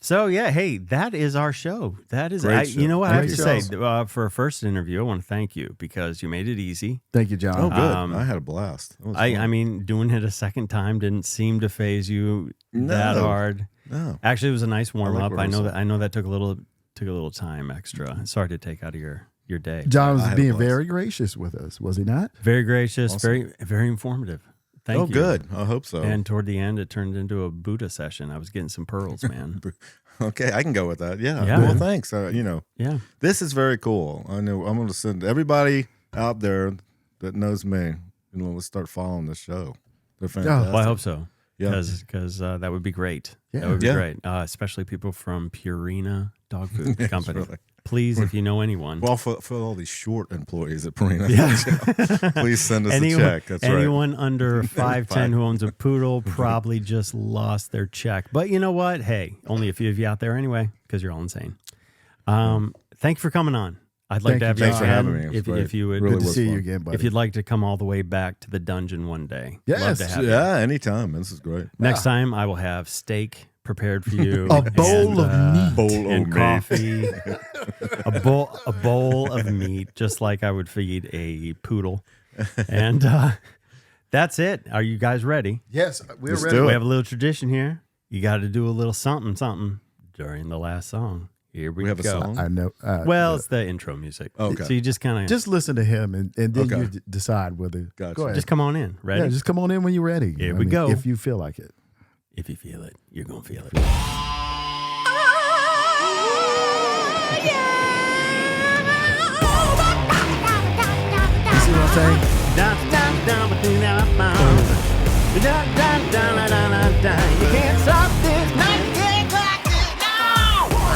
Speaker 1: So yeah, hey, that is our show. That is,
Speaker 3: Great show.
Speaker 1: you know what I have
Speaker 2: Great
Speaker 1: to say
Speaker 2: show.
Speaker 1: for a first interview. I want to thank you because you made it easy.
Speaker 2: Thank you, John.
Speaker 3: Oh, good.
Speaker 1: Um,
Speaker 3: I had a blast. That was
Speaker 1: I
Speaker 3: fun.
Speaker 1: mean, doing it a second time didn't seem to phase you that
Speaker 3: No.
Speaker 1: hard.
Speaker 3: No.
Speaker 1: Actually, it was a nice warm
Speaker 3: like
Speaker 1: up. I know
Speaker 3: rehearsal.
Speaker 1: that took a little time extra. Sorry to take out of your day.
Speaker 2: John
Speaker 3: I
Speaker 2: was
Speaker 3: had a
Speaker 2: being
Speaker 3: blast.
Speaker 2: very gracious with us, was he not?
Speaker 1: Very gracious,
Speaker 3: Awesome.
Speaker 1: very informative. Thank you.
Speaker 3: Good. I hope so.
Speaker 1: And toward the end, it turned into a Buddha session. I was getting some pearls, man.
Speaker 3: Okay, I can go with that. Yeah.
Speaker 1: Yeah,
Speaker 3: Well,
Speaker 1: man.
Speaker 3: thanks.
Speaker 1: Yeah.
Speaker 3: This is very cool. I know I'm going to send everybody out there that knows me. Let's start following this show. They're fantastic.
Speaker 1: Well, I hope so.
Speaker 3: Yeah.
Speaker 1: Because that would be great.
Speaker 2: Yeah.
Speaker 1: That would be
Speaker 3: Yeah.
Speaker 1: great. Especially people from Purina Dog Food
Speaker 3: Yes,
Speaker 1: Company.
Speaker 3: really.
Speaker 1: Please, if you know anyone.
Speaker 3: Well, for all these short employees at Purina,
Speaker 1: Yeah.
Speaker 3: please send us
Speaker 1: anyone,
Speaker 3: a check. That's right.
Speaker 1: anyone under 5'10" who owns a poodle probably just lost their check. But you know what? Hey, only a few of you out there anyway, because you're all insane. Thank you for coming on. I'd like
Speaker 2: Thank
Speaker 1: to
Speaker 2: you,
Speaker 1: have you
Speaker 3: Thanks for
Speaker 1: again
Speaker 3: having me. It was
Speaker 1: if
Speaker 3: great.
Speaker 1: you would.
Speaker 3: Really
Speaker 2: Good to
Speaker 3: was
Speaker 2: see
Speaker 3: fun.
Speaker 2: you again, buddy.
Speaker 1: If you'd like to come all the way back to the dungeon one day,
Speaker 2: Yes.
Speaker 1: love to have you.
Speaker 3: Yeah, anytime. This is great.
Speaker 1: Next time, I will have steak prepared for you.
Speaker 2: A bowl of meat.
Speaker 3: Bowl
Speaker 1: and
Speaker 3: of meat.
Speaker 1: coffee. a bowl of meat, just like I would feed a poodle. And that's it. Are you guys ready?
Speaker 2: Yes, we're
Speaker 3: Let's
Speaker 2: ready.
Speaker 3: do
Speaker 1: We
Speaker 3: it.
Speaker 1: have a little tradition here. You got to do a little something during the last song. Here we
Speaker 3: have a
Speaker 1: go.
Speaker 3: song?
Speaker 2: I know.
Speaker 1: Well, it's the intro music.
Speaker 3: Okay.
Speaker 1: So you just kind of
Speaker 2: just listen to him, and then
Speaker 3: Okay.
Speaker 2: you decide whether.
Speaker 3: Gotcha.
Speaker 2: Go ahead.
Speaker 1: just come on in. Ready?
Speaker 2: Yeah, just come on in when you're ready.
Speaker 1: Here we go.
Speaker 2: If you feel like it.
Speaker 1: If you feel it, you're gonna feel it.
Speaker 2: You see what I'm saying?
Speaker 1: You can't stop this. No, you can't clock this.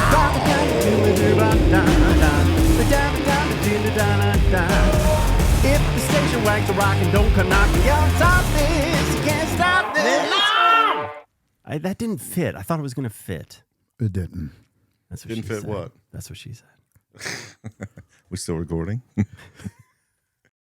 Speaker 1: If the station wags a rock and don't come knocking on top this, you can't stop this. No! That didn't fit. I thought it was going to fit.
Speaker 2: It didn't.
Speaker 1: That's what
Speaker 3: Didn't
Speaker 1: she
Speaker 3: fit
Speaker 1: said.
Speaker 3: what?
Speaker 1: That's what she said.
Speaker 3: We're still recording.